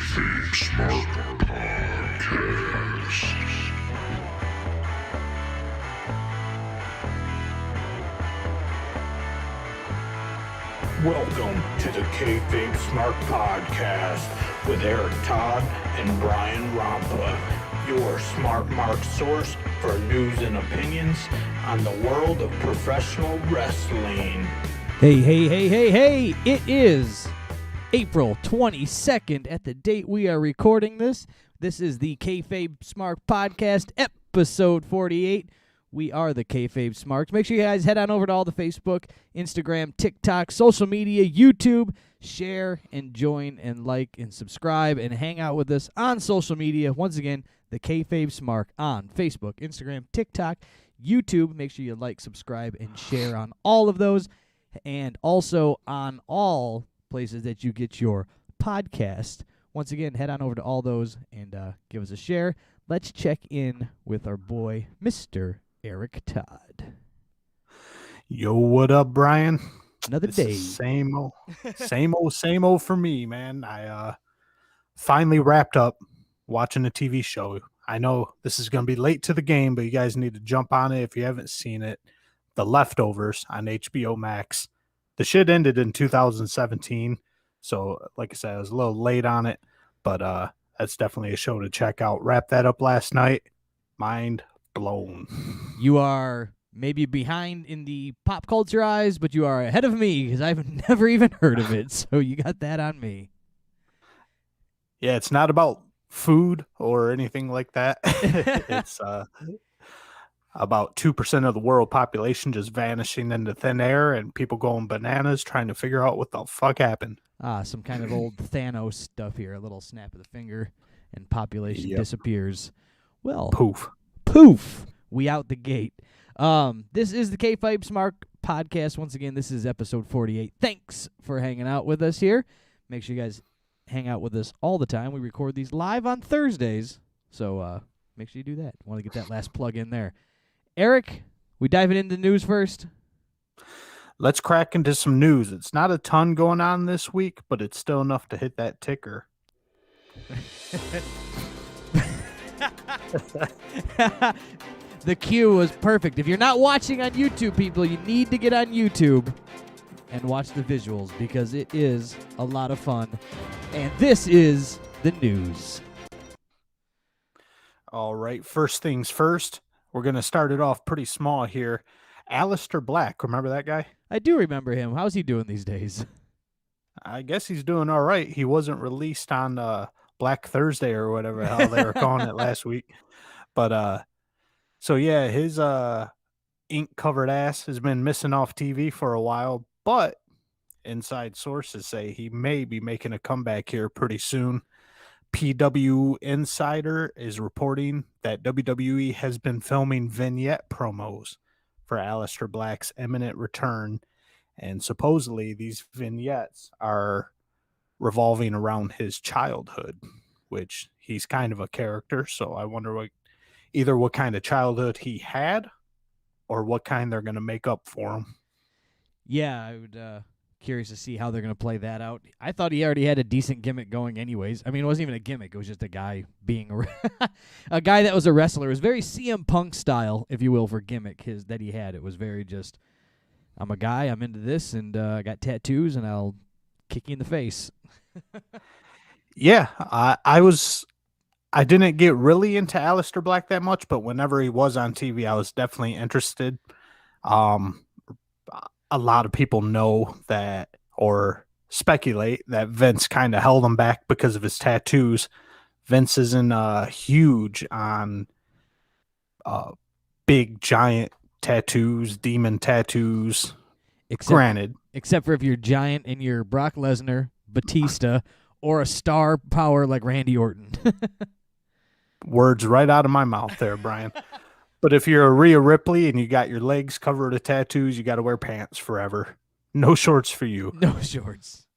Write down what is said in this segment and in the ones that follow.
KayFabe Smark Podcast. Welcome to the KayFabe Smark Podcast with Eric Todd and Brian Rompa, your Smart Mark source for news and opinions on the world of professional wrestling. Hey, it is April 22nd at the date we are recording this. This is the KayFabe Smark Podcast, episode 48. We are the KayFabe Smarks. Make sure you guys head on over to all the Facebook, Instagram, TikTok, social media, YouTube. Share and join and like and subscribe and hang out with us on social media. Once again, the KayFabe Smark on Facebook, Instagram, TikTok, YouTube. Make sure you like, subscribe, and share on all of those. And also on all places that you get your podcast. Once again, head on over to all those and give us a share. Let's check in with our boy, Mr. Eric Todd. Yo, what up, Brian? Another day. Same old for me, man. I finally wrapped up watching a TV show. I know this is going to be late to the game, but you guys need to jump on it if you haven't seen it. The Leftovers on HBO Max. The shit ended in 2017, so like I said, I was a little late on it, but that's definitely a show to check out. Wrapped that up last night. Mind blown. You are maybe behind in the pop culture eyes, but you are ahead of me because I've never even heard of it, so you got that on me. Yeah, it's not about food or anything like that. It's about 2% of the world population just vanishing into thin air and people going bananas trying to figure out what the fuck happened. Some kind of old Thanos stuff here. A little snap of the finger and population disappears. Well, poof, we out the gate. This is the KayFabe Smark Podcast. Once again, this is episode 48. Thanks for hanging out with us here. Make sure you guys hang out with us all the time. We record these live on Thursdays, so make sure you do that. Want to get that last plug in there. Eric, we diving into the news first? Let's crack into some news. It's not a ton going on this week, but it's still enough to hit that ticker. The cue was perfect. If you're not watching on YouTube, people, you need to get on YouTube and watch the visuals because it is a lot of fun. And this is the news. All right, first things first. We're going to start it off pretty small here. Alistair Black, remember that guy? I do remember him. How's he doing these days? I guess he's doing all right. He wasn't released on Black Thursday or whatever the hell they were calling it last week. But, so yeah, his ink-covered ass has been missing off TV for a while, but inside sources say he may be making a comeback here pretty soon. PW Insider is reporting that WWE has been filming vignette promos for Alistair Black's imminent return, and supposedly these vignettes are revolving around his childhood, which he's kind of a character, so I wonder what kind of childhood he had or what kind they're going to make up for him. Yeah, I would curious to see how they're going to play that out. I thought he already had a decent gimmick going anyways. I mean, it wasn't even a gimmick. It was just a guy being a guy that was a wrestler. It was very CM Punk style, if you will, for gimmick that he had. It was very just, I'm a guy, I'm into this, and I got tattoos, and I'll kick you in the face. Yeah, I didn't get really into Alistair Black that much, but whenever he was on TV, I was definitely interested. A lot of people know that or speculate that Vince kind of held him back because of his tattoos. Vince isn't huge on big, giant tattoos, demon tattoos. Granted. Except for if you're giant and you're Brock Lesnar, Batista, or a star power like Randy Orton. Words right out of my mouth there, Brian. But if you're a Rhea Ripley and you got your legs covered with tattoos, you got to wear pants forever. No shorts for you. No shorts.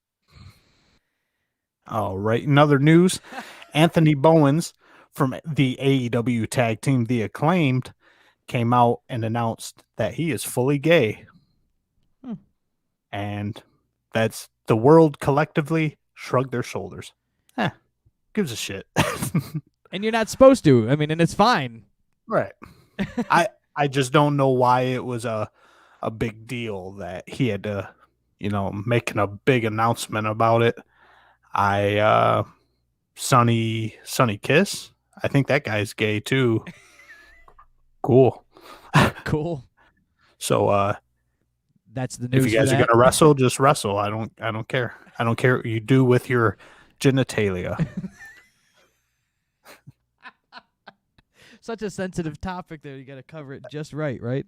All right. In other news, Anthony Bowens from the AEW tag team, The Acclaimed, came out and announced that he is fully gay. And that's the world collectively shrugged their shoulders. gives a shit? And you're not supposed to. I mean, and it's fine. Right. I just don't know why it was a big deal that he had to, making a big announcement about it. Sonny Kiss. I think that guy's gay too. Cool. Cool. So that's the news. If you guys are gonna wrestle, just wrestle. I don't care. I don't care what you do with your genitalia. Such a sensitive topic there. You got to cover it just right? Right.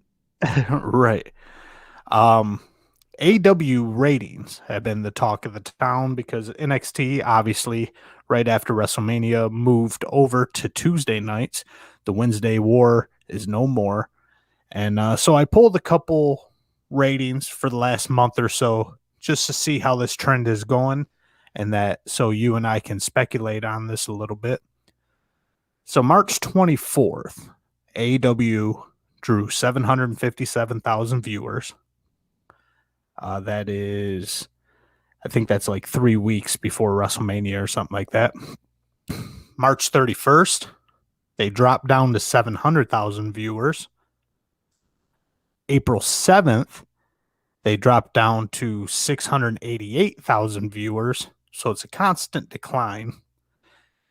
AW ratings have been the talk of the town because NXT, obviously, right after WrestleMania, moved over to Tuesday nights. The Wednesday war is no more. And so I pulled a couple ratings for the last month or so just to see how this trend is going, and that so you and I can speculate on this a little bit. So March 24th, AEW drew 757,000 viewers. That is, I think that's like 3 weeks before WrestleMania or something like that. March 31st, they dropped down to 700,000 viewers. April 7th, they dropped down to 688,000 viewers. So it's a constant decline.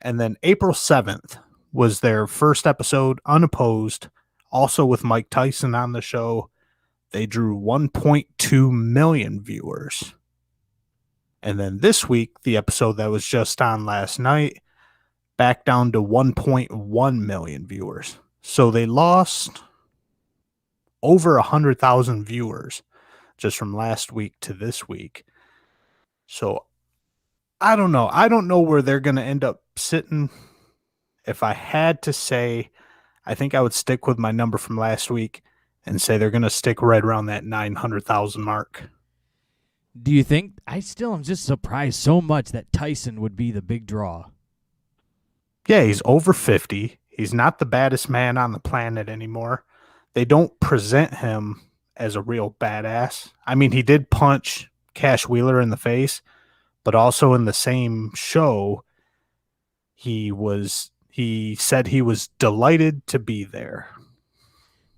And then April 7th was their first episode unopposed, also with Mike Tyson on the show. They drew 1.2 million viewers. And then this week, the episode that was just on last night, back down to 1.1 million viewers. So they lost over 100,000 viewers just from last week to this week. So I don't know. I don't know where they're going to end up sitting. If I had to say, I think I would stick with my number from last week and say they're going to stick right around that 900,000 mark. Do you think? I still am just surprised so much that Tyson would be the big draw. Yeah, he's over 50. He's not the baddest man on the planet anymore. They don't present him as a real badass. I mean, he did punch Cash Wheeler in the face, but also in the same show, he said he was delighted to be there.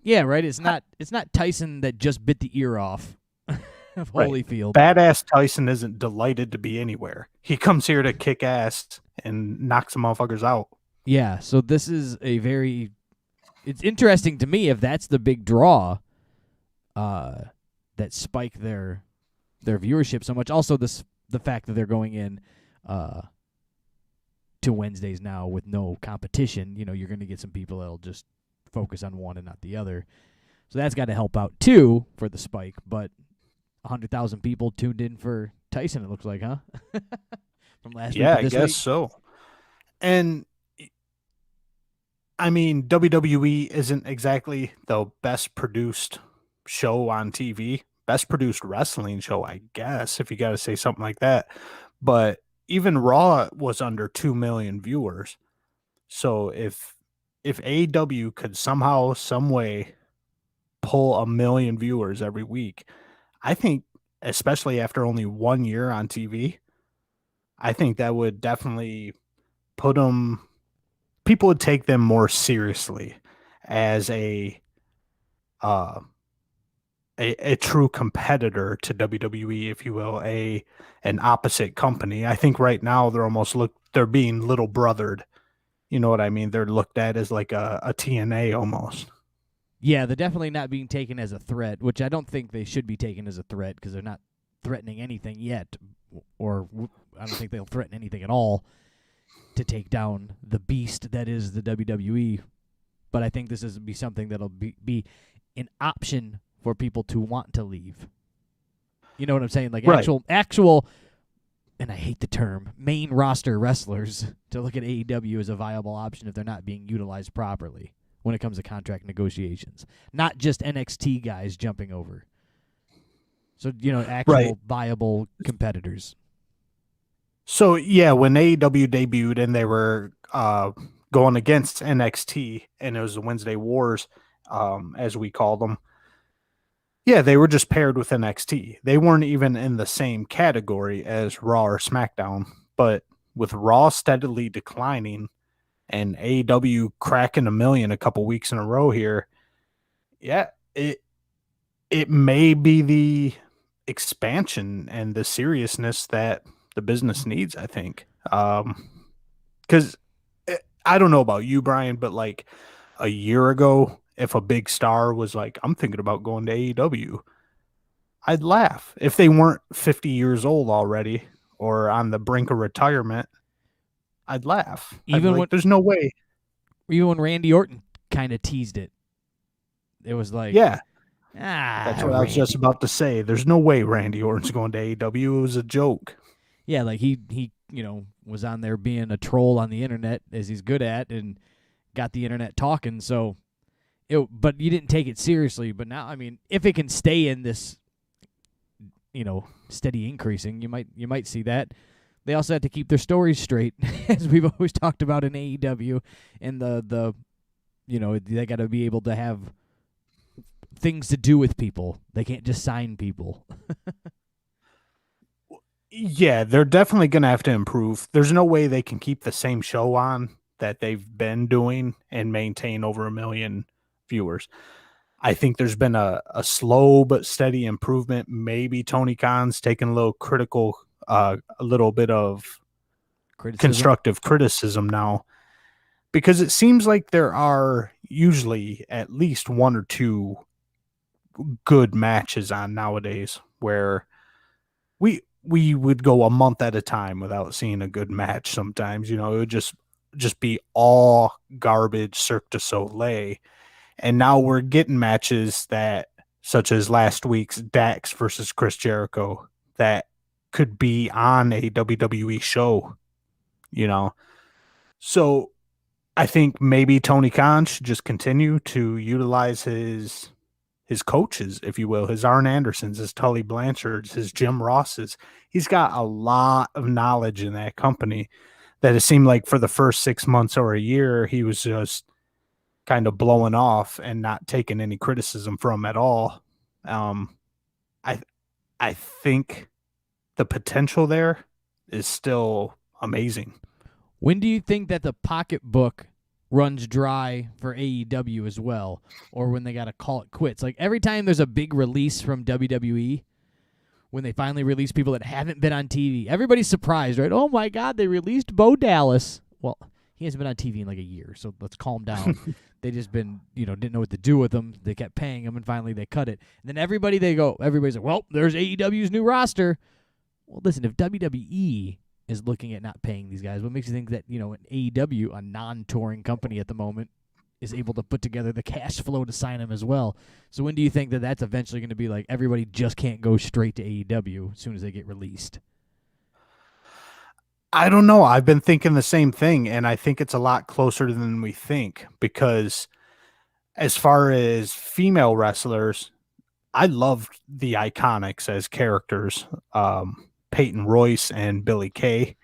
Yeah, right. It's not Tyson that just bit the ear off of Holyfield. Badass Tyson isn't delighted to be anywhere. He comes here to kick ass and knock some motherfuckers out. Yeah, so this is it's interesting to me if that's the big draw that spike their viewership so much. Also the fact that they're going in to Wednesdays now with no competition, you're going to get some people that'll just focus on one and not the other. So that's got to help out too for the spike, but 100,000 people tuned in for Tyson, it looks like, huh? From last week to this I guess week? so. And I mean, WWE isn't exactly the best produced show on TV, best produced wrestling show, I guess, if you got to say something like that. But even Raw was under 2 million viewers. So if AEW could somehow, some way pull 1 million viewers every week, I think, especially after only 1 year on TV, I think that would definitely put them, people would take them more seriously as a true competitor to WWE, if you will, an opposite company. I think right now they're being little brothered. You know what I mean? They're looked at as like a TNA almost. Yeah, they're definitely not being taken as a threat, which I don't think they should be taken as a threat because they're not threatening anything yet, or I don't think they'll threaten anything at all to take down the beast that is the WWE. But I think this is be something that'll be an option for people to want to leave. You know what I'm saying? Like right. actual, and I hate the term, main roster wrestlers to look at AEW as a viable option if they're not being utilized properly when it comes to contract negotiations. Not just NXT guys jumping over. So, actual viable competitors. So, yeah, when AEW debuted and they were going against NXT, and it was the Wednesday Wars, as we call them, yeah, they were just paired with NXT. They weren't even in the same category as Raw or SmackDown, but with Raw steadily declining and AEW cracking 1 million a couple weeks in a row here, yeah, it may be the expansion and the seriousness that the business needs, I think. Because I don't know about you, Brian, but like a year ago, if a big star was like, I'm thinking about going to AEW, I'd laugh. If they weren't 50 years old already or on the brink of retirement, I'd laugh. I'd be like, there's no way. Even when Randy Orton kind of teased it, it was like, yeah, that's what Randy. I was just about to say. There's no way Randy Orton's going to AEW. It was a joke. Yeah, like he was on there being a troll on the internet, as he's good at, and got the internet talking. So, but you didn't take it seriously. But now, I mean, if it can stay in this, steady increasing, you might see that. They also have to keep their stories straight, as we've always talked about in AEW, and they got to be able to have things to do with people. They can't just sign people. Yeah, they're definitely going to have to improve. There's no way they can keep the same show on that they've been doing and maintain over 1 million viewers. I think there's been a slow but steady improvement. Maybe Tony Khan's taken a little bit of constructive criticism now, because it seems like there are usually at least 1 or 2 good matches on nowadays where we would go a month at a time without seeing a good match. Sometimes, it would just be all garbage, Cirque du Soleil. And now we're getting matches such as last week's Dax versus Chris Jericho, that could be on a WWE show, So I think maybe Tony Khan should just continue to utilize his coaches, if you will, his Arn Andersons, his Tully Blanchards, his Jim Rosses. He's got a lot of knowledge in that company that it seemed like for the first 6 months or a year, he was just kind of blowing off and not taking any criticism from at all. I think the potential there is still amazing. When do you think that the pocketbook runs dry for AEW as well, or when they got to call it quits? Like every time there's a big release from WWE, when they finally release people that haven't been on TV, everybody's surprised, right? Oh my God, they released Bo Dallas. Well, he hasn't been on TV in like a year, so let's calm down. They just been, didn't know what to do with him. They kept paying him, and finally they cut it. And then everybody's like, well, there's AEW's new roster. Well, listen, if WWE is looking at not paying these guys, what makes you think that, an AEW, a non-touring company at the moment, is able to put together the cash flow to sign them as well? So when do you think that that's eventually going to be like everybody just can't go straight to AEW as soon as they get released? I don't know. I've been thinking the same thing, and I think it's a lot closer than we think, because as far as female wrestlers, I loved the Iconics as characters, Peyton Royce and Billie Kay,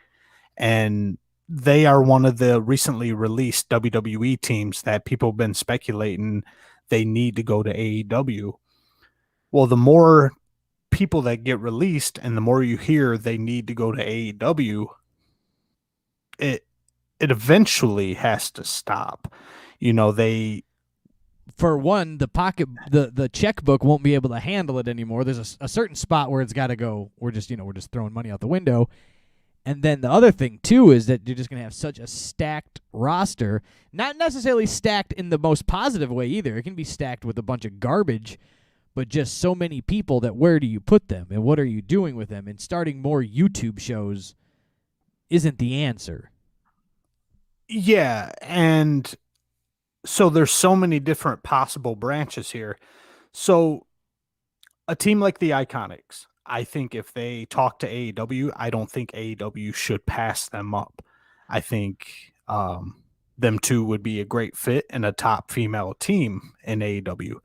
and they are one of the recently released WWE teams that people have been speculating they need to go to AEW. Well, the more people that get released and the more you hear they need to go to AEW, it eventually has to stop. For one, the checkbook won't be able to handle it anymore. There's a certain spot where it's got to go. We're just throwing money out the window. And then the other thing too is that you're just going to have such a stacked roster, not necessarily stacked in the most positive way either. It can be stacked with a bunch of garbage, but just so many people that where do you put them and what are you doing with them? And starting more YouTube shows isn't the answer. Yeah, and so there's so many different possible branches here. So a team like the Iconics, I think if they talk to AEW, I don't think AEW should pass them up. I think them two would be a great fit and a top female team in AEW.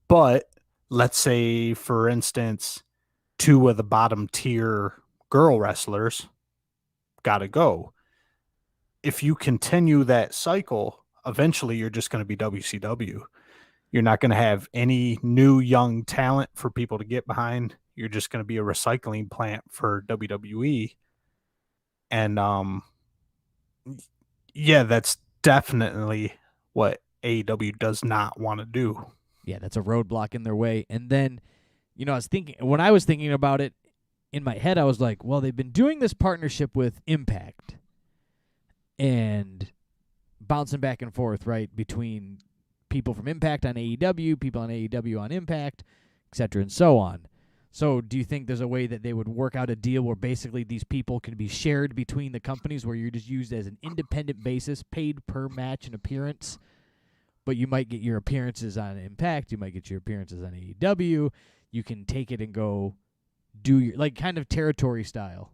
But let's say, for instance, 2 of the bottom tier girl wrestlers got to go. If you continue that cycle, eventually you're just going to be WCW. You're not going to have any new young talent for people to get behind. You're just going to be a recycling plant for WWE. And yeah, that's definitely what AEW does not want to do. Yeah, that's a roadblock in their way. And then, when I was thinking about it in my head, I was like, well, they've been doing this partnership with Impact and bouncing back and forth, right, between people from Impact on AEW, people on AEW on Impact, etc., and so on. So do you think there's a way that they would work out a deal where basically these people can be shared between the companies, where you're just used as an independent basis, paid per match and appearance, but you might get your appearances on Impact, you might get your appearances on AEW, you can take it and go do your, like, kind of territory style,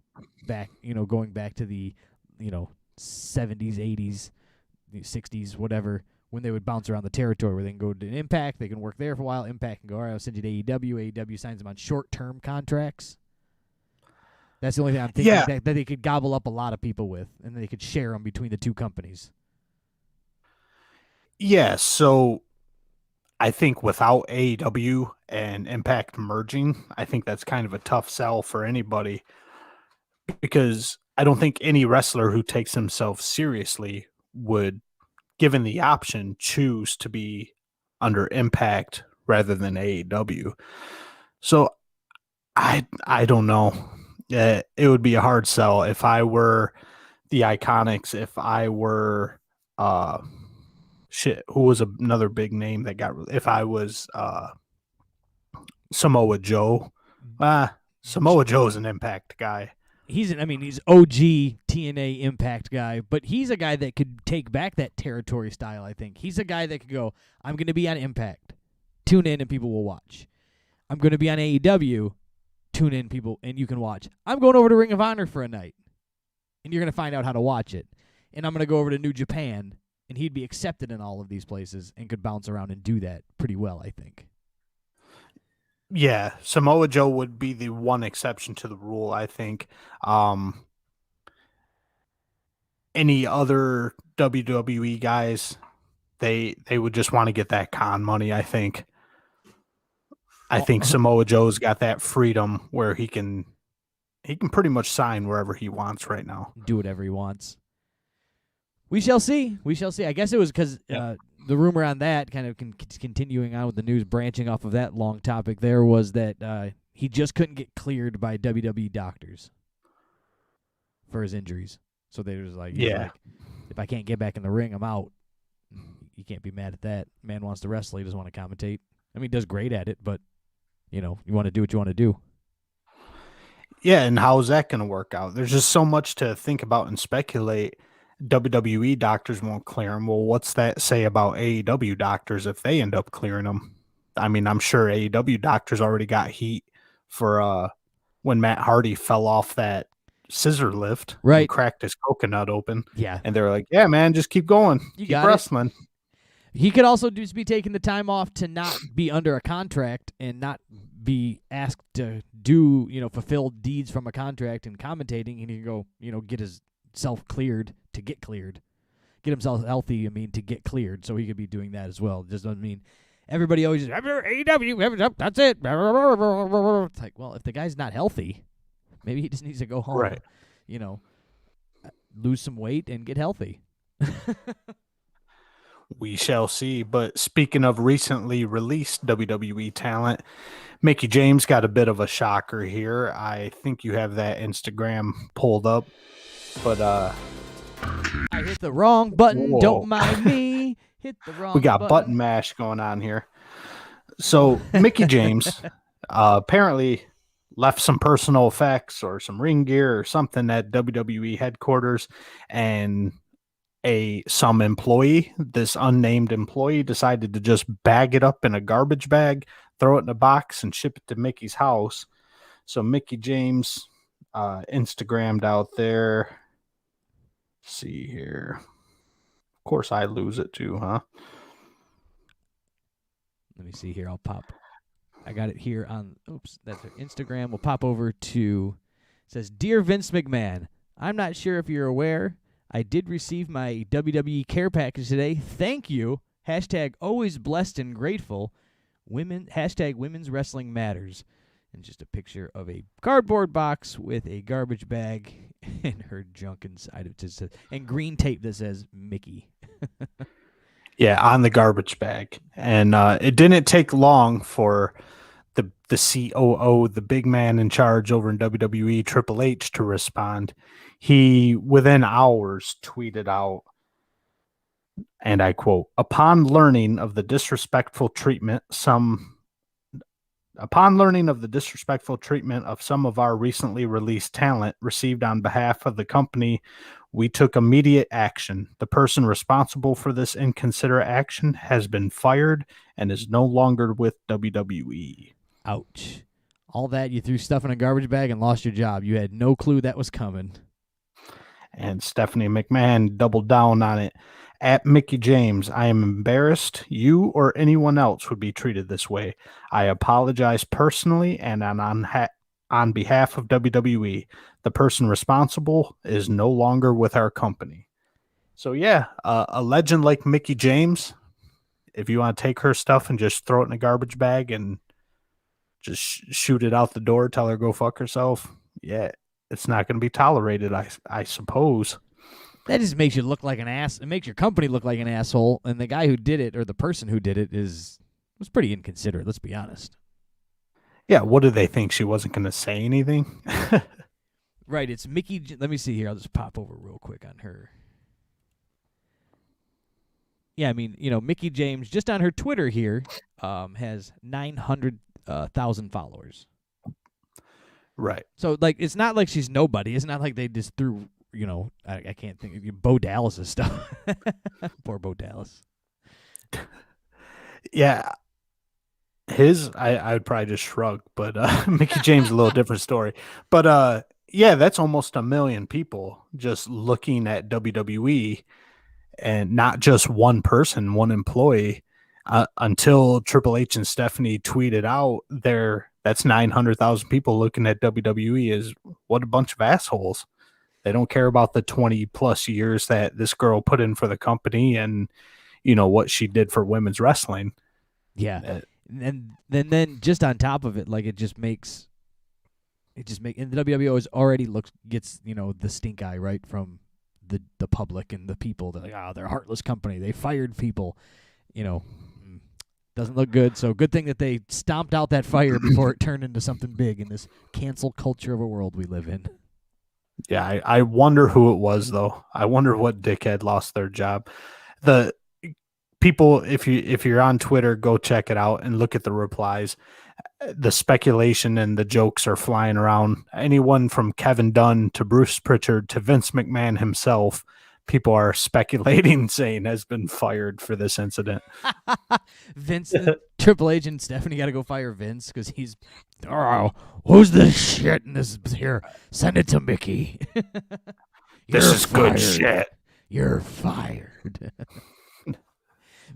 back, going back to the, 70s, 80s, 60s, whatever, when they would bounce around the territory, where they can go to Impact, they can work there for a while, Impact can go, all right, I'll send you to AEW, AEW signs them on short-term contracts. That's the only thing I'm thinking, that they could gobble up a lot of people with, and they could share them between the two companies. Yeah, so I think without AEW and Impact merging, I think that's kind of a tough sell for anybody, because I don't think any wrestler who takes himself seriously would, given the option, choose to be under Impact rather than AEW. So I don't know. It would be a hard sell if I were the Iconics, if I were who was another big name that got, if I was Samoa Joe. Samoa Joe's an Impact guy. He's OG TNA Impact guy, but he's a guy that could take back that territory style, I think. He's a guy that could go, I'm going to be on Impact. Tune in and people will watch. I'm going to be on AEW. Tune in, people, and you can watch. I'm going over to Ring of Honor for a night, and you're going to find out how to watch it. And I'm going to go over to New Japan, and he'd be accepted in all of these places and could bounce around and do that pretty well, I think. Yeah, Samoa Joe would be the one exception to the rule, I think. Any other WWE guys, they would just want to get that con money, I think. I think Samoa Joe's got that freedom where he can pretty much sign wherever he wants right now. Do whatever he wants. We shall see. I guess it was because the rumor on that, kind of continuing on with the news, branching off of that long topic there, was that he just couldn't get cleared by WWE doctors for his injuries. So they was like, if I can't get back in the ring, I'm out. You can't be mad at that. Man wants to wrestle. He doesn't want to commentate. I mean, he does great at it, but, you want to do what you want to do. Yeah, and how is that going to work out? There's just so much to think about and speculate. WWE doctors won't clear him. Well, what's that say about AEW doctors if they end up clearing him? I mean, I'm sure AEW doctors already got heat for when Matt Hardy fell off that scissor lift, right, and cracked his coconut open. Yeah, and they were like, "Yeah, man, just keep going, keep wrestling." He could also just be taking the time off to not be under a contract and not be asked to do, fulfill deeds from a contract and commentating, and he can go, get himself cleared to get cleared, get himself healthy, to get cleared, so he could be doing that as well. It just doesn't mean everybody always just, AEW, that's it. It's like, well, if the guy's not healthy, maybe he just needs to go home, right? Lose some weight and get healthy. We shall see. But speaking of recently released WWE talent, Mickie James got a bit of a shocker here. I think you have that Instagram pulled up, but I hit the wrong button. Whoa. Don't mind me. Hit the wrong button. We got button mash going on here. So Mickie James apparently left some personal effects or some ring gear or something at WWE headquarters, and some employee, this unnamed employee, decided to just bag it up in a garbage bag, throw it in a box, and ship it to Mickey's house. So Mickie James Instagrammed out there. Let's see here. Of course I lose it too, huh? Let me see here. I got it here on, that's her Instagram. We'll pop over to, it says, Dear Vince McMahon, I'm not sure if you're aware, I did receive my WWE care package today. Thank you. # always blessed and grateful. # women's wrestling matters. And just a picture of a cardboard box with a garbage bag and her junk inside it just says, and green tape that says Mickey. Yeah, on the garbage bag. And it didn't take long for the COO, the big man in charge over in WWE, Triple H, to respond. He, within hours, tweeted out, and I quote, upon learning of the disrespectful treatment of some of our recently released talent received on behalf of the company, we took immediate action. The person responsible for this inconsiderate action has been fired and is no longer with WWE. Ouch. All that, you threw stuff in a garbage bag and lost your job. You had no clue that was coming. And Stephanie McMahon doubled down on it. At Mickey James, I am embarrassed you or anyone else would be treated this way. I apologize personally and on behalf of WWE. The person responsible is no longer with our company. So yeah, a legend like Mickey James, if you want to take her stuff and just throw it in a garbage bag and just shoot it out the door, tell her go fuck herself, yeah, it's not going to be tolerated, I suppose. That just makes you look like an ass. It makes your company look like an asshole. And the guy who did it, or the person who did it, was pretty inconsiderate. Let's be honest. Yeah, what did they think? She wasn't going to say anything? Right, it's Mickey. Let me see here. I'll just pop over real quick on her. Yeah, I mean, Mickey James, just on her Twitter here, has 900,000 followers. Right. So, it's not like she's nobody. It's not like they just threw, I can't think of Bo Dallas' stuff. Poor Bo Dallas. Yeah. I would probably just shrug, but Mickey James, a little different story. But yeah, that's almost 1 million people just looking at WWE, and not just one person, one employee. Until Triple H and Stephanie tweeted out that's 900,000 people looking at WWE is what a bunch of assholes. They don't care about the 20 plus years that this girl put in for the company and, what she did for women's wrestling. Yeah. And then just on top of it, and the WWE already gets, the stink eye, right, from the public and the people. They're like, they're a heartless company. They fired people, doesn't look good. So good thing that they stomped out that fire before it turned into something big in this cancel culture of a world we live in. Yeah, I wonder who it was, though. I wonder what dickhead lost their job. The people, if you're on Twitter, go check it out and look at the replies. The speculation and the jokes are flying around. Anyone from Kevin Dunn to Bruce Pritchard to Vince McMahon himself, people are speculating, saying has been fired for this incident. Vince, Triple H and Stephanie got to go fire Vince because he's, who's this shit in this here? Send it to Mickey. This is fired. Good shit. You're fired.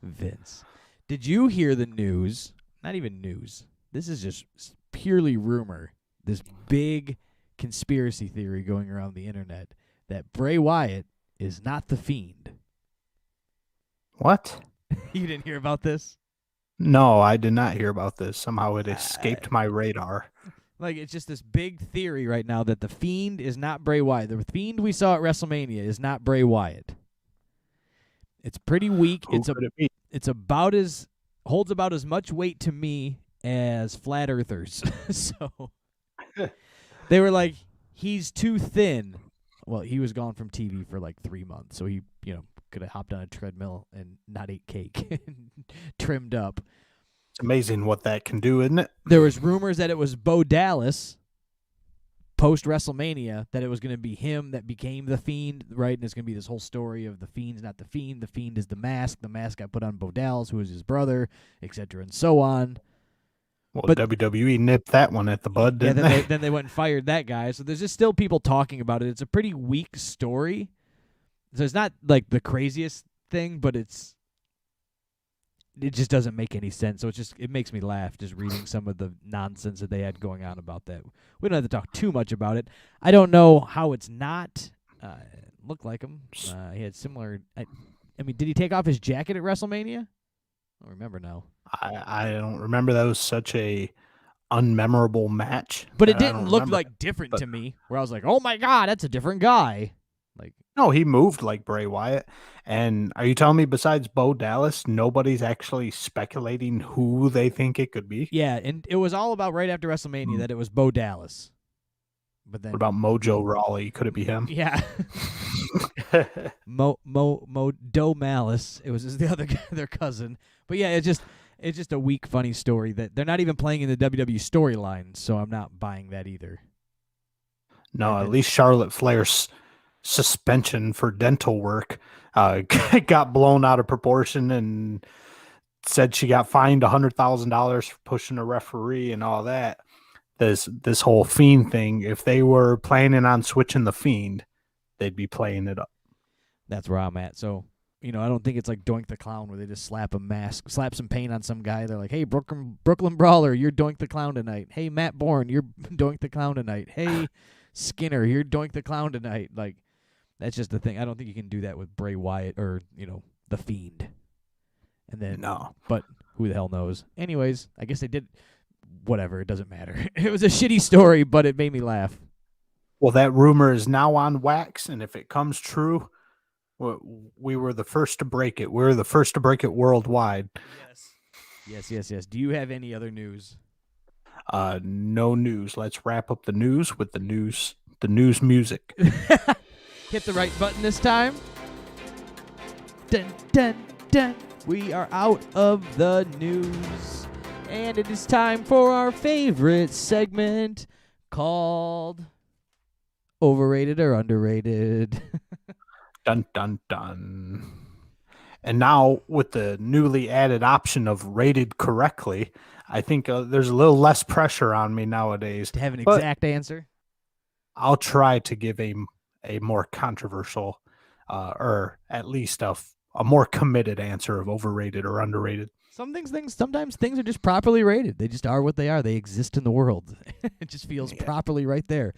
Vince. Did you hear the news? Not even news. This is just purely rumor. This big conspiracy theory going around the internet that Bray Wyatt is not the Fiend. What? You didn't hear about this? No, I did not hear about this. Somehow it escaped my radar. It's just this big theory right now that the Fiend is not Bray Wyatt. The Fiend we saw at WrestleMania is not Bray Wyatt. It's pretty weak. It's about as holds about as much weight to me as flat earthers. So they were like, he's too thin. Well, he was gone from TV for 3 months, so he, could have hopped on a treadmill and not ate cake and trimmed up. It's amazing what that can do, isn't it? There was rumors that it was Bo Dallas post WrestleMania, that it was going to be him that became the Fiend, right? And it's going to be this whole story of the Fiend's not the Fiend. The Fiend is the mask. The mask got put on Bo Dallas, who is his brother, etc., and so on. Well, but WWE nipped that one at the bud, didn't they? Then they went and fired that guy. So there's just still people talking about it. It's a pretty weak story. So it's not the craziest thing, but it just doesn't make any sense. So it makes me laugh just reading some of the nonsense that they had going on about that. We don't have to talk too much about it. I don't know how it's not. Looked like him. He had similar. I mean, did he take off his jacket at WrestleMania? I don't remember now. I don't remember. That was such a unmemorable match. But it that I didn't don't look remember. like different but- to me, where I was like, oh my God, that's a different guy. Like, No, he moved like Bray Wyatt. And are you telling me besides Bo Dallas, nobody's actually speculating who they think it could be? yeah, and it was all about right after WrestleMania that it was Bo Dallas. But then, What about Mojo Rawley? Could it be him? yeah, Mo Doe Malice. It was just the other guy, their cousin. But yeah, it's just a weak, funny story that they're not even playing in the WWE storyline. So I'm not buying that either. No, at least Charlotte Flair's suspension for dental work got blown out of proportion and said she got fined $100,000 for pushing a referee and all that. This whole Fiend thing, if they were planning on switching the Fiend, they'd be playing it up. That's where I'm at. So, I don't think it's like Doink the Clown where they just slap some paint on some guy. They're like, hey, Brooklyn Brawler, you're Doink the Clown tonight. Hey, Matt Bourne, you're Doink the Clown tonight. Hey, Skinner, you're Doink the Clown tonight. Like, that's just the thing. I don't think you can do that with Bray Wyatt or, the Fiend. And then, No. But who the hell knows? Anyways, I guess they did. Whatever, it doesn't matter. It was a shitty story, but it made me laugh. Well, that rumor is now on wax, and if it comes true, we were the first to break it. We're the first to break it worldwide. Yes. Do you have any other news? No news. Let's wrap up the news with the news music. Hit the right button this time. Dun, dun, dun. We are out of the news. And it is time for our favorite segment called Overrated or Underrated. Dun, dun, dun. And now, with the newly added option of rated correctly, I think there's a little less pressure on me nowadays. To have an But exact answer? I'll try to give a more controversial, or at least a more committed answer of overrated or underrated. Sometimes things are just properly rated. They just are what they are. They exist in the world. It just feels properly right there.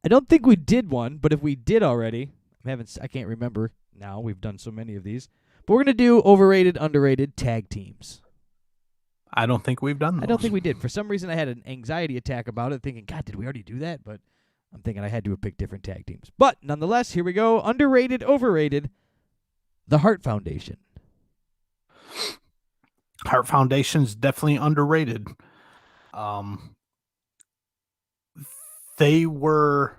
I don't think we did one, but if we did already, I can't remember now. We've done so many of these. But we're going to do overrated, underrated tag teams. I don't think we've done those. I don't think we did. For some reason, I had an anxiety attack about it, thinking, God, did we already do that? But I'm thinking I had to have picked different tag teams. But nonetheless, here we go. Underrated, overrated, the Hart Foundation. Hart Foundation's definitely underrated. They were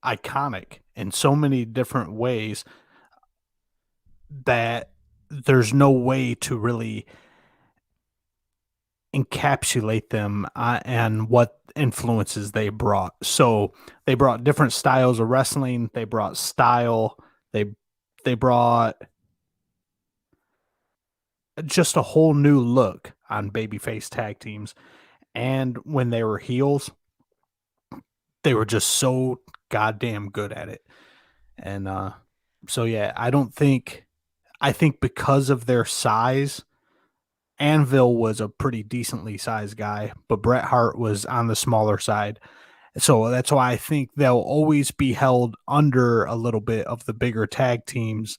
iconic in so many different ways that there's no way to really encapsulate them and what influences they brought. So they brought different styles of wrestling. They brought style. They brought just a whole new look on babyface tag teams. And when they were heels, they were just so goddamn good at it. And so, yeah, I think because of their size, Anvil was a pretty decently sized guy, but Bret Hart was on the smaller side. So that's why I think they'll always be held under a little bit of the bigger tag teams,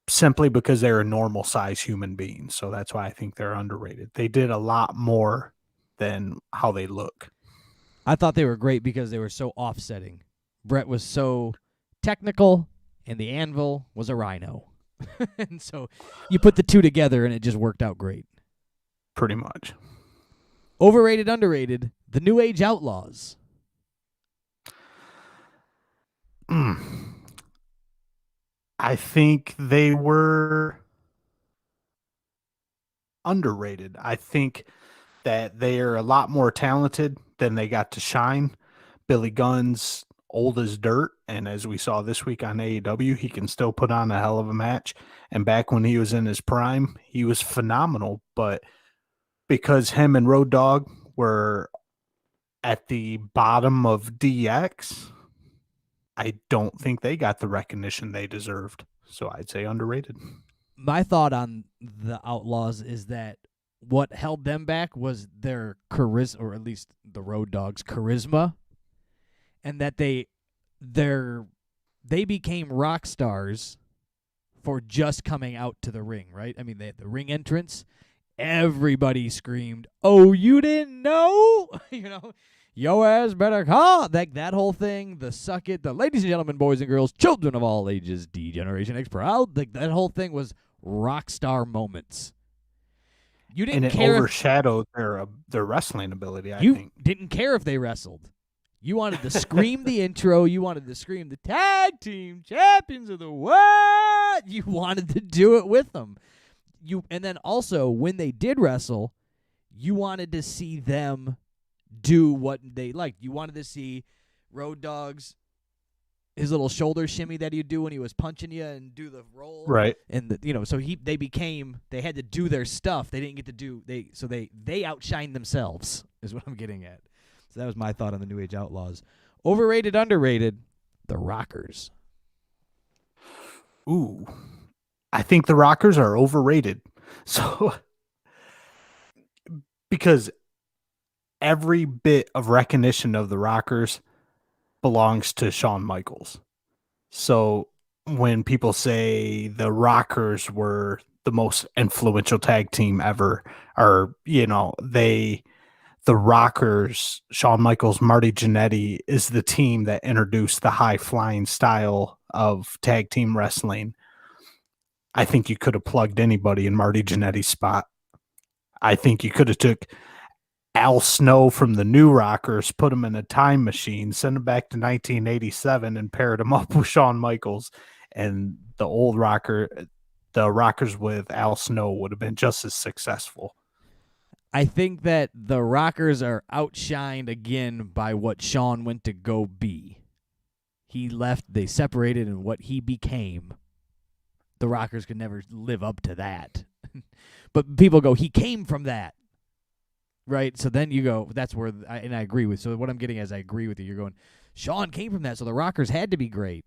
simply because they're a normal size human being. So that's why I think they're underrated. They did a lot more than how they look. I thought they were great because they were so offsetting. Bret was so technical, and the Anvil was a rhino. And so you put the two together, and it just worked out great. Pretty much. Overrated, underrated, the New Age Outlaws. I think they were underrated. I think that they are a lot more talented than they got to shine. Billy Gunn's old as dirt, and as we saw this week on AEW, he can still put on a hell of a match. And back when he was in his prime, he was phenomenal. But because him and Road Dogg were at the bottom of DX, I don't think they got the recognition they deserved. So I'd say underrated. My thought on the Outlaws is that what held them back was their charisma, or at least the Road Dogg's charisma, and that they became rock stars for just coming out to the ring, right? I mean, they had the ring entrance, everybody screamed, "Oh, you didn't know?" Yo ass better call. That whole thing, the suck it, the ladies and gentlemen, boys and girls, children of all ages, D Generation X proud. That whole thing was rock star moments. You didn't and it care overshadowed their wrestling ability, I you think. didn't care if they wrestled. You wanted to scream the intro. You wanted to scream the tag team champions of the world. You wanted to do it with them. And then also when they did wrestle, you wanted to see them do what they liked. You wanted to see Road Dogg's his little shoulder shimmy that he'd do when he was punching you and do the roll. Right. And so they had to do their stuff. They didn't get to do they outshined themselves is what I'm getting at. So that was my thought on the New Age Outlaws. Overrated, underrated, the Rockers. Ooh. I think the Rockers are overrated. So because every bit of recognition of the Rockers belongs to Shawn Michaels. So when people say the Rockers were the most influential tag team ever, or, the Rockers, Shawn Michaels, Marty Jannetty is the team that introduced the high flying style of tag team wrestling. I think you could have plugged anybody in Marty Jannetty's spot. I think you could have took Al Snow from the New Rockers, put him in a time machine, send him back to 1987 and paired him up with Shawn Michaels, and the Rockers with Al Snow would have been just as successful. I think that the Rockers are outshined again by what Shawn went to go be. He left, they separated, and what he became. The Rockers could never live up to that. But people go, he came from that. Right? So then you go, that's where, and I agree with, so what I'm getting is I agree with you. You're going, Shawn came from that, so the Rockers had to be great.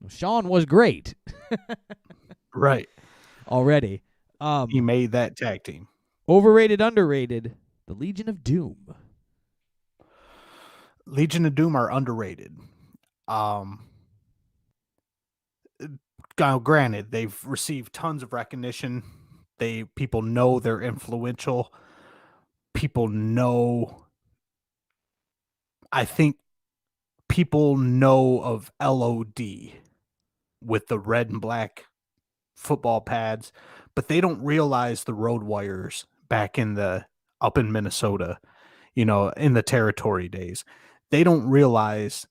Well, Shawn was great. Right. Already. He made that tag team. Overrated, underrated, the Legion of Doom. Legion of Doom are underrated. Granted, they've received tons of recognition. People know they're influential. People know. I think people know of LOD with the red and black football pads, but they don't realize the Road Warriors back up in Minnesota, in the territory days. They don't realize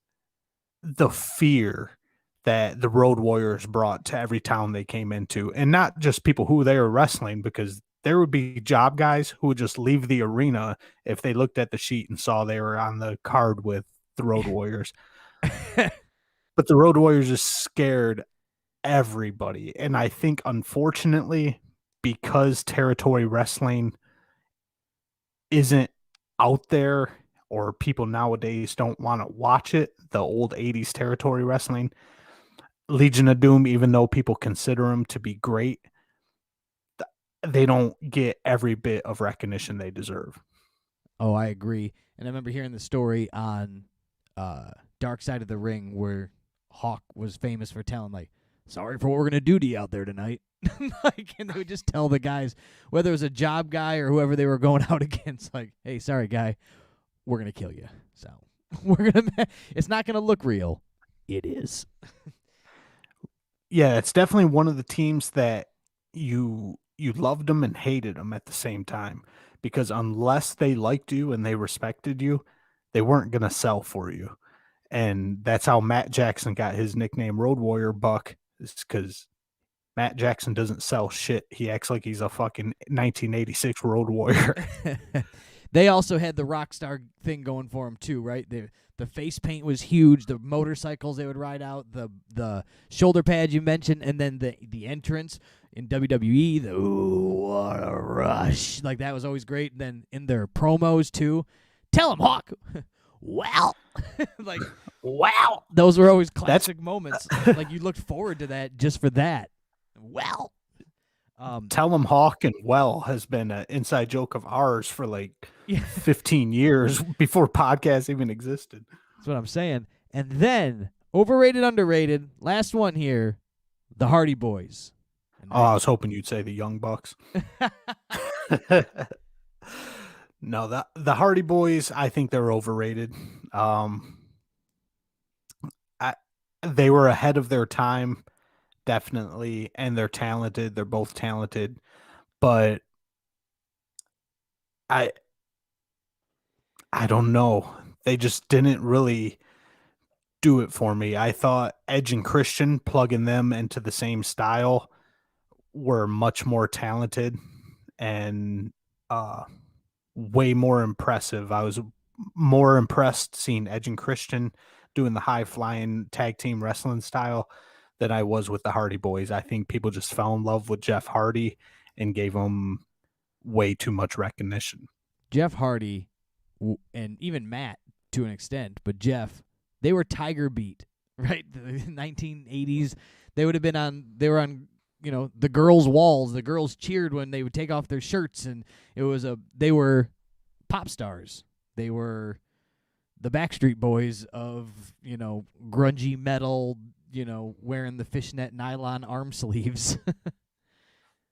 the fear that the Road Warriors brought to every town they came into, and not just people who they were wrestling, because there would be job guys who would just leave the arena if they looked at the sheet and saw they were on the card with the Road Warriors. But the Road Warriors just scared everybody. And I think, unfortunately, because territory wrestling isn't out there, or people nowadays don't want to watch it, the old 80s territory wrestling, Legion of Doom, even though people consider them to be great, they don't get every bit of recognition they deserve. Oh, I agree. And I remember hearing the story on Dark Side of the Ring where Hawk was famous for telling, sorry for what we're going to do to you out there tonight. And they would just tell the guys, whether it was a job guy or whoever they were going out against, hey, sorry, guy, we're going to kill you. So it's not going to look real. It is. Yeah, it's definitely one of the teams that you loved them and hated them at the same time, because unless they liked you and they respected you, they weren't going to sell for you. And that's how Matt Jackson got his nickname Road Warrior Buck, is because Matt Jackson doesn't sell shit. He acts like he's a fucking 1986 Road Warrior. They also had the rock star thing going for them too, right? The face paint was huge. The motorcycles they would ride out, the shoulder pads you mentioned, and then the entrance in WWE, the ooh, what a rush. That was always great. And then in their promos too, tell him, Hawk. Wow. Wow. Those were always classic moments. You looked forward to that just for that. Well. Tell 'em Hawk and Well has been an inside joke of ours for 15 years before podcasts even existed. That's what I'm saying. And then, overrated, underrated, last one here, the Hardy Boys. I was hoping you'd say the Young Bucks. No, the Hardy Boys, I think they're overrated. Um, I, they were ahead of their time, definitely, and they're talented. They're both talented, but I I don't know. They just didn't really do it for me. I thought Edge and Christian, plugging them into the same style, were much more talented and uh way more impressive. I was more impressed seeing Edge and Christian doing the high flying tag team wrestling style than I was with the Hardy Boys. I think people just fell in love with Jeff Hardy and gave him way too much recognition. Jeff Hardy and even Matt to an extent, but Jeff, they were Tiger Beat, right? The 1980s. They would have been on. They were on. The girls' walls. The girls cheered when they would take off their shirts, and it was They were pop stars. They were the Backstreet Boys of grungy metal. Wearing the fishnet nylon arm sleeves.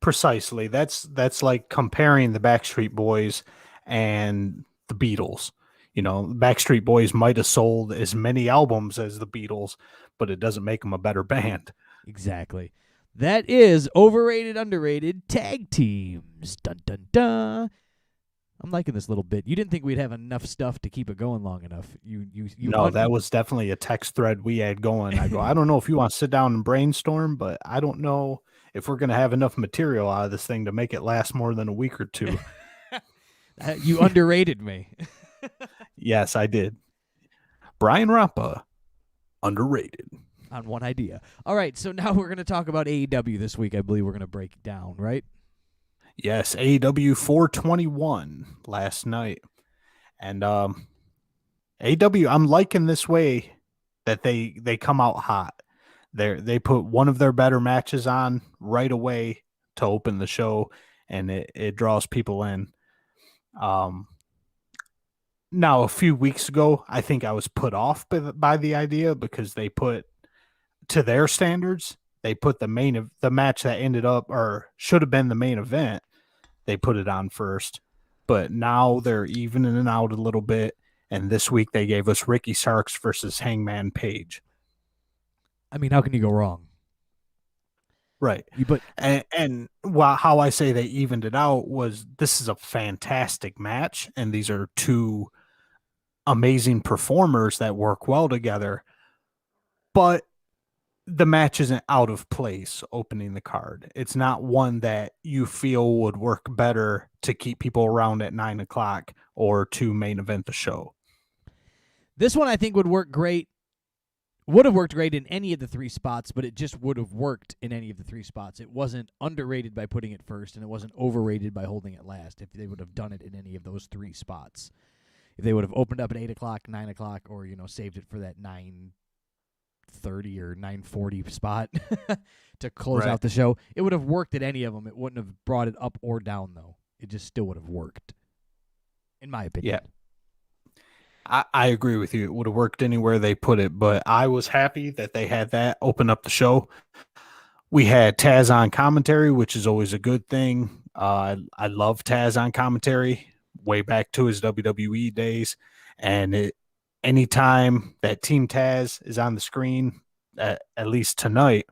Precisely. That's like comparing the Backstreet Boys and the Beatles. Backstreet Boys might have sold as many albums as the Beatles, but it doesn't make them a better band. Exactly. That is Overrated, Underrated Tag Teams. Dun, dun, dun. I'm liking this little bit. You didn't think we'd have enough stuff to keep it going long enough. No, that was definitely a text thread we had going. I go, I don't know if you want to sit down and brainstorm, but I don't know if we're going to have enough material out of this thing to make it last more than a week or two. You underrated me. Yes, I did. Brian Rampa, underrated. On one idea. All right, so now we're going to talk about AEW this week. I believe we're going to break it down, right? Yes, AEW 421 last night. And AEW, I'm liking this way that they come out hot. They put one of their better matches on right away to open the show, and it draws people in. Now, a few weeks ago, I think I was put off by the idea because they put, to their standards, they put the match that ended up or should have been the main event. They put it on first, but now they're evening it out a little bit. And this week they gave us Ricky Starks versus Hangman Page. I mean, how can you go wrong? Right. And how I say they evened it out was this is a fantastic match, and these are two amazing performers that work well together. But the match isn't out of place opening the card. It's not one that you feel would work better to keep people around at 9:00 or to main event the show. This one I think would work great. Would have worked great in any of the three spots, but it just would have worked in any of the three spots. It wasn't underrated by putting it first, and it wasn't overrated by holding it last if they would have done it in any of those three spots. If they would have opened up at 8:00, 9:00, or, saved it for that 9:30 or 9:40 spot to close out the show, it would have worked at any of them. It wouldn't have brought it up or down, though. It just still would have worked, in my opinion. Yeah. I agree with you. It would have worked anywhere they put it, but I was happy that they had that open up the show. We had Taz on commentary, which is always a good thing. I love Taz on commentary way back to his WWE days. And anytime that Team Taz is on the screen, at least tonight,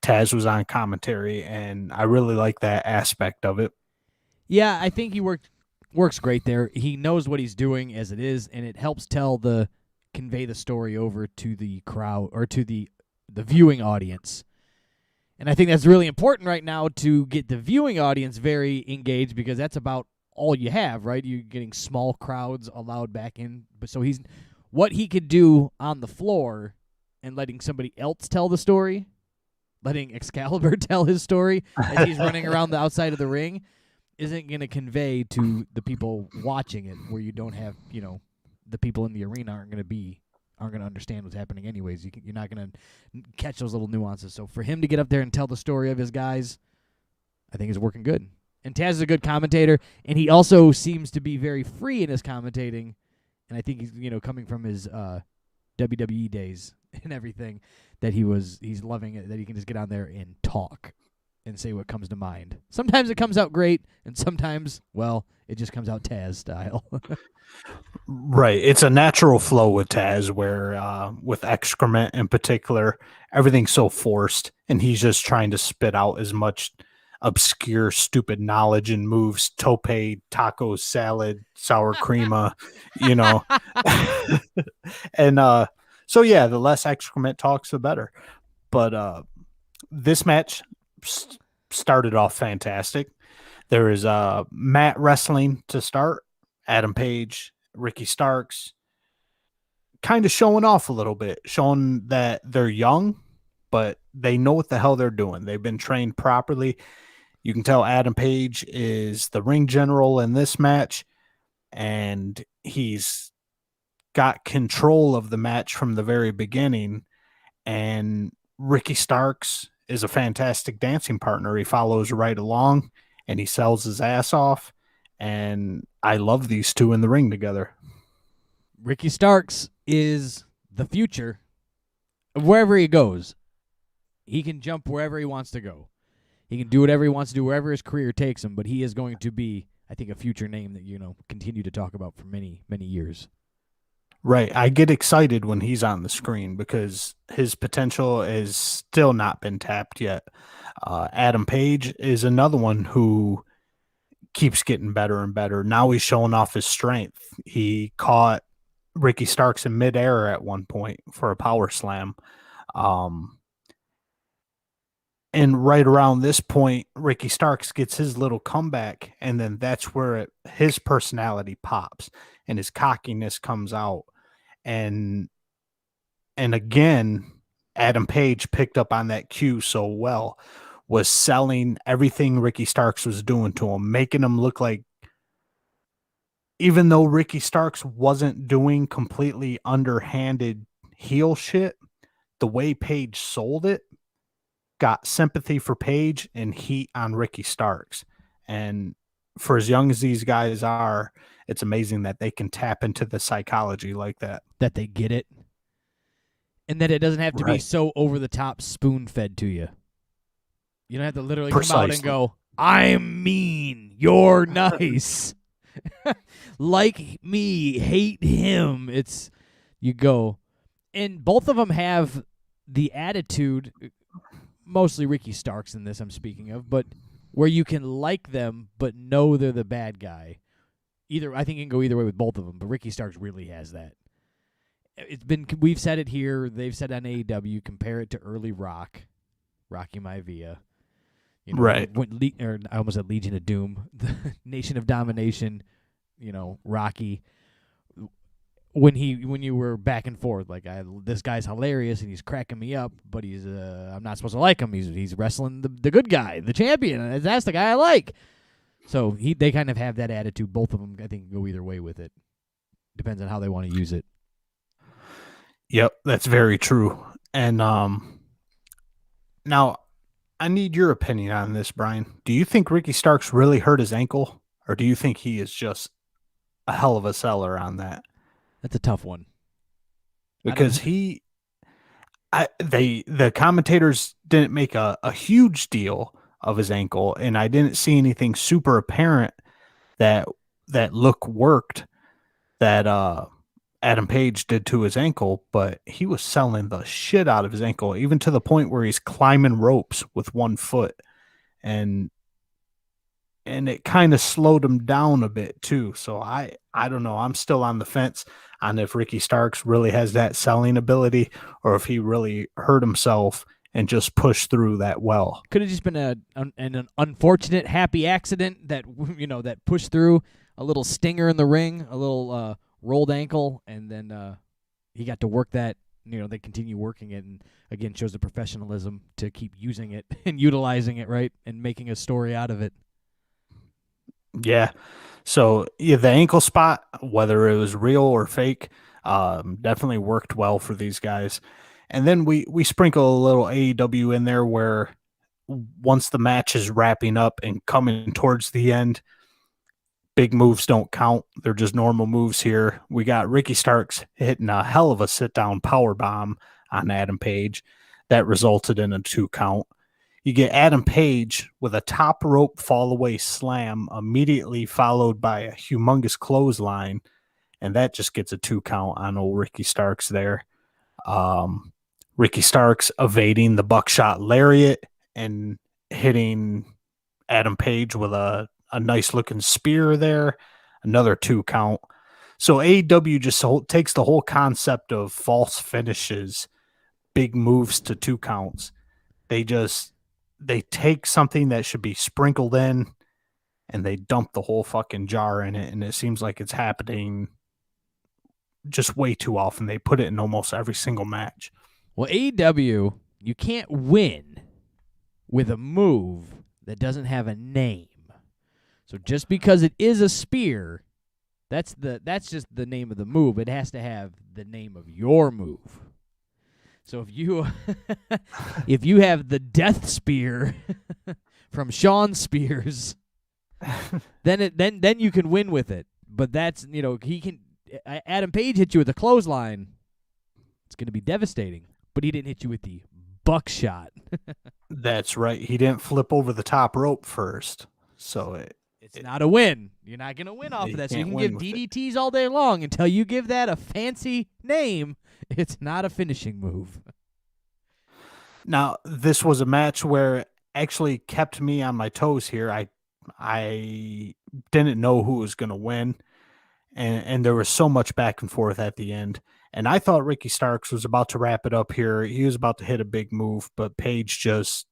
Taz was on commentary, and I really like that aspect of it. Yeah, I think he works great there. He knows what he's doing as it is, and it helps convey the story over to the crowd or to the viewing audience. And I think that's really important right now to get the viewing audience very engaged, because that's about all you have, right? You're getting small crowds allowed back in. But so what he could do on the floor and letting somebody else tell the story, letting Excalibur tell his story as he's running around the outside of the ring, isn't going to convey to the people watching it, where you don't have, the people in the arena aren't going to understand what's happening anyways. You're not going to catch those little nuances. So for him to get up there and tell the story of his guys, I think is working good. And Taz is a good commentator, and he also seems to be very free in his commentating. And I think he's, coming from his WWE days and everything, that he's loving it, that he can just get on there and talk. and say what comes to mind. Sometimes it comes out great, and sometimes, well, it just comes out Taz style. Right. It's a natural flow with Taz where with excrement in particular, everything's so forced and he's just trying to spit out as much obscure, stupid knowledge and moves, tope, taco salad, sour crema, you know. And so yeah, the less excrement talks, the better. But this match started off fantastic. There is mat wrestling to start. Adam Page, Ricky Starks, kind of showing off a little bit, showing that they're young, but they know what the hell they're doing. They've been trained properly. You can tell Adam Page is the ring general in this match, and he's got control of the match from the very beginning. And Ricky Starks is a fantastic dancing partner. He follows right along and he sells his ass off. And I love these two in the ring together. Ricky Starks is the future of wherever he goes. He can jump wherever he wants to go. He can do whatever he wants to do, wherever his career takes him, but he is going to be, I think, a future name that, continue to talk about for many, many years. Right. I get excited when he's on the screen because his potential has still not been tapped yet. Adam Page is another one who keeps getting better and better. Now he's showing off his strength. He caught Ricky Starks in midair at one point for a power slam. And right around this point, Ricky Starks gets his little comeback, and then that's where his personality pops and his cockiness comes out. And again, Adam Page picked up on that cue so well, was selling everything Ricky Starks was doing to him, making him look like, even though Ricky Starks wasn't doing completely underhanded heel shit, the way Page sold it got sympathy for Page and heat on Ricky Starks. And for as young as these guys are, it's amazing that they can tap into the psychology like that. That they get it. And that it doesn't have to be so over the top spoon fed to you. You don't have to literally come out and go, I'm mean, you're nice. Like me, hate him. It's, you go. And both of them have the attitude, mostly Ricky Starks in this I'm speaking of, but where you can like them but know they're the bad guy. I think it can go either way with both of them, but Ricky Starks really has that. We've said it here, they've said on AEW, compare it to early Rocky Maivia. Right. I almost said Legion of Doom, the Nation of Domination, Rocky. When you were back and forth, like, this guy's hilarious and he's cracking me up, but he's I'm not supposed to like him. He's wrestling the good guy, the champion, and that's the guy I like. So they kind of have that attitude. Both of them, I think, go either way with it. Depends on how they want to use it. Yep, that's very true. And now I need your opinion on this, Brian. Do you think Ricky Starks really hurt his ankle, or do you think he is just a hell of a seller on that? That's a tough one. Because the commentators didn't make a huge deal of his ankle, and I didn't see anything super apparent that look worked that Adam Page did to his ankle, but he was selling the shit out of his ankle, even to the point where he's climbing ropes with one foot, and it kind of slowed him down a bit too. So I don't know. I'm still on the fence on if Ricky Starks really has that selling ability or if he really hurt himself and just pushed through that well. Could have just been an unfortunate happy accident that that pushed through, a little stinger in the ring, a little rolled ankle, and then he got to work that. They continue working it, and again shows the professionalism to keep using it and utilizing it, right, and making a story out of it. Yeah. So the ankle spot, whether it was real or fake, definitely worked well for these guys. And then we sprinkle a little AEW in there where once the match is wrapping up and coming towards the end, big moves don't count. They're just normal moves here. We got Ricky Starks hitting a hell of a sit-down power bomb on Adam Page. That resulted in a 2 count. You get Adam Page with a top rope fall away slam, immediately followed by a humongous clothesline, and that just gets a 2 count on old Ricky Starks there. Ricky Starks evading the buckshot lariat and hitting Adam Page with a nice looking spear there, another 2 count. So AEW just takes the whole concept of false finishes, big moves to 2 counts. They take something that should be sprinkled in and they dump the whole fucking jar in it. And it seems like it's happening just way too often. They put it in almost every single match. Well, AEW, you can't win with a move that doesn't have a name. So just because it is a spear, that's just the name of the move. It has to have the name of your move. So if you if you have the death spear from Sean Spears, then you can win with it. But that's, he can. Adam Page hit you with a clothesline. It's going to be devastating. But he didn't hit you with the buckshot. That's right. He didn't flip over the top rope first. So it's not a win. You're not going to win off of that. So you can give DDTs all day long until you give that a fancy name. It's not a finishing move. Now, this was a match where it actually kept me on my toes here. I didn't know who was going to win, and there was so much back and forth at the end. And I thought Ricky Starks was about to wrap it up here. He was about to hit a big move, but Page just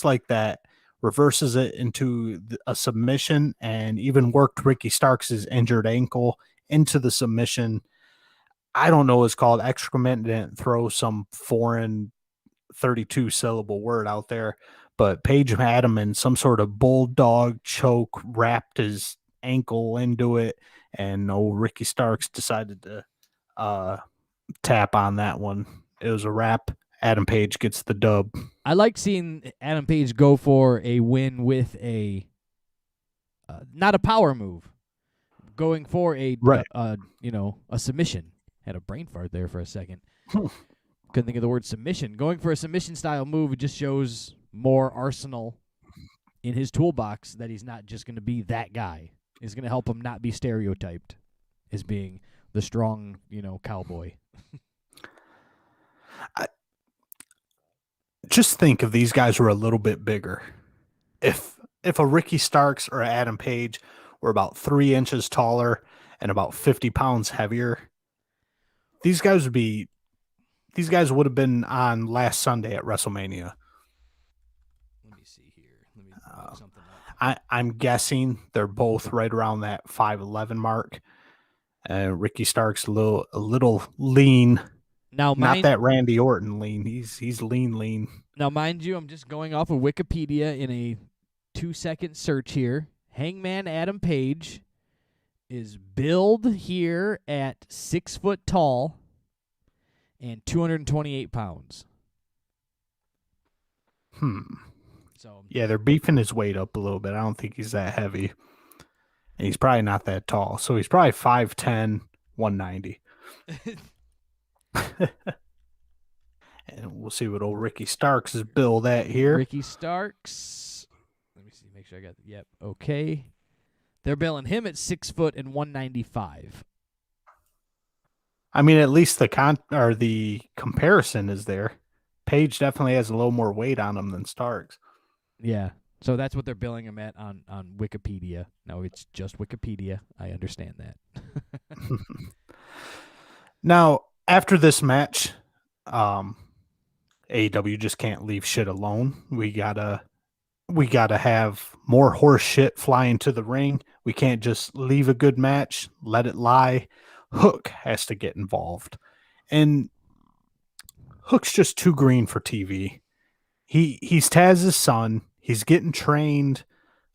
like that reverses it into a submission and even worked Ricky Starks' injured ankle into the submission. I don't know what it's called. Excrement didn't throw some foreign 32-syllable word out there, but Page had him in some sort of bulldog choke, wrapped his ankle into it, and old Ricky Starks decided to tap on that one. It was a wrap. Adam Page gets the dub. I like seeing Adam Page go for a win with a not a power move, going for a submission. Had a brain fart there for a second. Couldn't think of the word submission. Going for a submission style move just shows more arsenal in his toolbox, that he's not just going to be that guy. It's going to help him not be stereotyped as being the strong, cowboy. Just think if these guys were a little bit bigger. If a Ricky Starks or Adam Page were about 3 inches taller and about 50 pounds heavier, these guys would have been on last Sunday at WrestleMania. Let me see here. Let me look something up. I'm guessing they're both right around that 5'11" mark. Ricky Starks a little lean. Now, not that Randy Orton lean. He's lean. Now, mind you, I'm just going off of Wikipedia in a 2-second search here. Hangman Adam Page is billed here at 6 foot tall and 228 pounds. So yeah, they're beefing his weight up a little bit. I don't think he's that heavy. And he's probably not that tall. So he's probably 5'10", 190. And we'll see what old Ricky Starks is billed at here. Ricky Starks. Let me see. Make sure I got. Yep. Okay. They're billing him at 6 foot and 195. I mean, at least the comparison is there. Page definitely has a little more weight on him than Starks. Yeah. So that's what they're billing him at on Wikipedia. No, it's just Wikipedia. I understand that. Now, after this match, AEW just can't leave shit alone. We gotta have more horse shit fly into the ring. We can't just leave a good match, let it lie. Hook has to get involved. And Hook's just too green for TV. He's Taz's son. He's getting trained,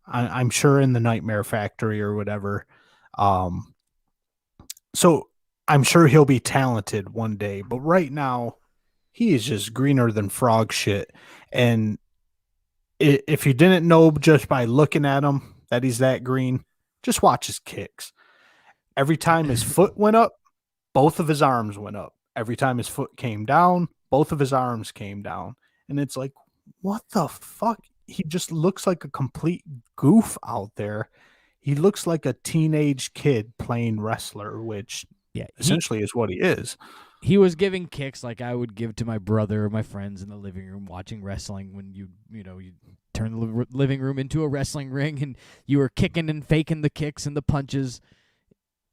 I'm sure, in the Nightmare Factory or whatever. So I'm sure he'll be talented one day. But right now, he is just greener than frog shit. And if you didn't know just by looking at him that he's that green, just watch his kicks. Every time his foot went up, both of his arms went up. Every time his foot came down, both of his arms came down. And it's like, what the fuck? He just looks like a complete goof out there. He looks like a teenage kid playing wrestler, which Yeah, essentially is what he is. he was giving kicks like I would give to my brother or my friends in the living room watching wrestling when you turn the living room into a wrestling ring and you were kicking and faking the kicks and the punches,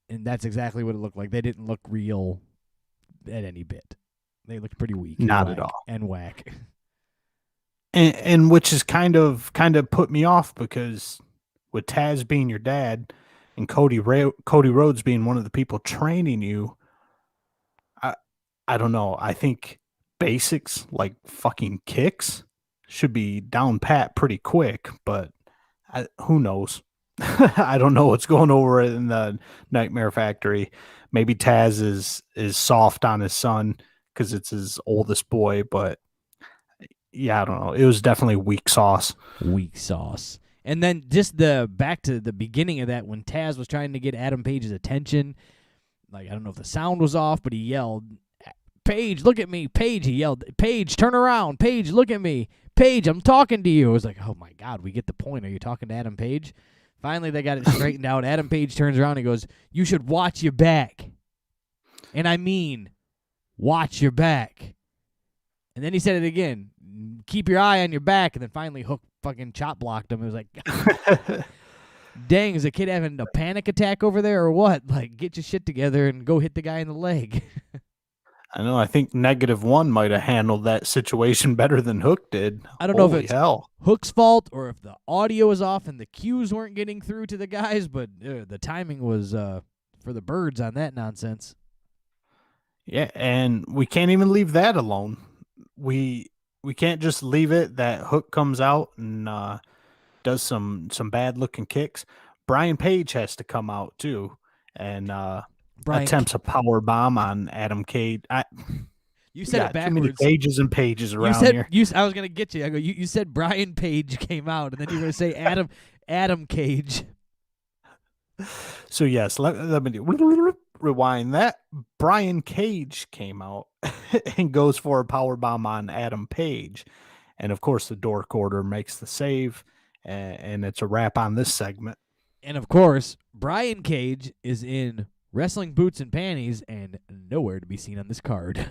and that's exactly what it looked like. They didn't look real at any bit. They looked pretty weak. Not at all. And whack. And which is kind of put me off because with Taz being your dad and Cody Rhodes being one of the people training you, I don't know. I think basics like fucking kicks should be down pat pretty quick, but who knows? I don't know what's going over in the Nightmare Factory. Maybe Taz is soft on his son because it's his oldest boy, but yeah, I don't know. It was definitely weak sauce. Weak sauce. And then just back to the beginning of that when Taz was trying to get Adam Page's attention. Like, I don't know if the sound was off, but he yelled, "Page, look at me." Page, he yelled, "Page, turn around. Page, look at me. Page, I'm talking to you." I was like, oh my God, we get the point. Are you talking to Adam Page? Finally, they got it straightened out. Adam Page turns around and goes, "You should watch your back." And I mean, watch your back. And then he said it again, "Keep your eye on your back." And then finally Hook fucking chop blocked him. It was like, dang, is a kid having a panic attack over there or what? Like, get your shit together and go hit the guy in the leg. I know. I think -1 might have handled that situation better than Hook did. I don't know if Holy it's hell. Hook's fault or if the audio was off and the cues weren't getting through to the guys, but the timing was for the birds on that nonsense. Yeah, and we can't even leave that alone. We can't just leave it that Hook comes out and does some bad looking kicks. Brian Page has to come out too and attempts a power bomb on Adam Cage. You said it backwards. Too many pages and pages around here. I was gonna get you. I go. You said Brian Page came out, and then you were gonna say Adam Cage. So yes, let me rewind that. Brian Cage came out and goes for a power bomb on Adam Page, and of course the Dork Order makes the save, and it's a wrap on this segment. And of course, Brian Cage is in wrestling boots and panties and nowhere to be seen on this card.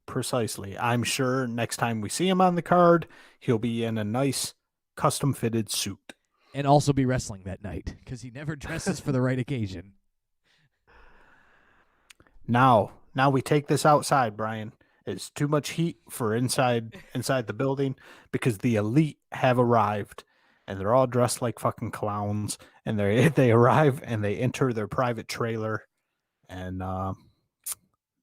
Precisely. I'm sure next time we see him on the card, he'll be in a nice custom-fitted suit. And also be wrestling that night, because he never dresses for the right occasion. Now we take this outside, Brian. It's too much heat for inside the building because the elite have arrived. And they're all dressed like fucking clowns. And they arrive and they enter their private trailer. And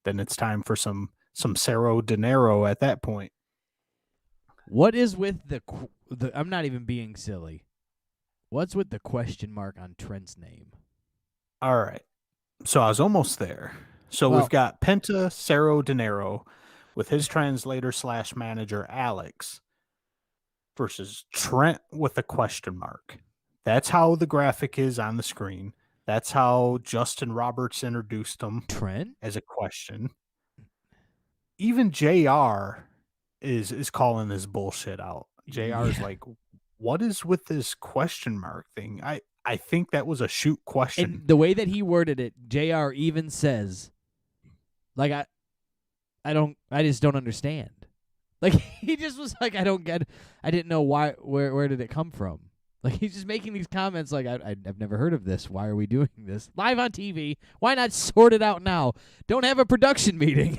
then it's time for some Cerro de Niro at that point. What is with the I'm not even being silly. What's with the question mark on Trent's name? All right. So I was almost there. So we've got Penta Cerro de Niro with his translator / manager, Alex, versus Trent with a question mark. That's how the graphic is on the screen. That's how Justin Roberts introduced him. Trent? As a question. Even JR is calling this bullshit out. JR is like, what is with this question mark thing? I think that was a shoot question. And the way that he worded it, JR even says, like, I just don't understand. Like, he just was like, I didn't know why, where did it come from? Like, he's just making these comments like, I've never heard of this. Why are we doing this? Live on TV. Why not sort it out now? Don't have a production meeting.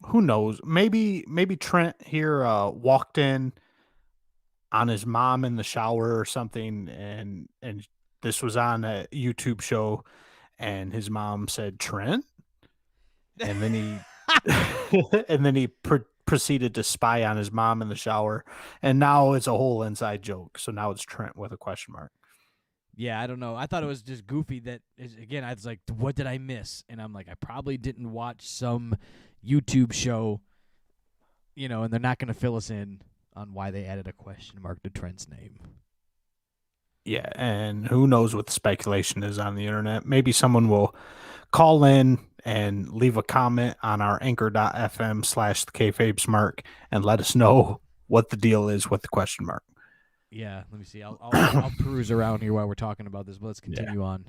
Who knows? Maybe Trent here walked in on his mom in the shower or something, and this was on a YouTube show, and his mom said, "Trent?" And then he proceeded to spy on his mom in the shower, and now it's a whole inside joke. So now it's Trent with a question mark. Yeah, I don't know. I thought it was just goofy that, again, I was like, what did I miss? And I'm like, I probably didn't watch some YouTube show, and they're not going to fill us in on why they added a question mark to Trent's name. Yeah, and who knows what the speculation is on the internet. Maybe someone will call in and leave a comment on our anchor.fm/thekayfabesmark and let us know what the deal is with the question mark. Yeah, let me see. I'll peruse around here while we're talking about this, but let's continue on.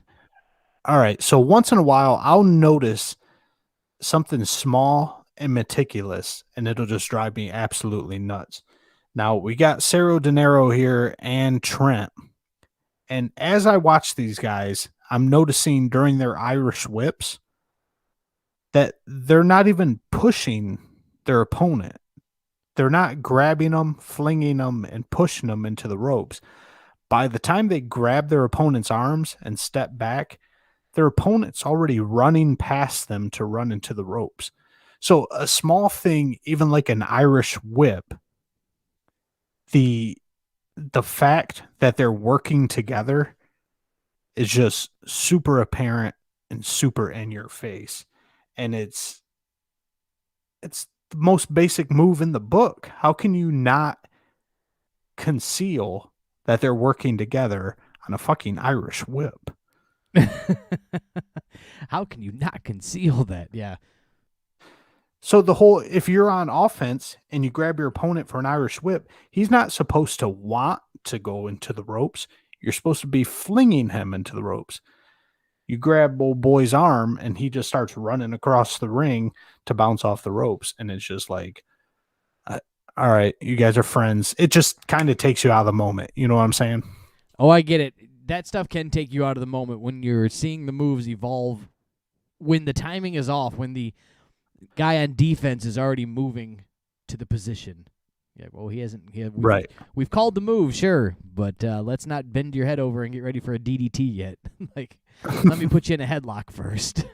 All right. So once in a while, I'll notice something small and meticulous, and it'll just drive me absolutely nuts. Now, we got Cerro De Niro here and Trent. And as I watch these guys, I'm noticing during their Irish whips that they're not even pushing their opponent. They're not grabbing them, flinging them, and pushing them into the ropes. By the time they grab their opponent's arms and step back, their opponent's already running past them to run into the ropes. So a small thing, even like an Irish whip, the fact that they're working together is just super apparent and super in your face. And it's the most basic move in the book. How can you not conceal that they're working together on a fucking Irish whip? How can you not conceal that? Yeah. So if you're on offense and you grab your opponent for an Irish whip, he's not supposed to want to go into the ropes. You're supposed to be flinging him into the ropes. You grab old boy's arm and he just starts running across the ring to bounce off the ropes. And it's just like, all right, you guys are friends. It just kind of takes you out of the moment. You know what I'm saying? Oh, I get it. That stuff can take you out of the moment when you're seeing the moves evolve, when the timing is off, when the guy on defense is already moving to the position. Yeah, well, he hasn't. Right. We've called the move, sure, but let's not bend your head over and get ready for a DDT yet. Like, let me put you in a headlock first.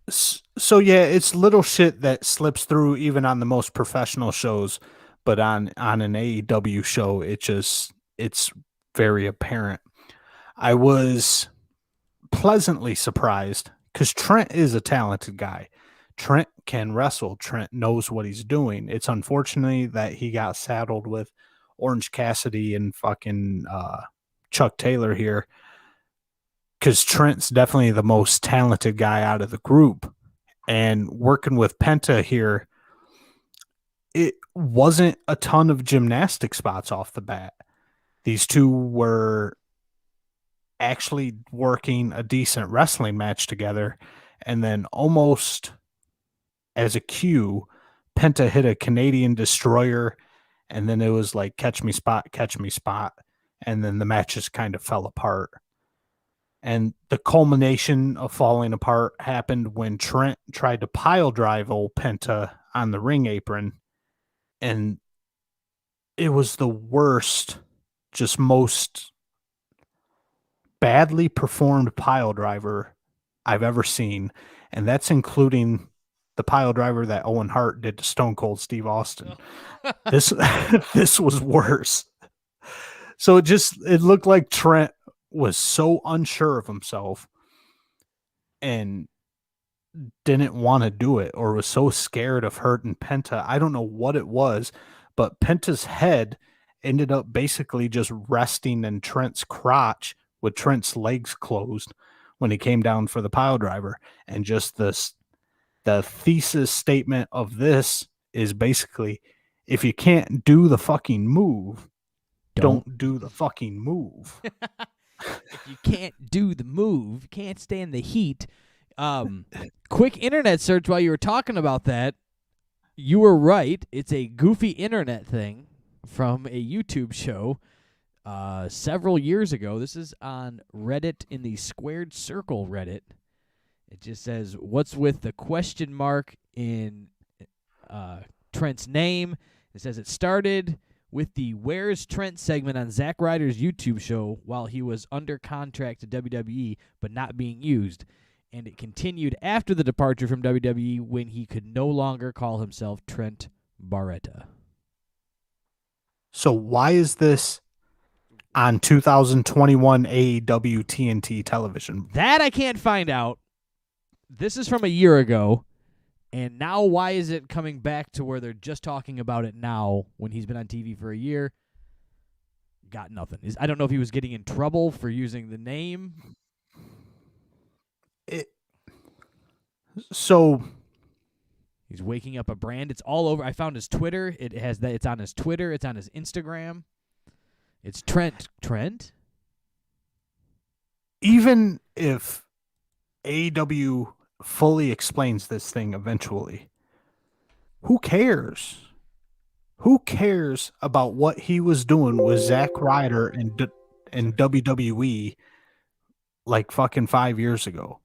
So yeah, it's little shit that slips through even on the most professional shows, but on an AEW show, it's very apparent. I was pleasantly surprised because Trent is a talented guy. Trent can wrestle. Trent knows what he's doing. It's unfortunately that he got saddled with Orange Cassidy and fucking Chuck Taylor here, because Trent's definitely the most talented guy out of the group. And working with Penta here, it wasn't a ton of gymnastic spots off the bat. These two were actually working a decent wrestling match together. And then almost as a cue, Penta hit a Canadian destroyer. And then it was like, catch me spot, catch me spot. And then the match just kind of fell apart. And the culmination of falling apart happened when Trent tried to pile drive old Penta on the ring apron. And it was the worst, just most badly performed pile driver I've ever seen. And that's including the pile driver that Owen Hart did to Stone Cold Steve Austin. This was worse. So it looked like Trent was so unsure of himself and didn't want to do it, or was so scared of hurting Penta. I don't know what it was, but Penta's head ended up basically just resting in Trent's crotch with Trent's legs closed when he came down for the pile driver. And just the thesis statement of this is basically, if you can't do the fucking move, don't do the fucking move. If you can't do the move, can't stand the heat. Quick internet search while you were talking about that. You were right. It's a goofy internet thing from a YouTube show several years ago. This is on Reddit, in the Squared Circle Reddit. It just says, what's with the question mark in Trent's name? It says it started with the Where's Trent segment on Zack Ryder's YouTube show while he was under contract to WWE but not being used. And it continued after the departure from WWE when he could no longer call himself Trent Barretta. So why is this on 2021 AEW TNT television? That I can't find out. This is from a year ago. And now why is it coming back to where they're just talking about it now when he's been on TV for a year? Got nothing. I don't know if he was getting in trouble for using the name. So He's waking up a brand. It's all over. I found his Twitter. It has that. It's on his Twitter. It's on his Instagram. It's Trent. Trent? even if AEW fully explains this thing eventually, who cares? Who cares about what he was doing with Zack Ryder and WWE like fucking 5 years ago?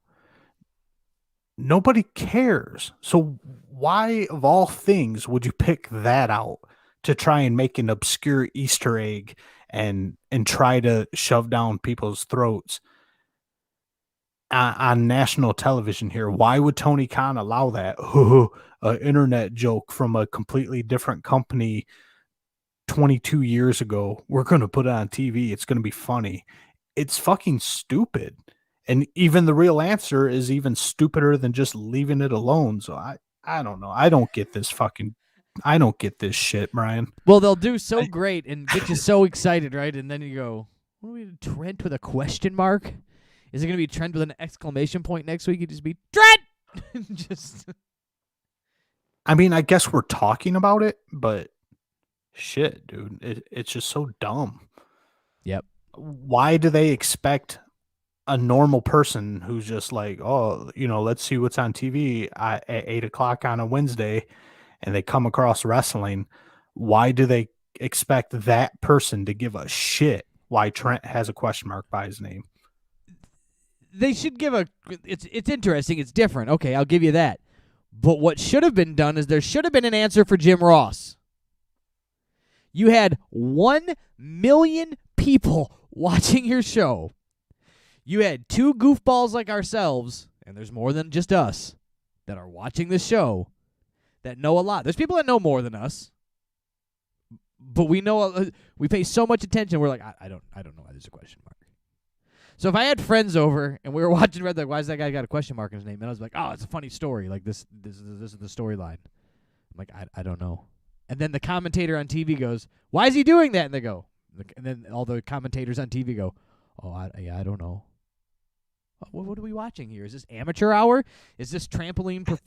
Nobody cares. So why, of all things, would you pick that out to try and make an obscure Easter egg and try to shove down people's throats on national television here? Why would Tony Khan allow that? An internet joke from a completely different company 22 years ago. We're going to put it on TV. It's going to be funny. It's fucking stupid. And even the real answer is even stupider than just leaving it alone. So I don't know. I don't get this shit, Brian. Well, they'll do so I- great and get you so excited, right? And then you go, what are we doing? Trent with a question mark? Is it going to be Trent with an exclamation point next week? It'd just be Trent! Just. I mean, I guess we're talking about it, but shit, dude. It's just so dumb. Yep. Why do they expect a normal person who's just like, oh, let's see what's on TV at 8 o'clock on a Wednesday, and they come across wrestling? Why do they expect that person to give a shit why Trent has a question mark by his name? They should give a. It's interesting. It's different. Okay, I'll give you that. But what should have been done is there should have been an answer for Jim Ross. You had 1 million people watching your show. You had two goofballs like ourselves, and there's more than just us, that are watching this show that know a lot. There's people that know more than us, but we know we pay so much attention. We're like, I don't know why there's a question mark. So if I had friends over and we were watching Red, like, why is that guy got a question mark in his name? And I was like, oh, it's a funny story. Like this is the storyline. I'm like, I don't know. And then the commentator on TV goes, why is he doing that? And they go, and then all the commentators on TV go, oh, I don't know. What are we watching here? Is this amateur hour? Is this Trampoline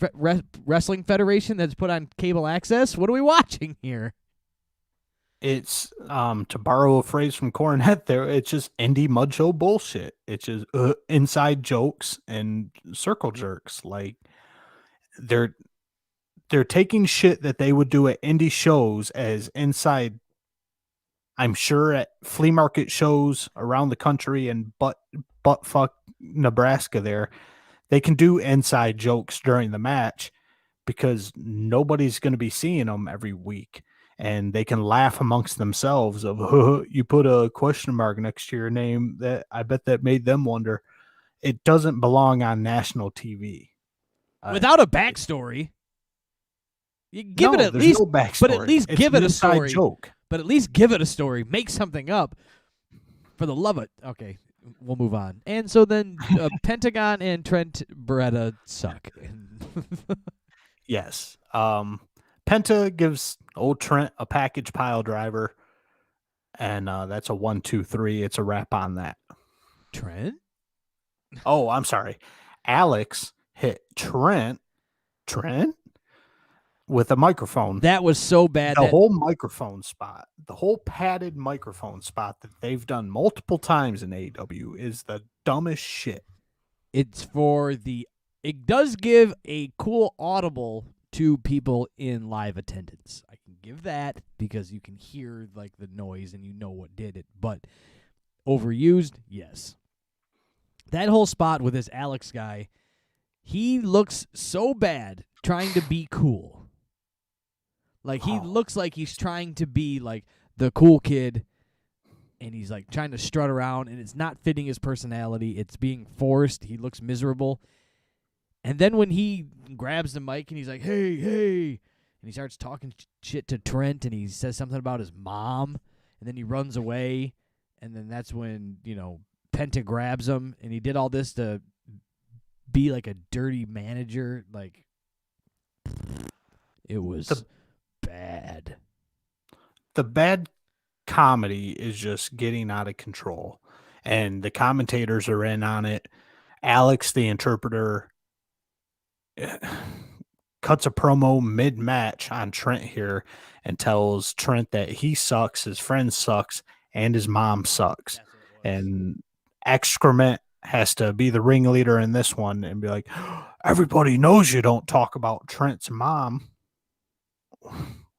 Wrestling Federation that's put on cable access? What are we watching here? It's to borrow a phrase from Cornette there, it's just indie mud show bullshit. It's just inside jokes and circle jerks. Like they're taking shit that they would do at indie shows as inside, I'm sure, at flea market shows around the country and butt fuck Nebraska there. They can do inside jokes during the match because nobody's going to be seeing them every week. And they can laugh amongst themselves of, you put a question mark next to your name. That I bet that made them wonder. It doesn't belong on national TV. Without a backstory. You give it at there's least, no backstory. but at least It's give an it a inside story. joke. But at least give it a story. Make something up. For the love of it. Okay, we'll move on. And so then Pentagon and Trent Beretta suck. Yes. Penta gives old Trent a package pile driver, and that's a 1, 2, 3. It's a wrap on that. Trent? Oh, I'm sorry. Alex hit Trent with a microphone. That was so bad. The whole microphone spot, the whole padded microphone spot that they've done multiple times in AEW is the dumbest shit. It does give a cool audible to people in live attendance. I can give that because you can hear like the noise and you know what did it. But overused, yes. That whole spot with this Alex guy, he looks so bad trying to be cool. Like he looks like he's trying to be like the cool kid, and he's like trying to strut around, and it's not fitting his personality. It's being forced. He looks miserable. And then when he grabs the mic and he's like, hey, and he starts talking shit to Trent, and he says something about his mom, and then he runs away, and then that's when, Penta grabs him, and he did all this to be like a dirty manager. Like, it was bad. The bad comedy is just getting out of control, and the commentators are in on it. Alex, the interpreter, cuts a promo mid-match on Trent here and tells Trent that he sucks, his friend sucks, and his mom sucks. That's what it was. And Excrement has to be the ringleader in this one and be like, everybody knows you don't talk about Trent's mom.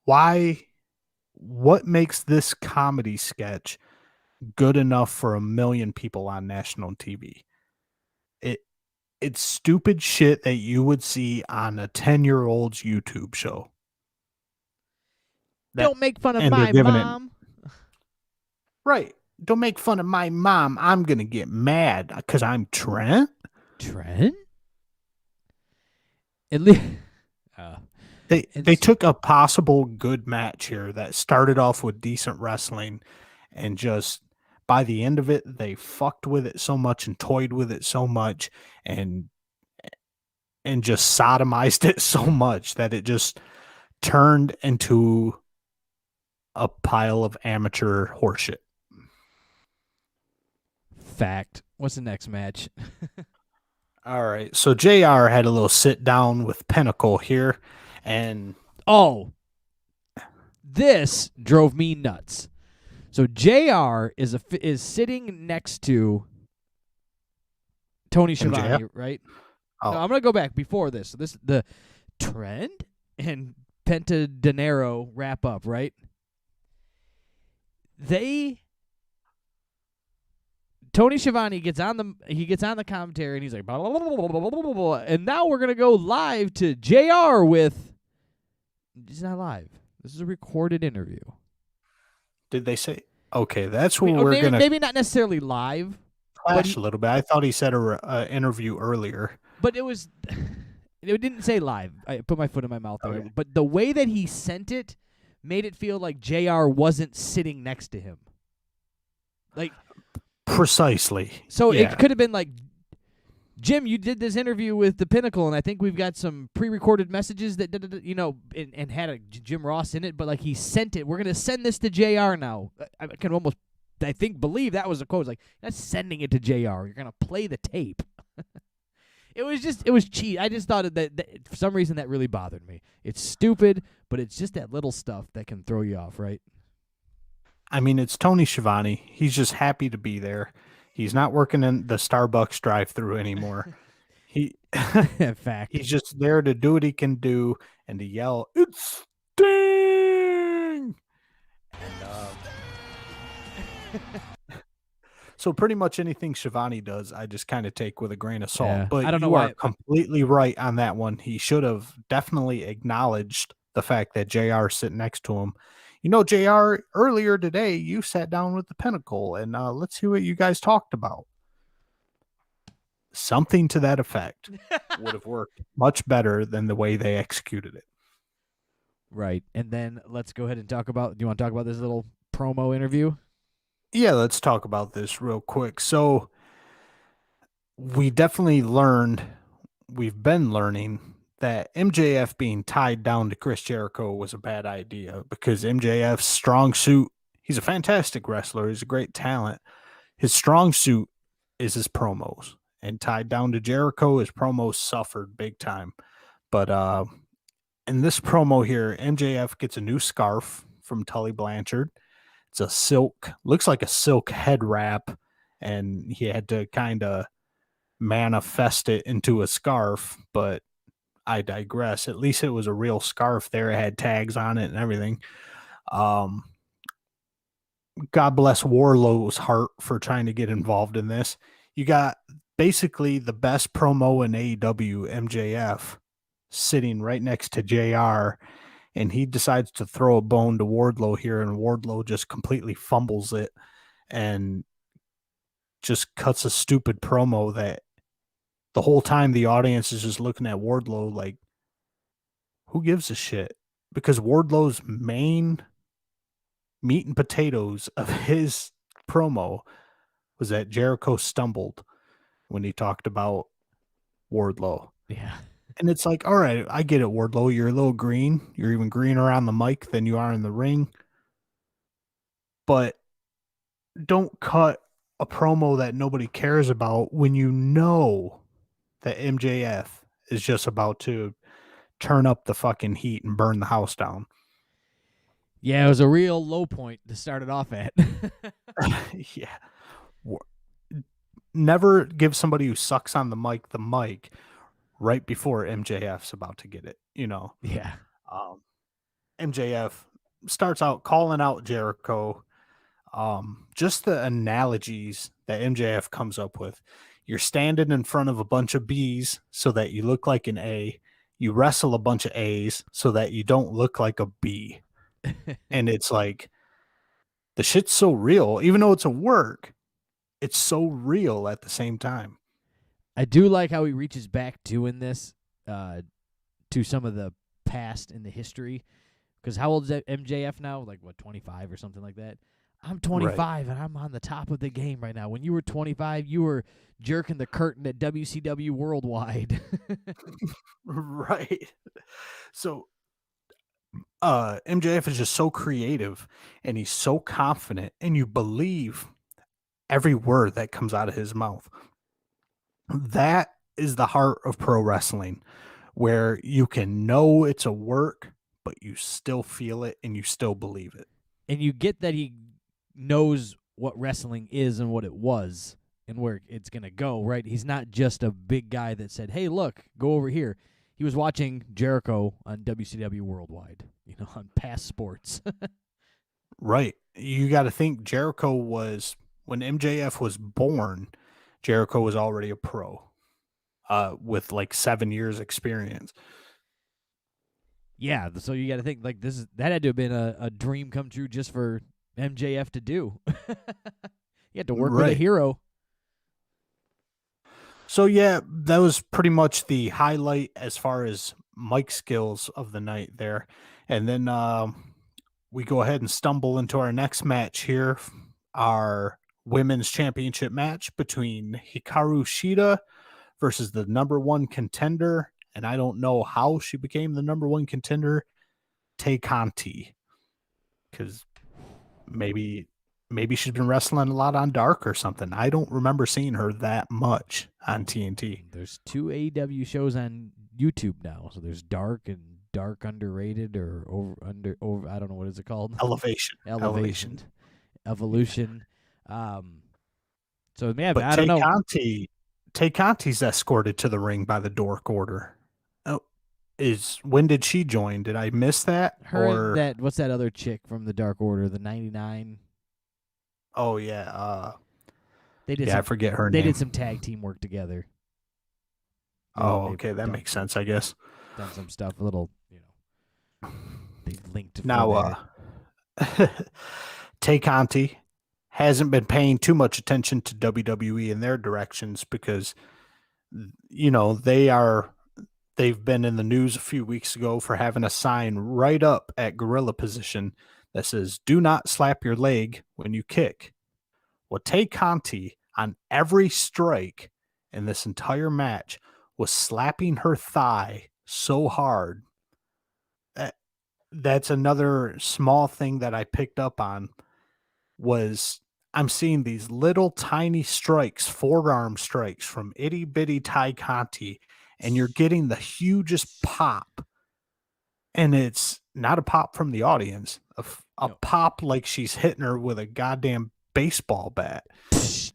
Why? What makes this comedy sketch good enough for 1 million people on national TV? It's stupid shit that you would see on a 10-year-old's YouTube show. Don't make fun of and they're my giving it mom. right. Don't make fun of my mom. I'm gonna get mad because I'm Trent. Trent? At least They took a possible good match here that started off with decent wrestling, and just by the end of it, they fucked with it so much and toyed with it so much, and just sodomized it so much that it just turned into a pile of amateur horseshit. Fact. What's the next match? All right. So JR had a little sit down with Pinnacle here, and this drove me nuts. So JR is sitting next to Tony Schiavone, right? Oh. No, I'm gonna go back before this. So the Trent and Penta Dinero wrap up, right? Tony Schiavone gets on the commentary and he's like, blah, blah, blah, blah, blah, blah, blah, and now we're gonna go live to JR with. It's not live. This is a recorded interview. Did they say? Okay, that's what we're gonna maybe not necessarily live. Clash a little bit. I thought he said a interview earlier, but it was. It didn't say live. I put my foot in my mouth there. Okay. But the way that he sent it made it feel like JR wasn't sitting next to him. Like precisely. So yeah. It could have been like, Jim, you did this interview with the Pinnacle, and I think we've got some pre-recorded messages that and had a Jim Ross in it. But like he sent it. We're gonna send this to JR now. I can almost, I think, believe that was a quote. Like, not sending it to JR. You're gonna play the tape. It was cheap. I just thought that for some reason that really bothered me. It's stupid, but it's just that little stuff that can throw you off, right? I mean, it's Tony Schiavone. He's just happy to be there. He's not working in the Starbucks drive-thru anymore. In fact, he's just there to do what he can do and to yell, "It's Sting!" And so pretty much anything Schiavone does, I just kind of take with a grain of salt. Yeah, but I don't know you why are completely right on that one. He should have definitely acknowledged the fact that JR is sitting next to him. You know, JR, earlier today, you sat down with the Pinnacle, and let's see what you guys talked about. Something to that effect would have worked much better than the way they executed it. Right. And then let's go ahead and talk about, do you want to talk about this little promo interview? Yeah, let's talk about this real quick. So we definitely we've been learning that MJF being tied down to Chris Jericho was a bad idea, because MJF's strong suit, he's a fantastic wrestler. He's a great talent. His strong suit is his promos, and tied down to Jericho, his promos suffered big time. But in this promo here, MJF gets a new scarf from Tully Blanchard. It's looks like a silk head wrap, and he had to kind of manifest it into a scarf, but I digress. At least it was a real scarf there. It had tags on it and everything. God bless Wardlow's heart for trying to get involved in this. You got basically the best promo in AEW, MJF, sitting right next to JR, and he decides to throw a bone to Wardlow here, and Wardlow just completely fumbles it and just cuts a stupid promo that the whole time the audience is just looking at Wardlow like, who gives a shit? Because Wardlow's main meat and potatoes of his promo was that Jericho stumbled when he talked about Wardlow. Yeah. And it's like, all right, I get it, Wardlow. You're a little green. You're even greener on the mic than you are in the ring. But don't cut a promo that nobody cares about when you know that MJF is just about to turn up the fucking heat and burn the house down. Yeah, it was a real low point to start it off at. Yeah. Never give somebody who sucks on the mic right before MJF's about to get it, you know. Yeah. MJF starts out calling out Jericho. Just the analogies that MJF comes up with. You're standing in front of a bunch of B's so that you look like an A. You wrestle a bunch of A's so that you don't look like a B. And it's like, the shit's so real. Even though it's a work, it's so real at the same time. I do like how he reaches back doing this to some of the past in the history. Because how old is that MJF now? Like, what, 25 or something like that? I'm 25, right, and I'm on the top of the game right now. When you were 25, you were jerking the curtain at WCW Worldwide. Right. So MJF is just so creative, and he's so confident, and you believe every word that comes out of his mouth. That is the heart of pro wrestling, where you can know it's a work, but you still feel it and you still believe it. And you get that he knows what wrestling is and what it was and where it's going to go, right? He's not just a big guy that said, hey, look, go over here. He was watching Jericho on WCW Worldwide, on past sports. Right. You got to think Jericho was, when MJF was born, Jericho was already a pro with like 7 years experience. Yeah, so you got to think like that had to have been a dream come true just for MJF to do. You had to work with a hero. So yeah, that was pretty much the highlight as far as mic skills of the night there. And then we go ahead and stumble into our next match here, our women's championship match between Hikaru Shida versus the number one contender, and I don't know how she became the number one contender, Tay Conti, because maybe she's been wrestling a lot on Dark or something. I don't remember seeing her that much on TNT. There's 2 AEW shows on YouTube now. So there's Dark and Dark Underrated or over I don't know, what is it called? Elevation. Evolution. So yeah, but I don't know. Tay Conti's escorted to the ring by the Dork Order. Oh, when did she join? Did I miss that? Her and what's that other chick from the Dark Order, the 99? Oh yeah. I forget her name. They did some tag team work together. Okay, that makes sense, I guess. Done some stuff, a little, they linked. Now, Tay Conti hasn't been paying too much attention to WWE in their directions because, they've been in the news a few weeks ago for having a sign right up at gorilla position that says, "Do not slap your leg when you kick." Well, Tay Conti, on every strike in this entire match, was slapping her thigh so hard. That's another small thing that I picked up on, was I'm seeing these little tiny strikes, forearm strikes from itty bitty Tay Conti, and you're getting the hugest pop. And it's not a pop from the audience, a pop like she's hitting her with a goddamn baseball bat.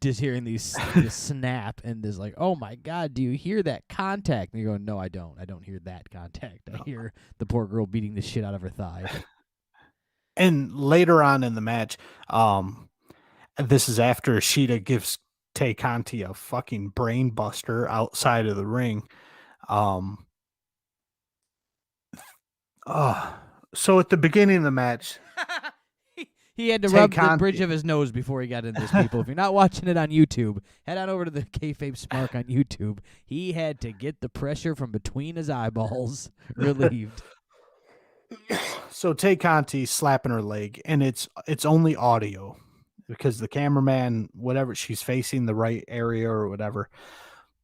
Just hearing this snap and this like, oh my God, do you hear that contact? And you're going, no, I don't. I don't hear that contact. I hear the poor girl beating the shit out of her thigh. And later on in the match, this is after Shida gives Tay Conti a fucking brain buster outside of the ring. So at the beginning of the match, he had to rub the bridge of his nose before he got into this, people. If you're not watching it on YouTube, head on over to the KayFabe Smark on YouTube. He had to get the pressure from between his eyeballs relieved. So Tay Conti slapping her leg, and it's only audio because the cameraman, whatever, she's facing the right area or whatever.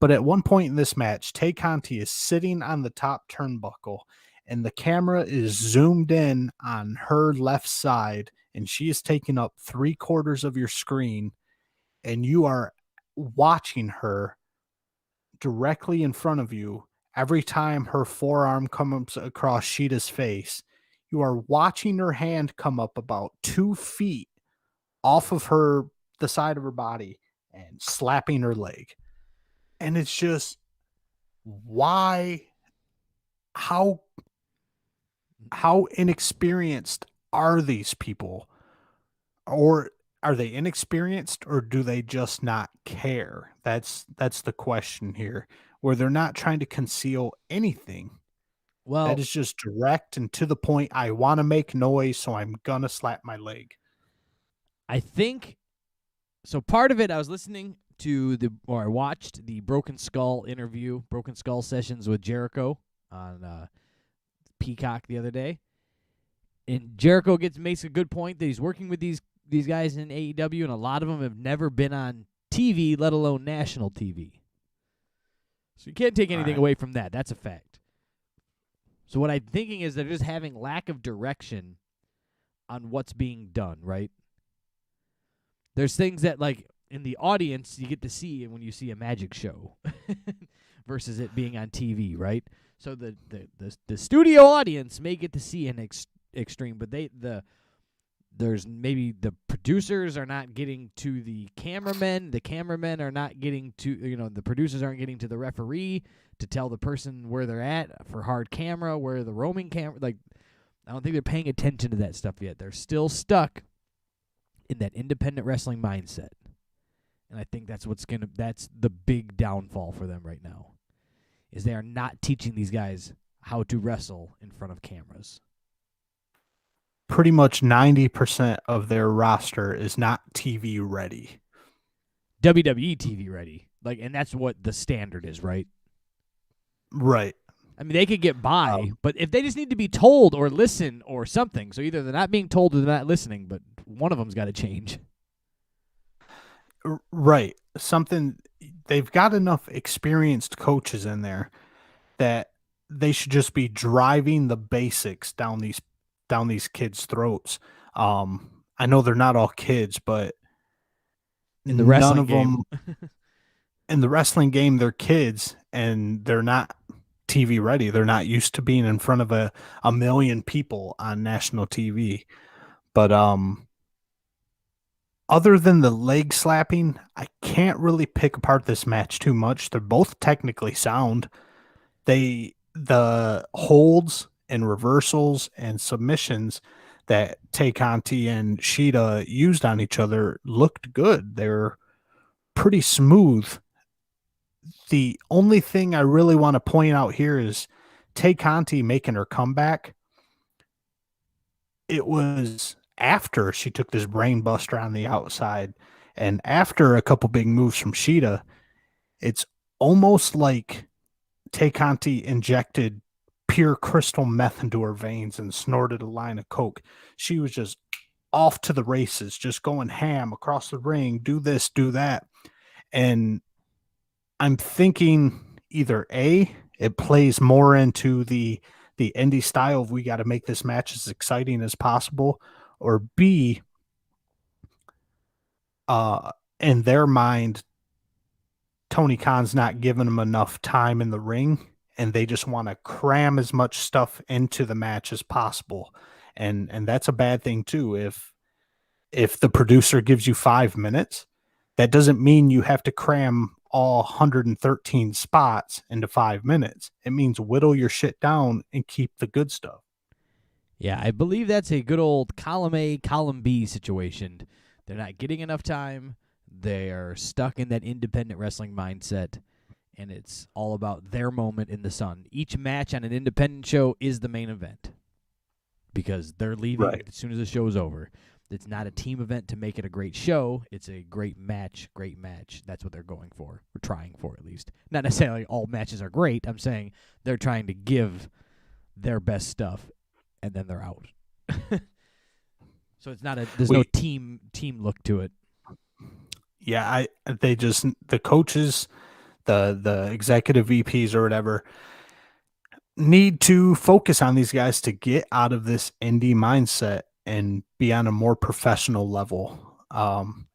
But at one point in this match, Tay Conti is sitting on the top turnbuckle, and the camera is zoomed in on her left side, and she is taking up 3/4 of your screen, and you are watching her directly in front of you every time her forearm comes across Sheeta's face, you are watching her hand come up about 2 feet off of the side of her body and slapping her leg. And it's just, why how inexperienced are these people? Or are they inexperienced, or do they just not care? That's the question here, where they're not trying to conceal anything. That Well, is just direct and to the point. I want to make noise, so I'm gonna slap my leg. I think so. Part of it, I was listening to I watched the Broken Skull sessions with Jericho on Peacock the other day, and Jericho makes a good point that he's working with these guys in AEW, and a lot of them have never been on TV, let alone national TV. So you can't take anything away from that. That's a fact. So what I'm thinking is they're just having lack of direction on what's being done, right? There's things that, like, in the audience you get to see when you see a magic show versus it being on TV, right? So the studio audience may get to see an extreme, but there's maybe the producers are not getting to the cameramen are not getting to, the producers aren't getting to the referee to tell the person where they're at for hard camera, where the roaming camera, like, I don't think they're paying attention to that stuff yet. They're still stuck in that independent wrestling mindset. And I think that's that's the big downfall for them right now, is they are not teaching these guys how to wrestle in front of cameras. Pretty much 90% of their roster is not TV ready. WWE TV ready. Like, and that's what the standard is, right? Right. I mean, they could get by, but if they just need to be told or listen or something, so either they're not being told or they're not listening, but one of them's got to change. Right. They've got enough experienced coaches in there that they should just be driving the basics down these kids' throats. I know they're not all kids, but in the wrestling none of game. them in the wrestling game, they're kids and they're not TV ready. They're not used to being in front of a million people on national TV. But other than the leg slapping, I can't really pick apart this match too much. They're both technically sound. The holds and reversals and submissions that Tay Conti and Sheeta used on each other looked good. They're pretty smooth. The only thing I really want to point out here is Tay Conti making her comeback. It was after she took this brain buster on the outside and after a couple big moves from Sheeta. It's almost like Tay Conti injected pure crystal meth into her veins and snorted a line of coke. She was just off to the races, just going ham across the ring, do this, do that. And I'm thinking either A, it plays more into the indie style of we got to make this match as exciting as possible, or B, in their mind, Tony Khan's not giving them enough time in the ring, and they just want to cram as much stuff into the match as possible. And that's a bad thing too. If the producer gives you 5 minutes, that doesn't mean you have to cram all 113 spots into 5 minutes. It means whittle your shit down and keep the good stuff. Yeah, I believe that's a good old column A, column B situation. They're not getting enough time. They are stuck in that independent wrestling mindset, and it's all about their moment in the sun. Each match on an independent show is the main event because they're leaving as soon as the show's over. It's not a team event to make it a great show. It's a great match. That's what they're going for, or trying for at least. Not necessarily all matches are great. I'm saying they're trying to give their best stuff, and then they're out. So it's not there's no team look to it. Yeah, the coaches, the executive VPs or whatever need to focus on these guys to get out of this indie mindset and be on a more professional level.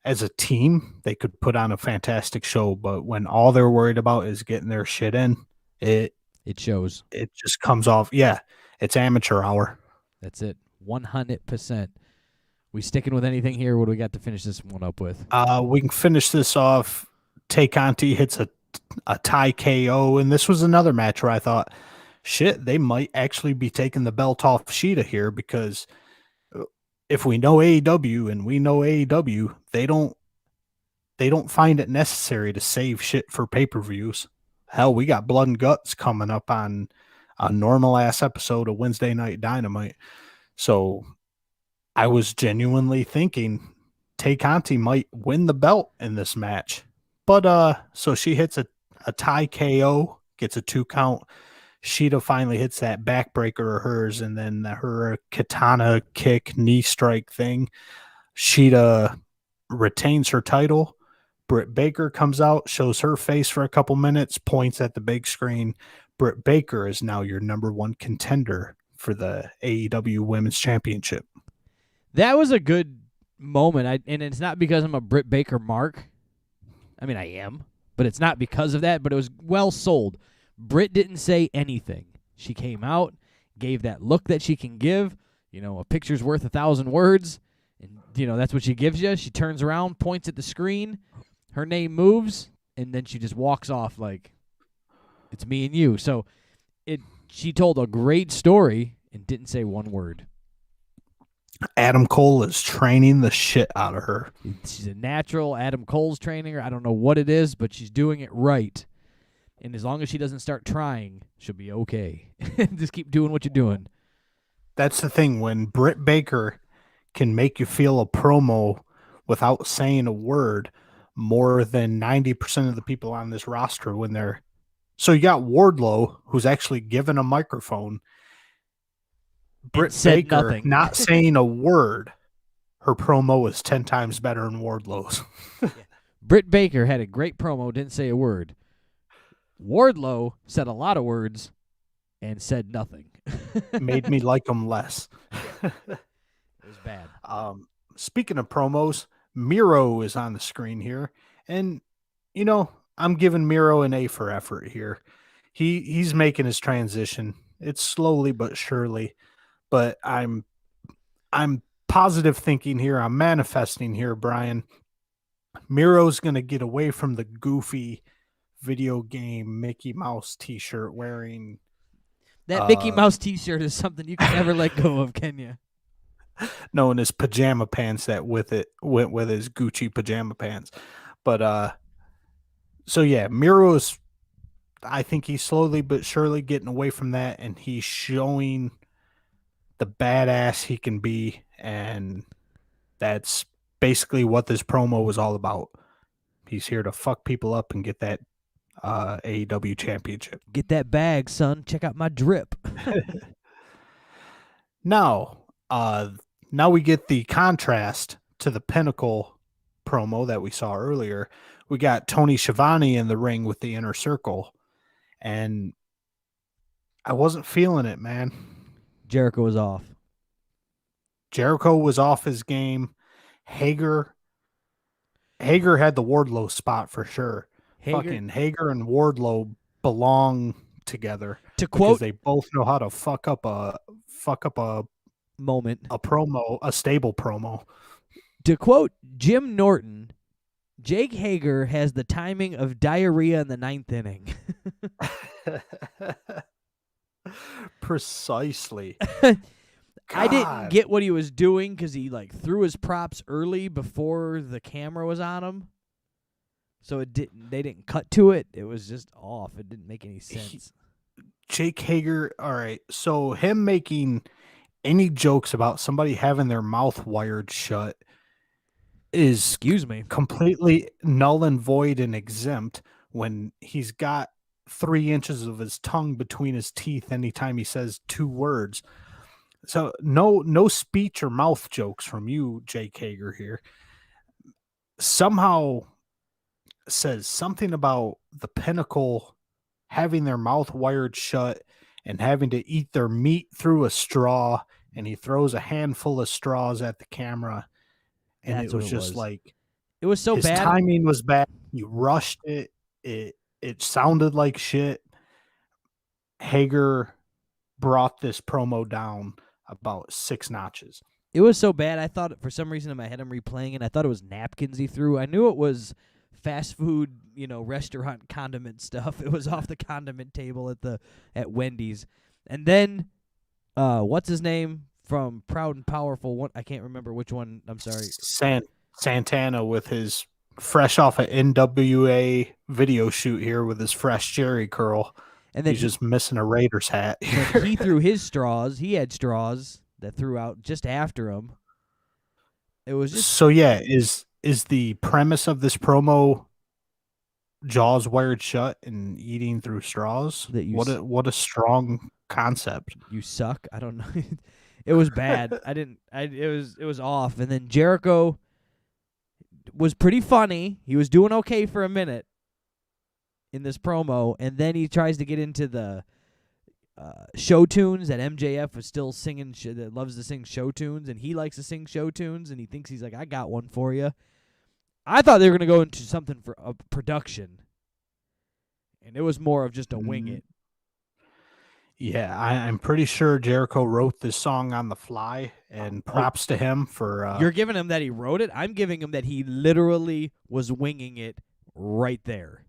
As a team, they could put on a fantastic show, but when all they're worried about is getting their shit in, it It shows. It just comes off. Yeah, it's amateur hour. That's it. 100%. We sticking with anything here? What do we got to finish this one up with? We can finish this off. Tay Conti hits a tie KO, and this was another match where I thought, shit, they might actually be taking the belt off Sheeta here, because if we know AEW and we know AEW, they don't find it necessary to save shit for pay-per-views. Hell, we got Blood and Guts coming up on a normal ass episode of Wednesday Night Dynamite. So I was genuinely thinking Tay Conti might win the belt in this match. But so she hits a tie KO, gets a 2 count. Sheeta finally hits that backbreaker of hers, and then her katana kick knee strike thing. Sheeta retains her title. Britt Baker comes out, shows her face for a couple minutes, points at the big screen. Britt Baker is now your number 1 contender for the AEW Women's Championship. That was a good moment, and it's not because I'm a Britt Baker mark. I mean, I am, but it's not because of that, but it was well sold. Britt didn't say anything. She came out, gave that look that she can give. You know, a picture's worth 1,000 words, and, you know, that's what she gives you. She turns around, points at the screen, her name moves, and then she just walks off like, it's me and you. So she told a great story and didn't say one word. Adam Cole is training the shit out of her. She's a natural. Adam Cole's training her. I don't know what it is, but she's doing it right. And as long as she doesn't start trying, she'll be okay. Just keep doing what you're doing. That's the thing. When Britt Baker can make you feel a promo without saying a word, more than 90% of the people on this roster, when they're... So you got Wardlow, who's actually given a microphone. Britt Baker nothing. not saying a word. Her promo is 10 times better than Wardlow's. Yeah. Britt Baker had a great promo, didn't say a word. Wardlow said a lot of words and said nothing. Made me like him less. It was bad. Speaking of promos, Miro is on the screen here. And, you know, I'm giving Miro an A for effort here. He's making his transition. It's slowly but surely. But I'm positive thinking here. I'm manifesting here, Brian. Miro's going to get away from the goofy video game Mickey Mouse t-shirt wearing. That Mickey Mouse t-shirt is something you can never let go of, can you? No, and his pajama pants that went with his Gucci pajama pants. But so yeah, Miro's, I think he's slowly but surely getting away from that, and he's showing the badass he can be, and that's basically what this promo was all about. He's here to fuck people up and get that AEW championship. Get that bag, son. Check out my drip. Now we get the contrast to the Pinnacle promo that we saw earlier. We got Tony Schiavone in the ring with the Inner Circle, and I wasn't feeling it, man. Jericho was off. Jericho was off his game. Hager had the Wardlow spot for sure. Fucking Hager and Wardlow belong together. To quote, because they both know how to fuck up a moment, a promo, a stable promo. To quote Jim Norton, Jake Hager has the timing of diarrhea in the 9th inning. Precisely. I didn't get what he was doing because he threw his props early before the camera was on him. So they didn't cut to it. It was just off. It didn't make any sense. Jake Hager, all right. So him making any jokes about somebody having their mouth wired shut is completely null and void and exempt when he's got 3 inches of his tongue between his teeth anytime he says 2 words. So no speech or mouth jokes from you, Jake Hager here. Somehow says something about the Pinnacle having their mouth wired shut and having to eat their meat through a straw, and he throws a handful of straws at the camera, and it was just like, it was so his bad. Timing was bad. He rushed it. It sounded like shit. Hager brought this promo down about 6 notches. It was so bad. I thought for some reason in my head I'm replaying it. I thought it was napkins he threw. I knew it was fast food, restaurant condiment stuff. It was off the condiment table at Wendy's. And then what's his name from Proud and Powerful? One, I can't remember which one. I'm sorry. Santana with his fresh off an NWA video shoot here with his fresh Jerry curl. And then he's just missing a Raiders hat. He threw his straws. He had straws that threw out just after him. It was just so yeah. Is the premise of this promo jaws wired shut and eating through straws? What a strong concept. You suck. I don't know. It was bad. It was off. And then Jericho was pretty funny. He was doing okay for a minute in this promo, and then he tries to get into the show tunes that MJF was still singing, that loves to sing show tunes, and he likes to sing show tunes, and he thinks he's like, I got one for you. I thought they were going to go into something for a production, and it was more of just a wing it. Yeah, I'm pretty sure Jericho wrote this song on the fly, and props to him for... You're giving him that he wrote it? I'm giving him that he literally was winging it right there.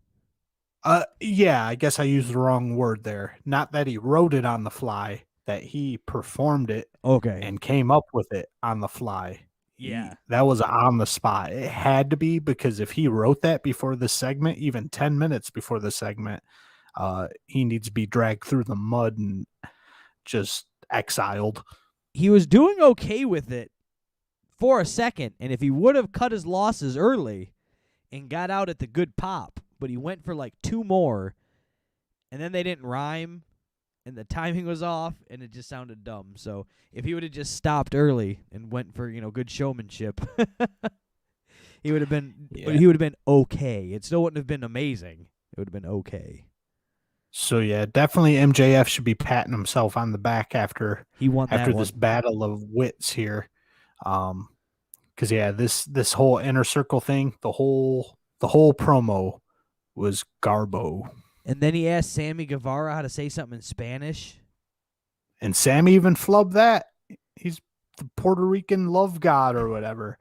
Yeah, I guess I used the wrong word there. Not that he wrote it on the fly, that he performed it and came up with it on the fly. Yeah. That was on the spot. It had to be, because if he wrote that before the segment, even 10 minutes before the segment, he needs to be dragged through the mud and just exiled. He was doing okay with it for a second, and if he would have cut his losses early and got out at the good pop, but he went for like 2 more, and then they didn't rhyme, and the timing was off, and it just sounded dumb. So if he would have just stopped early and went for good showmanship, he would have been. Yeah. He would have been okay. It still wouldn't have been amazing. It would have been okay. So yeah, definitely MJF should be patting himself on the back after he won after this battle of wits here, because yeah, this whole inner circle thing, the whole promo was garbo. And then he asked Sammy Guevara how to say something in Spanish. And Sammy even flubbed that. He's the Puerto Rican love god or whatever.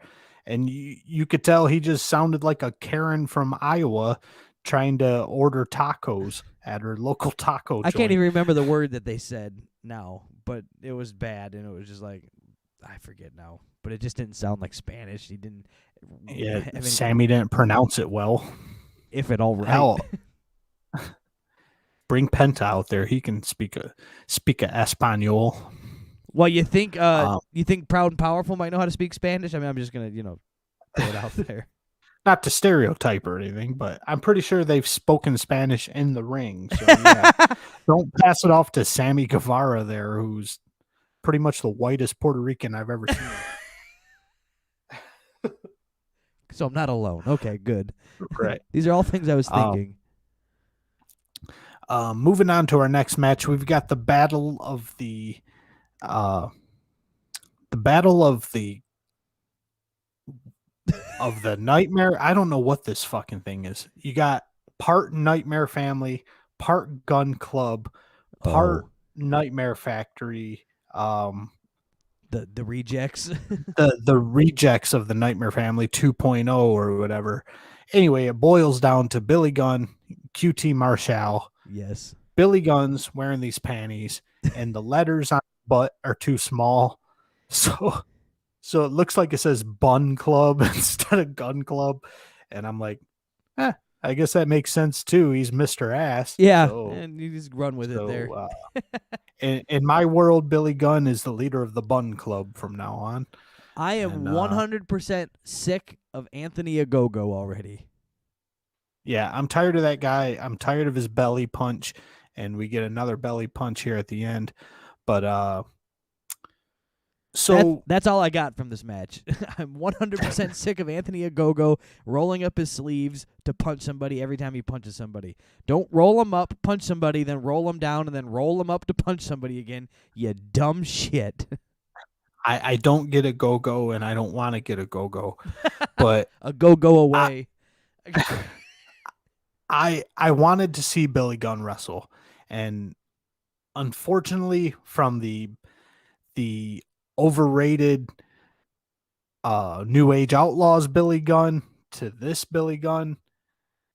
And you could tell he just sounded like a Karen from Iowa trying to order tacos at her local taco joint. I can't even remember the word that they said now, but it was bad, and it was just like, I forget now. But it just didn't sound like Spanish. He didn't. Yeah, Sammy didn't pronounce it well. If at all right. Hell, bring Penta out there. He can speak a Espanol. Well, you think Proud and Powerful might know how to speak Spanish? I mean, I'm just gonna throw it out there. Not to stereotype or anything, but I'm pretty sure they've spoken Spanish in the ring. So yeah, don't pass it off to Sammy Guevara there, who's pretty much the whitest Puerto Rican I've ever seen. So I'm not alone. Okay, good. Right. These are all things I was thinking. Moving on to our next match, we've got the battle of the Nightmare. I don't know what this fucking thing is. You got part Nightmare Family, part Gun Club, part Nightmare Factory. The rejects. the rejects of the Nightmare Family 2.0 or whatever. Anyway, it boils down to Billy Gunn, QT Marshall. Yes. Billy Gunn's wearing these panties, and the letters on the butt are too small. So it looks like it says Bun Club instead of Gun Club. And I'm like, I guess that makes sense too. He's Mr. Ass. Yeah, and you just run with it there. In my world, Billy Gunn is the leader of the Bun Club from now on. I am 100% sick of Anthony Ogogo already. Yeah, I'm tired of that guy. I'm tired of his belly punch, and we get another belly punch here at the end. But so that's all I got from this match. I'm 100% sick of Anthony Ogogo rolling up his sleeves to punch somebody every time he punches somebody. Don't roll him up, punch somebody, then roll him down, and then roll him up to punch somebody again. You dumb shit. I don't get a go-go, and I don't want to get a go-go. But a go-go away. I wanted to see Billy Gunn wrestle, and unfortunately, from the overrated New Age Outlaws Billy Gunn to this Billy Gunn.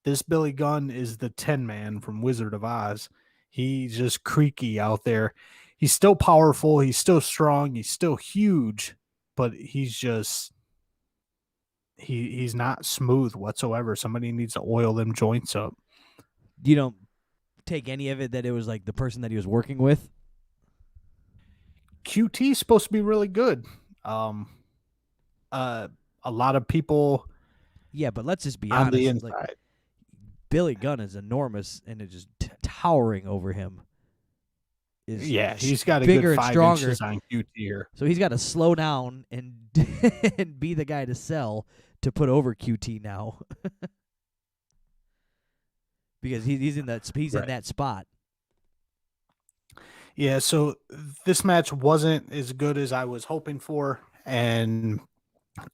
This Billy Gunn is the Tin Man from Wizard of Oz. He's just creaky out there. He's still powerful. He's still strong. He's still huge, but he's just he's not smooth whatsoever. Somebody needs to oil them joints up. You don't take any of it that it was like the person that he was working with? QT is supposed to be really good. A lot of people Yeah, but let's just be on honest. the inside. Like, Billy Gunn is enormous, and it's just towering over him. He's got a bigger good and 5 stronger. inches on QT here. So he's got to slow down and and be the guy to sell to put over QT now, because he's in that in that spot. Yeah, so this match wasn't as good as I was hoping for, and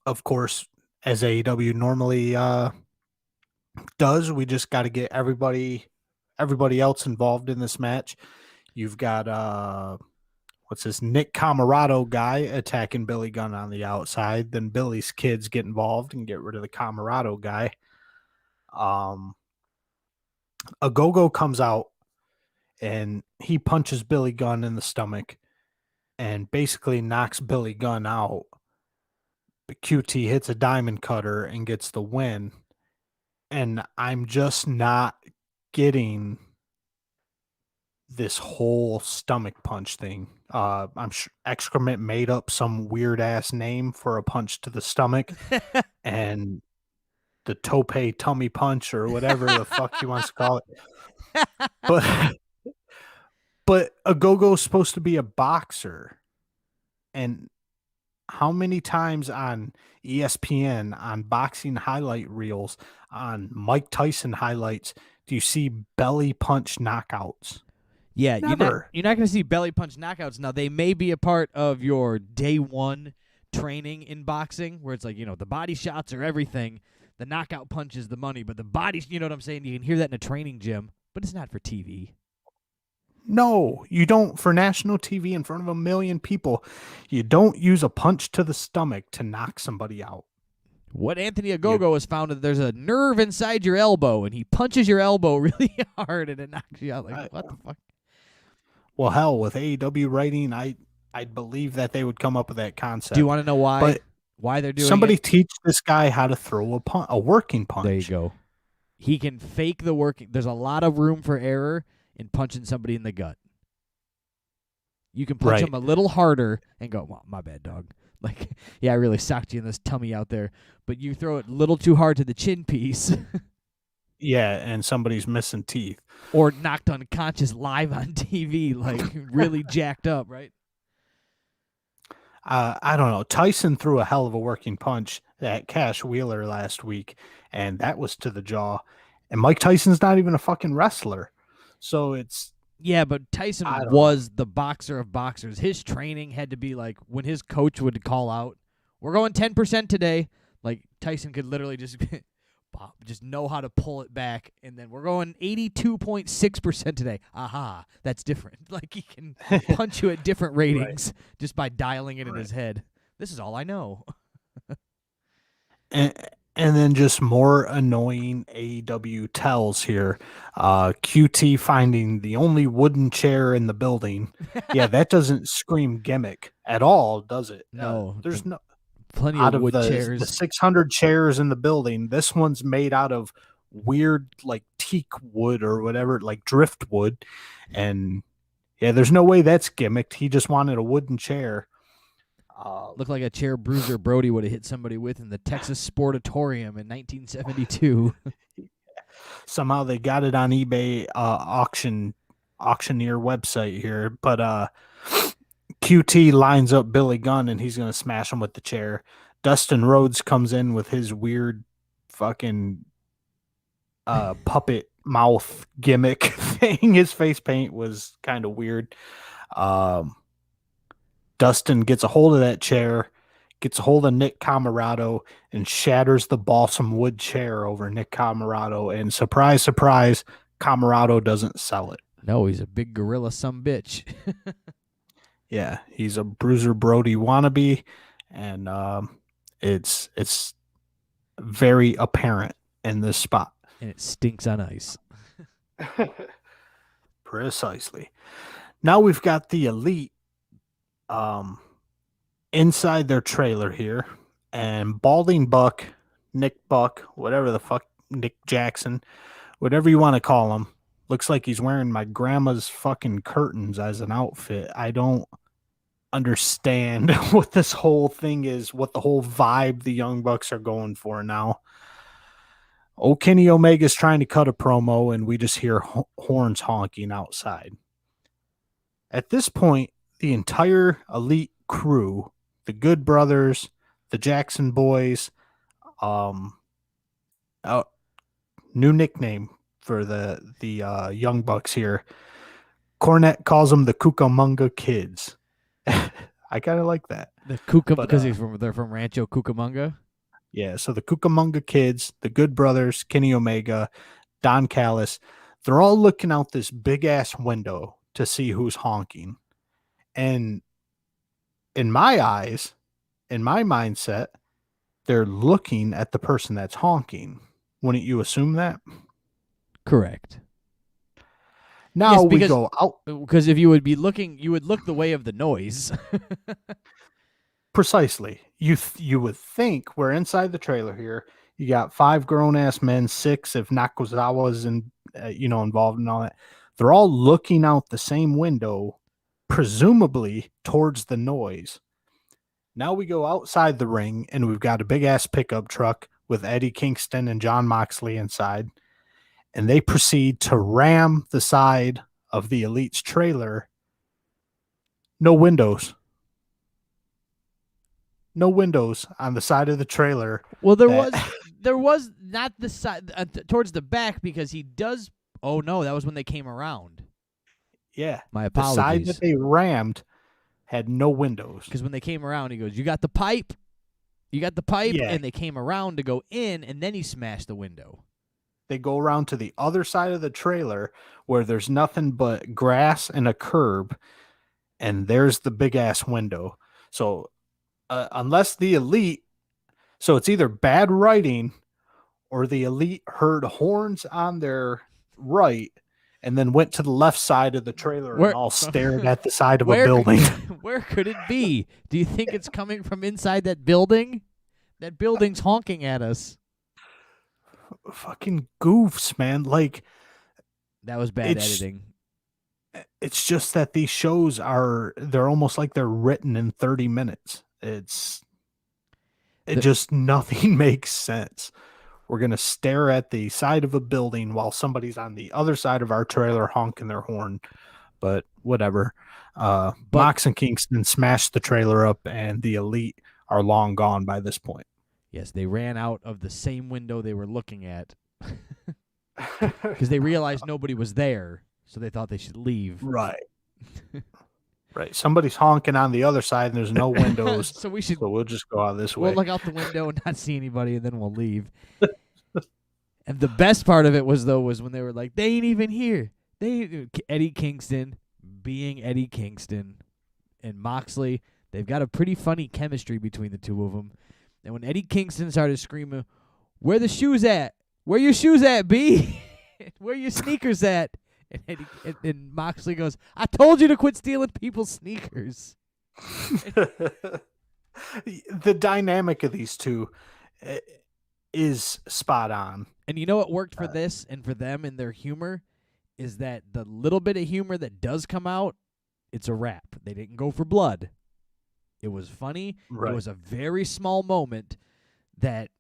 of course, as AEW normally does, we just got to get everybody else involved in this match. You've got what's this Nick Camarado guy attacking Billy Gunn on the outside, then Billy's kids get involved and get rid of the Camarado guy. A Go-Go comes out and he punches Billy Gunn in the stomach and basically knocks Billy Gunn out. But QT hits a diamond cutter and gets the win. And I'm just not getting this whole stomach punch thing. I'm sure Excrement made up some weird ass name for a punch to the stomach, and the tope tummy punch or whatever the fuck he wants to call it. But a Go-Go is supposed to be a boxer, and how many times on ESPN, on boxing highlight reels, on Mike Tyson highlights, do you see belly punch knockouts? Yeah, Never. You're not going to see belly punch knockouts. Now, they may be a part of your day one training in boxing, where it's like, the body shots are everything. The knockout punch is the money, but the body, you know what I'm saying? You can hear that in a training gym, but it's not for TV. No, you don't. For national TV in front of 1 million people, you don't use a punch to the stomach to knock somebody out. What Anthony Ogogo has found that there's a nerve inside your elbow, and he punches your elbow really hard, and it knocks you out. Like, what the fuck? Well, hell, with AEW writing, I'd believe that they would come up with that concept. Do you want to know why? But why they're doing somebody it? teach this guy how to throw a working punch. There you go. He can fake the working. There's a lot of room for error in punching somebody in the gut. You can punch him a little harder and go, well, my bad, dog. Like, yeah, I really socked you in this tummy out there. But you throw it a little too hard to the chin piece. Yeah, and somebody's missing teeth. Or knocked unconscious live on TV, like really jacked up, right? I don't know. Tyson threw a hell of a working punch at Cash Wheeler last week, and that was to the jaw. And Mike Tyson's not even a fucking wrestler. So it's... Yeah, but Tyson was the boxer of boxers. His training had to be like when his coach would call out, we're going 10% today. Like Tyson could literally just know how to pull it back, and then we're going 82.6% today. Aha, that's different. Like he can punch you at different ratings just by dialing it in his head. This is all I know. And then just more annoying AEW tells here. QT finding the only wooden chair in the building. Yeah, that doesn't scream gimmick at all, does it? No. There's no... Plenty out of wood chairs. The 600 chairs in the building, this one's made out of weird, like teak wood or whatever, like driftwood. And yeah, there's no way that's gimmicked. He just wanted a wooden chair. Looked like a chair Bruiser Brody would have hit somebody with in the Texas Sportatorium in 1972. Somehow they got it on eBay auctioneer website here, but QT lines up Billy Gunn and he's going to smash him with the chair. Dustin Rhodes comes in with his weird fucking puppet mouth gimmick thing. His face paint was kind of weird. Dustin gets a hold of that chair, gets a hold of Nick Camarado, and shatters the balsam wood chair over Nick Camarado. And surprise, surprise, Camarado doesn't sell it. No, he's a big gorilla sumbitch. Yeah, he's a Bruiser Brody wannabe, and it's very apparent in this spot. And it stinks on ice. Precisely. Now we've got the Elite inside their trailer here, and Balding Buck, Nick Buck, whatever the fuck, Nick Jackson, whatever you want to call him, looks like he's wearing my grandma's fucking curtains as an outfit. I don't understand what this whole thing is, what the whole vibe the Young Bucks are going for now. Kenny Omega's trying to cut a promo, and we just hear horns honking outside. At this point, the entire Elite crew, the Good Brothers, the Jackson Boys, new nickname for the Young Bucks here. Cornette calls them the Cucamonga Kids. I kind of like that. The because they're from Rancho Cucamonga. Yeah, so the Cucamonga Kids, the Good Brothers, Kenny Omega, Don Callis, they're all looking out this big ass window to see who's honking. And in my eyes, in my mindset, they're looking at the person that's honking. Wouldn't you assume that? Correct. Now we go out. Because if you would be looking, you would look the way of the noise. Precisely. You would think we're inside the trailer here. You got 5 grown-ass men, 6 if Nakazawa's involved in all that. They're all looking out the same window, presumably towards the noise. Now we go outside the ring, and we've got a big-ass pickup truck with Eddie Kingston and John Moxley inside, and they proceed to ram the side of the Elite's trailer. No windows. No windows on the side of the trailer. Well, there was not the side towards the back, because he does. Oh no, that was when they came around. Yeah, my apologies. The side that they rammed had no windows. Because when they came around, he goes, "You got the pipe, you got the pipe," yeah. And they came around to go in, and then he smashed the window. They go around to the other side of the trailer where there's nothing but grass and a curb, and there's the big ass window. So unless the Elite, so it's either bad writing or the Elite heard horns on their right and then went to the left side of the trailer and all stared at the side of a building. Where could it be? Do you think it's coming from inside that building? That building's honking at us. Fucking goofs, man. Like, that was bad editing. It's just that these shows they're almost like they're written in 30 minutes. Just nothing makes sense. We're going to stare at the side of a building while somebody's on the other side of our trailer honking their horn. But whatever. Mox and Kingston smashed the trailer up, and the Elite are long gone by this point. Yes, they ran out of the same window they were looking at because they realized nobody was there, so they thought they should leave. Right. Right. Somebody's honking on the other side, and there's no windows. So we'll just go out this way. We'll look out the window and not see anybody, and then we'll leave. And the best part of it was when they were like, "They ain't even here." Eddie Kingston, being Eddie Kingston, and Moxley, they've got a pretty funny chemistry between the two of them. And when Eddie Kingston started screaming, "Where the shoes at? Where your shoes at, B? Where your sneakers at?" And Moxley goes, "I told you to quit stealing people's sneakers." The dynamic of these two is spot on. And you know what worked for this and for them and their humor is that the little bit of humor that does come out, it's a wrap. They didn't go for blood. It was funny. Right. It was a very small moment that,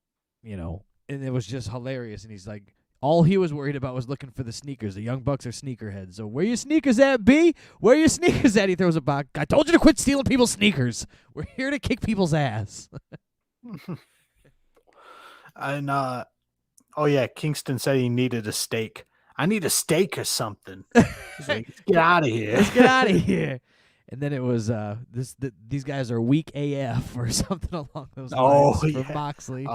and it was just hilarious. And he's like, all he was worried about was looking for the sneakers. The Young Bucks are sneakerheads. So where your sneakers at, B? Where your sneakers at? He throws a box. "I told you to quit stealing people's sneakers. We're here to kick people's ass." And, Kingston said he needed a steak. "I need a steak or something." He's like, "Let's get out of here. Let's get out of here." And then it was these guys are weak AF or something along those lines from Moxley.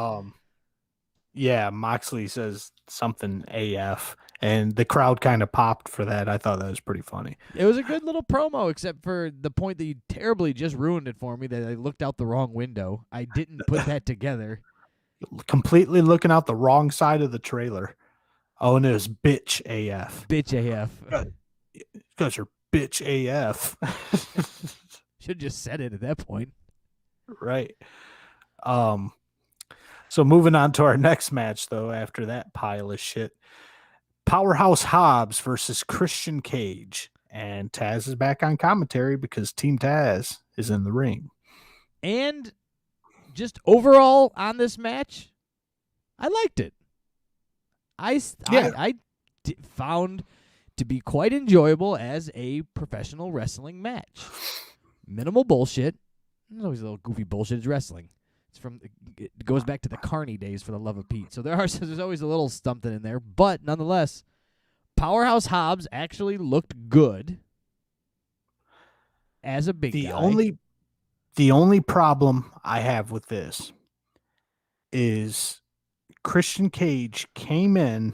Yeah, Moxley says something AF, And the crowd kind of popped for that. I thought that was pretty funny. It was a good little promo, except for the point that you terribly just ruined it for me, that I looked out the wrong window. I didn't put that together. Completely looking out the wrong side of the trailer. Oh, and it was bitch AF. Bitch AF. You guys are bitch AF. Should have just said it at that point. Right. So moving on to our next match, though, after that pile of shit. Powerhouse Hobbs versus Christian Cage. And Taz is back on commentary because Team Taz is in the ring. And just overall on this match, I liked it. I found to be quite enjoyable as a professional wrestling match. Minimal bullshit. There's always a little goofy bullshit. It's wrestling. It goes back to the Carney days, for the love of Pete. So there's always a little something in there, but nonetheless, Powerhouse Hobbs actually looked good as a big guy. The only problem I have with this is Christian Cage came in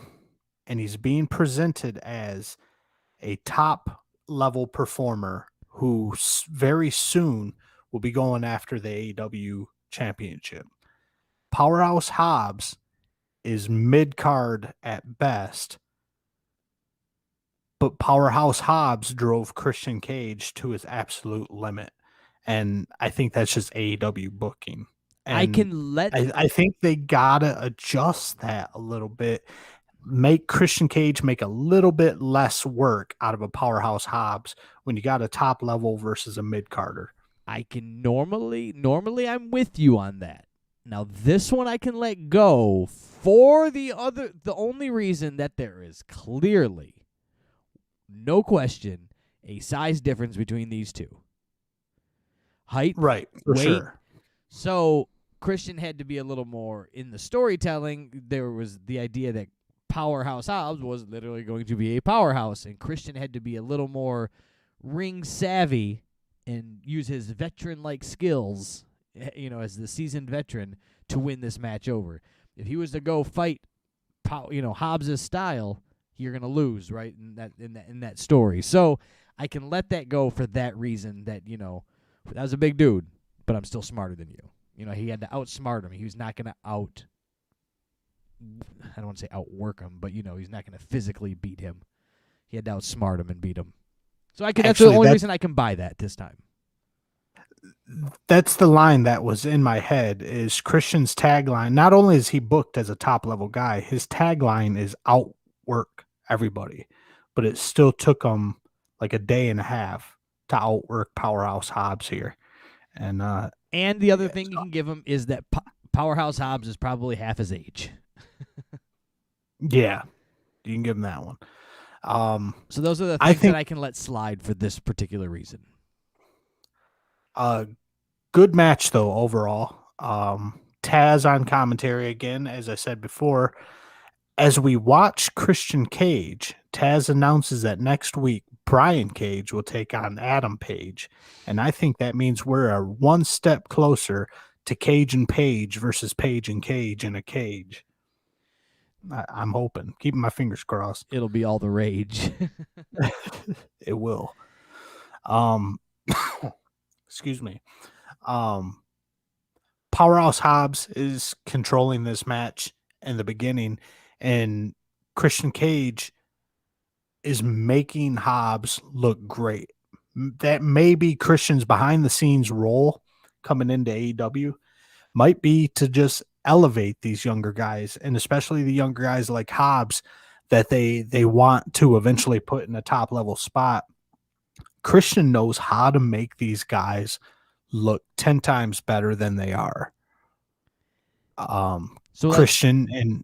and he's being presented as a top level performer who very soon will be going after the AEW championship. Powerhouse Hobbs is mid-card at best, but Powerhouse Hobbs drove Christian Cage to his absolute limit. And I think that's just AEW booking. And I think they gotta adjust that a little bit. Make Christian Cage make a little bit less work out of a Powerhouse Hobbs when you got a top level versus a mid-carder. I can normally I'm with you on that. Now this one I can let go for the only reason that there is clearly, no question, a size difference between these two. Height, right, for weight. Sure. So Christian had to be a little more in the storytelling. There was the idea that Powerhouse Hobbs was literally going to be a powerhouse, and Christian had to be a little more ring savvy and use his veteran-like skills, as the seasoned veteran, to win this match over. If he was to go fight, Hobbs' style, you're gonna lose, right? In that story. So I can let that go for that reason. That that was a big dude, but I'm still smarter than you. He had to outsmart him. He was not gonna I don't want to say outwork him, but he's not gonna physically beat him. He had to outsmart him and beat him. So that's the only reason I can buy that this time. That's the line that was in my head, is Christian's tagline. Not only is he booked as a top level guy, his tagline is outwork everybody, but it still took him like a day and a half to outwork Powerhouse Hobbs here. And the other thing you can give him is that Powerhouse Hobbs is probably half his age. Yeah, you can give him that one. So those are the things that I can let slide for this particular reason. Good match though overall. Taz on commentary again, as I said before. As we watch Christian Cage, Taz announces that next week Brian Cage will take on Adam Page, and I think that means we're one step closer to Cage and Page versus Page and Cage in a cage. I'm hoping, keeping my fingers crossed. It'll be all the rage. It will. Excuse me. Powerhouse Hobbs is controlling this match in the beginning, and Christian Cage is making Hobbs look great. That may be Christian's behind the scenes role coming into AEW, might be to just elevate these younger guys, and especially the younger guys like Hobbs that they want to eventually put in a top level spot. Christian knows how to make these guys look 10 times better than they are. Christian and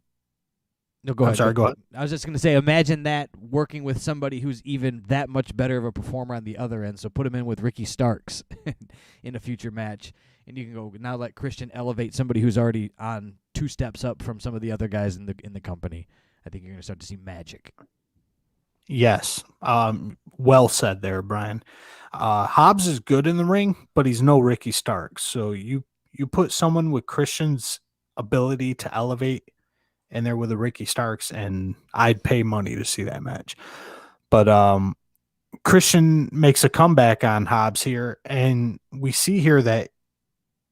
no, go ahead. Sorry, go ahead. I was just going to say, imagine that working with somebody who's even that much better of a performer on the other end. So put him in with Ricky Starks in a future match, and you can go now let Christian elevate somebody who's already on 2 steps up from some of the other guys in the company. I think you're going to start to see magic. Yes. Well said there, Brian. Hobbs is good in the ring, but he's no Ricky Starks. So you put someone with Christian's ability to elevate in there with the Ricky Starks, and I'd pay money to see that match. But Christian makes a comeback on Hobbs here, and we see here that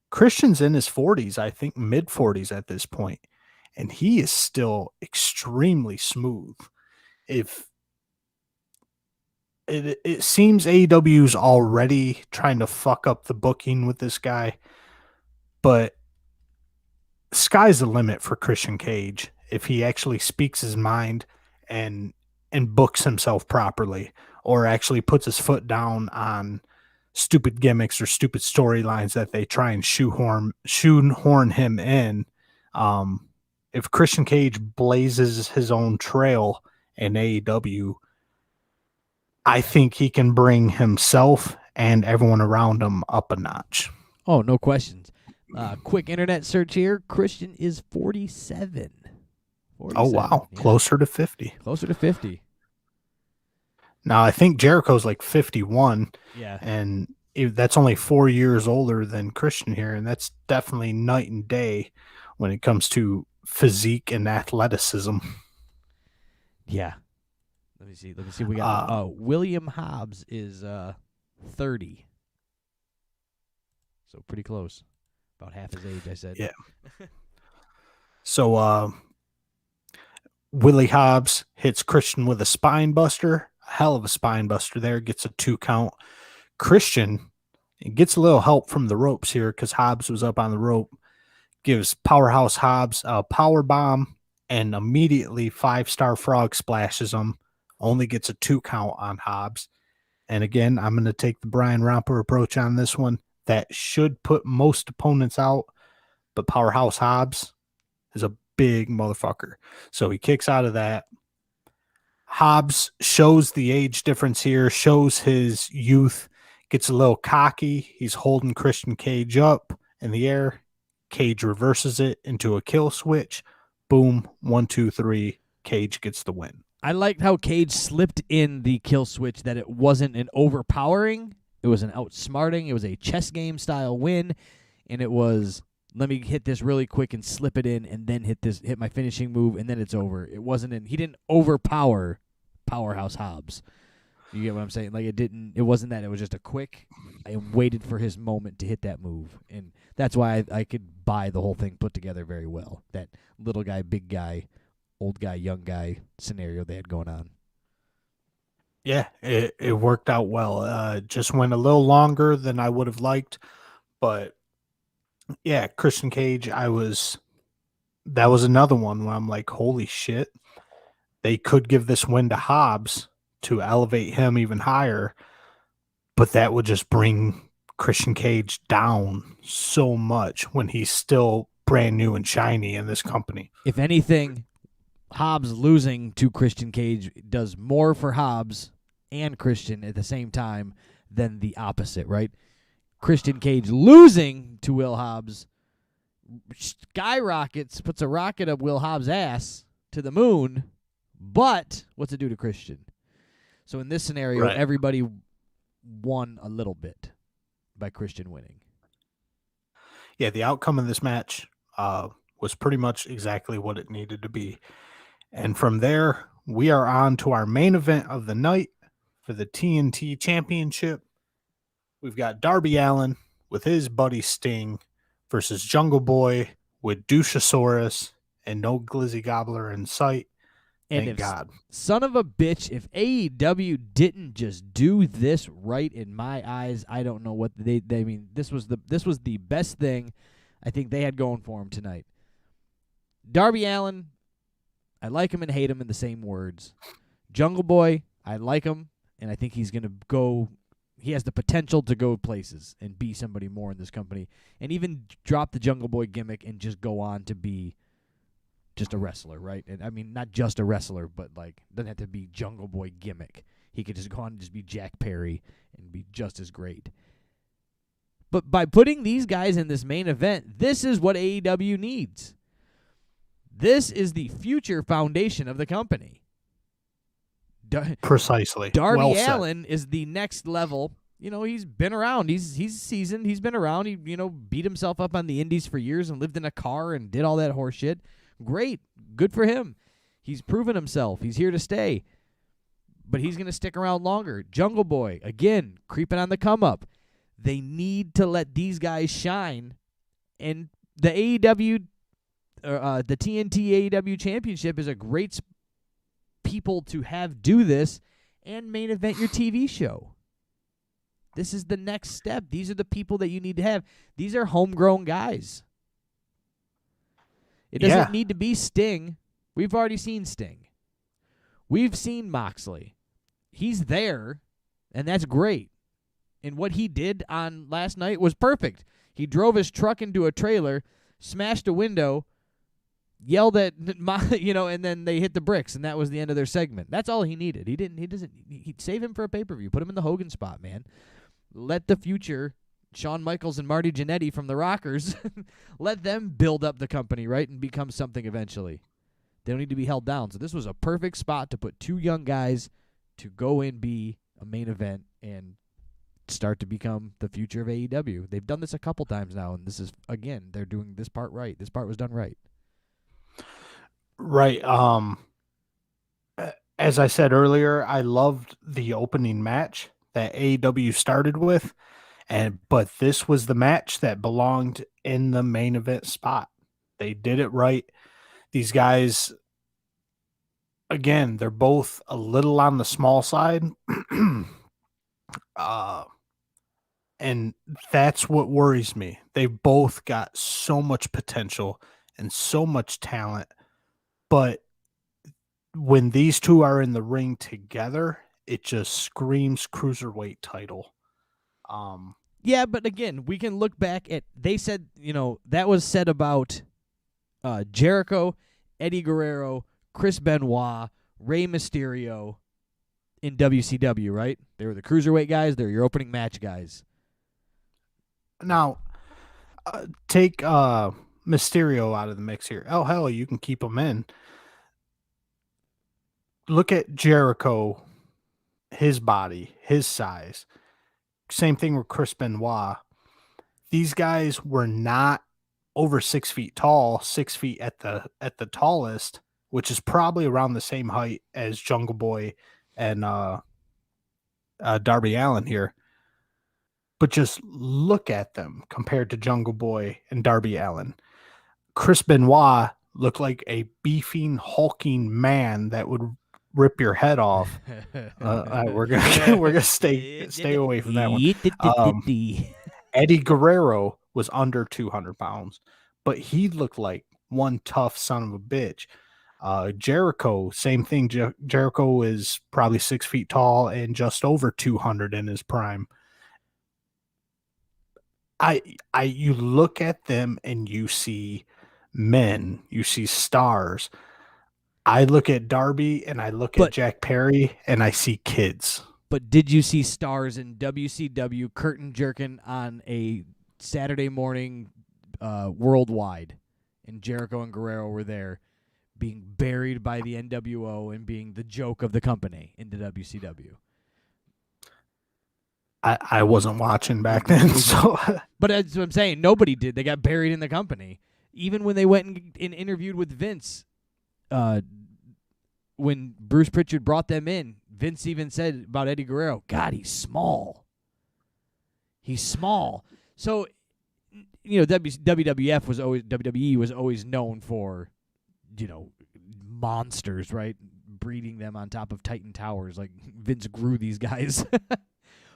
Christian's in his 40s, I think mid 40s at this point, and he is still extremely smooth. If it seems AEW's already trying to fuck up the booking with this guy, but sky's the limit for Christian Cage if he actually speaks his mind and books himself properly, or actually puts his foot down on stupid gimmicks or stupid storylines that they try and shoehorn him in. If Christian Cage blazes his own trail in AEW, I think he can bring himself and everyone around him up a notch. Oh, no questions. Quick internet search here. Christian is 47. Oh, wow. Yeah. Closer to 50. Closer to 50. Now, I think Jericho's like 51. Yeah. And that's only 4 years older than Christian here. And that's definitely night and day when it comes to physique and athleticism. Yeah. Let me see. We got William Hobbs is 30. So pretty close. About half his age, I said. Yeah. So Willie Hobbs hits Christian with a spine buster. A hell of a spine buster there. Gets a 2 count. Christian gets a little help from the ropes here because Hobbs was up on the rope. Gives Powerhouse Hobbs a power bomb and immediately 5-star frog splashes him. Only gets a 2 count on Hobbs. And again, I'm going to take the Brian Romper approach on this one. That should put most opponents out, but Powerhouse Hobbs is a big motherfucker. So he kicks out of that. Hobbs shows the age difference here, shows his youth, gets a little cocky. He's holding Christian Cage up in the air. Cage reverses it into a kill switch. Boom, 1, 2, 3. Cage gets the win. I liked how Cage slipped in the kill switch, that it wasn't an overpowering. It was an outsmarting. It was a chess game style win, and it was, let me hit this really quick and slip it in, and then hit my finishing move, and then it's over. It wasn't he didn't overpower Powerhouse Hobbs. You get what I'm saying? Like it wasn't that. It was just a quick. I waited for his moment to hit that move, and that's why I could buy the whole thing put together very well. That little guy, big guy, old guy, young guy scenario they had going on. Yeah, it worked out well. Just went a little longer than I would have liked, but yeah, Christian Cage, that was another one where I'm like, holy shit, they could give this win to Hobbs to elevate him even higher, but that would just bring Christian Cage down so much when he's still brand new and shiny in this company. If anything, Hobbs losing to Christian Cage does more for Hobbs and Christian at the same time than the opposite, right? Christian Cage losing to Will Hobbs skyrockets, puts a rocket up Will Hobbs' ass to the moon, but what's it do to Christian? So in this scenario, right, everybody won a little bit by Christian winning. Yeah, the outcome of this match was pretty much exactly what it needed to be. And from there, we are on to our main event of the night for the TNT Championship. We've got Darby Allin with his buddy Sting versus Jungle Boy with Dushasaurus and no Glizzy Gobbler in sight. Thank God. Son of a bitch, if AEW didn't just do this right in my eyes, I don't know what they mean. This was the best thing I think they had going for him tonight. Darby Allin, I like him and hate him in the same words. Jungle Boy, I like him, and I think he's going to go. He has the potential to go places and be somebody more in this company, and even drop the Jungle Boy gimmick and just go on to be just a wrestler, right? And I mean, not just a wrestler, but like doesn't have to be Jungle Boy gimmick. He could just go on and just be Jack Perry and be just as great. But by putting these guys in this main event, this is what AEW needs. This is the future foundation of the company. Precisely. Darby Allin is the next level. You know, he's been around. He's seasoned. He's been around. He, beat himself up on the indies for years and lived in a car and did all that horse shit. Great. Good for him. He's proven himself. He's here to stay. But he's going to stick around longer. Jungle Boy, again, creeping on the come up. They need to let these guys shine. And the AEW, the TNT AEW Championship is a great people to have do this and main event your TV show. This is the next step. These are the people that you need to have. These are homegrown guys. It doesn't need to be Sting. We've already seen Sting. We've seen Moxley. He's there, and that's great. And what he did on last night was perfect. He drove his truck into a trailer, smashed a window, yelled at, and then they hit the bricks, and that was the end of their segment. That's all he needed. He'd save him for a pay-per-view. Put him in the Hogan spot, man. Let the future Shawn Michaels and Marty Jannetty from the Rockers, let them build up the company, right, and become something eventually. They don't need to be held down. So this was a perfect spot to put two young guys to go and be a main event and start to become the future of AEW. They've done this a couple times now, and this is, again, they're doing this part right. This part was done right. Right. As I said earlier, I loved the opening match that AEW started with, but this was the match that belonged in the main event spot. They did it right. These guys, again, they're both a little on the small side. And that's what worries me. They've both got so much potential and so much talent, but when these two are in the ring together, it just screams cruiserweight title. Yeah, but again, we can look back at, they said, that was said about Jericho, Eddie Guerrero, Chris Benoit, Rey Mysterio in WCW, right? They were the cruiserweight guys. They're your opening match guys. Now, take Mysterio out of the mix here. Oh, hell, you can keep him in. Look at Jericho, his body, his size. Same thing with Chris Benoit. These guys were not over 6 feet tall, 6 feet at the tallest, which is probably around the same height as Jungle Boy and Darby Allin here. But just look at them compared to Jungle Boy and Darby Allin. Chris Benoit looked like a beefing, hulking man that would rip your head off. We're gonna stay away from that one. Eddie Guerrero was under 200 pounds, but he looked like one tough son of a bitch. Jericho, same thing. Jericho is probably 6 feet tall and just over 200 in his prime. You look at them and you see men, you see stars. I look at Darby and I look at Jack Perry and I see kids. But did you see stars in WCW curtain jerking on a Saturday morning worldwide? And Jericho and Guerrero were there being buried by the NWO and being the joke of the company in the WCW. I wasn't watching back then, so. But that's what I'm saying. Nobody did. They got buried in the company. Even when they went and interviewed with Vince, when Bruce Pritchard brought them in, Vince even said about Eddie Guerrero, God, he's small. He's small. So, WWE was always known for, monsters, right? Breeding them on top of Titan Towers. Like, Vince grew these guys.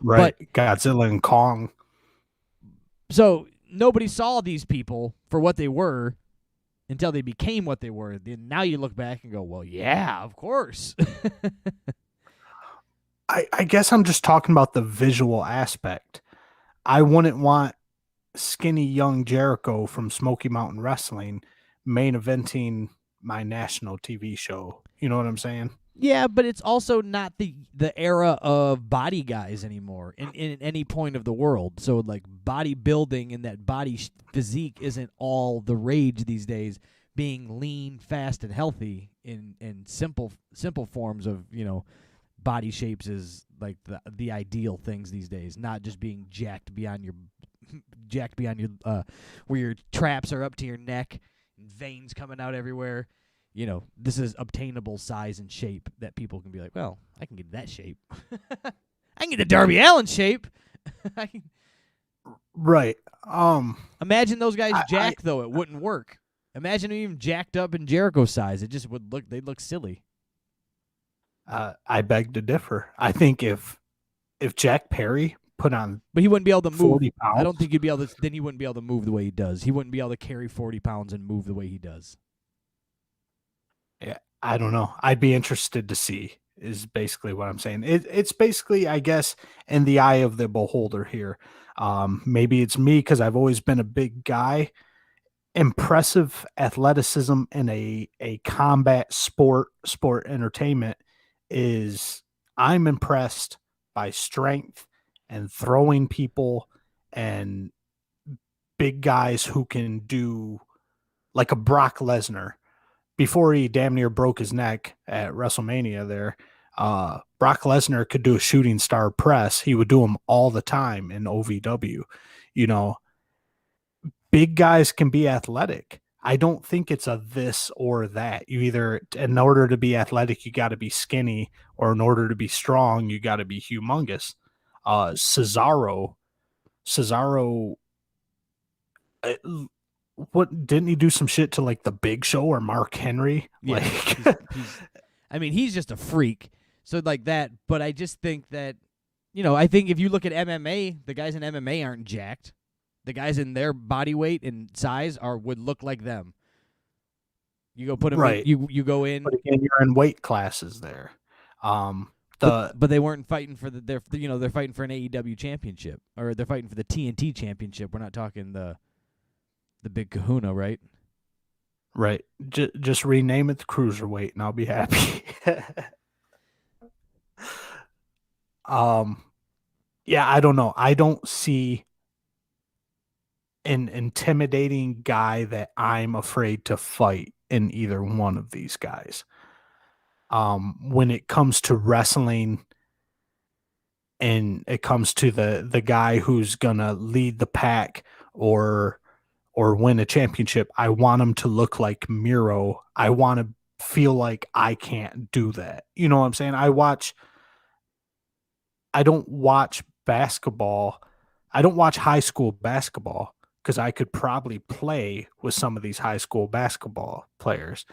Right, but Godzilla and Kong. So nobody saw these people for what they were until they became what they were. Then now you look back and go, well, yeah, of course. I guess I'm just talking about the visual aspect. I wouldn't want skinny young Jericho from Smoky Mountain Wrestling main eventing my national TV show. You know what I'm saying? Yeah, but it's also not the era of body guys anymore in any point of the world. So, like, bodybuilding and that body physique isn't all the rage these days. Being lean, fast, and healthy in simple forms of, body shapes is, like, the ideal things these days. Not just being jacked beyond your where your traps are up to your neck veins coming out everywhere. You know, this is obtainable size and shape that people can be like, well, I can get that shape. I can get the Darby Allin shape. Right. Imagine those guys I, jacked, though. It wouldn't work. Imagine them even jacked up in Jericho size. It just would look, they'd look silly. I beg to differ. I think if Jack Perry put on, but he wouldn't be able to move. 40 pounds, I don't think he'd be able to. Then he wouldn't be able to move the way he does. He wouldn't be able to carry 40 pounds and move the way he does. Yeah, I don't know. I'd be interested to see. Is basically what I'm saying. It's basically, I guess, in the eye of the beholder here. Maybe it's me because I've always been a big guy. Impressive athleticism in a combat sport entertainment is, I'm impressed by strength and throwing people and big guys who can do, like a Brock Lesnar before he damn near broke his neck at WrestleMania there. Brock Lesnar could do a shooting star press. He would do them all the time in OVW. You know, big guys can be athletic. I don't think it's a this or that. You either, in order to be athletic, you got to be skinny, or in order to be strong, you got to be humongous. Cesaro, uh, what didn't he do some shit to like the Big Show or Mark Henry? Yeah, Like, he's just a freak. So like that, but I just think that, I think if you look at MMA, the guys in MMA aren't jacked. The guys in their body weight and size would look like them. You go put them right. You go in, but again, you're in weight classes there. But they weren't fighting for they're fighting for an AEW championship, or they're fighting for the TNT championship. We're not talking the big Kahuna, right? Right. Just rename it the Cruiserweight and I'll be happy. Yeah, I don't know. I don't see an intimidating guy that I'm afraid to fight in either one of these guys. When it comes to wrestling and it comes to the guy who's gonna lead the pack or win a championship, I want him to look like Miro. I want to feel like I can't do that. You know what I'm saying? I don't watch basketball. I don't watch high school basketball because I could probably play with some of these high school basketball players.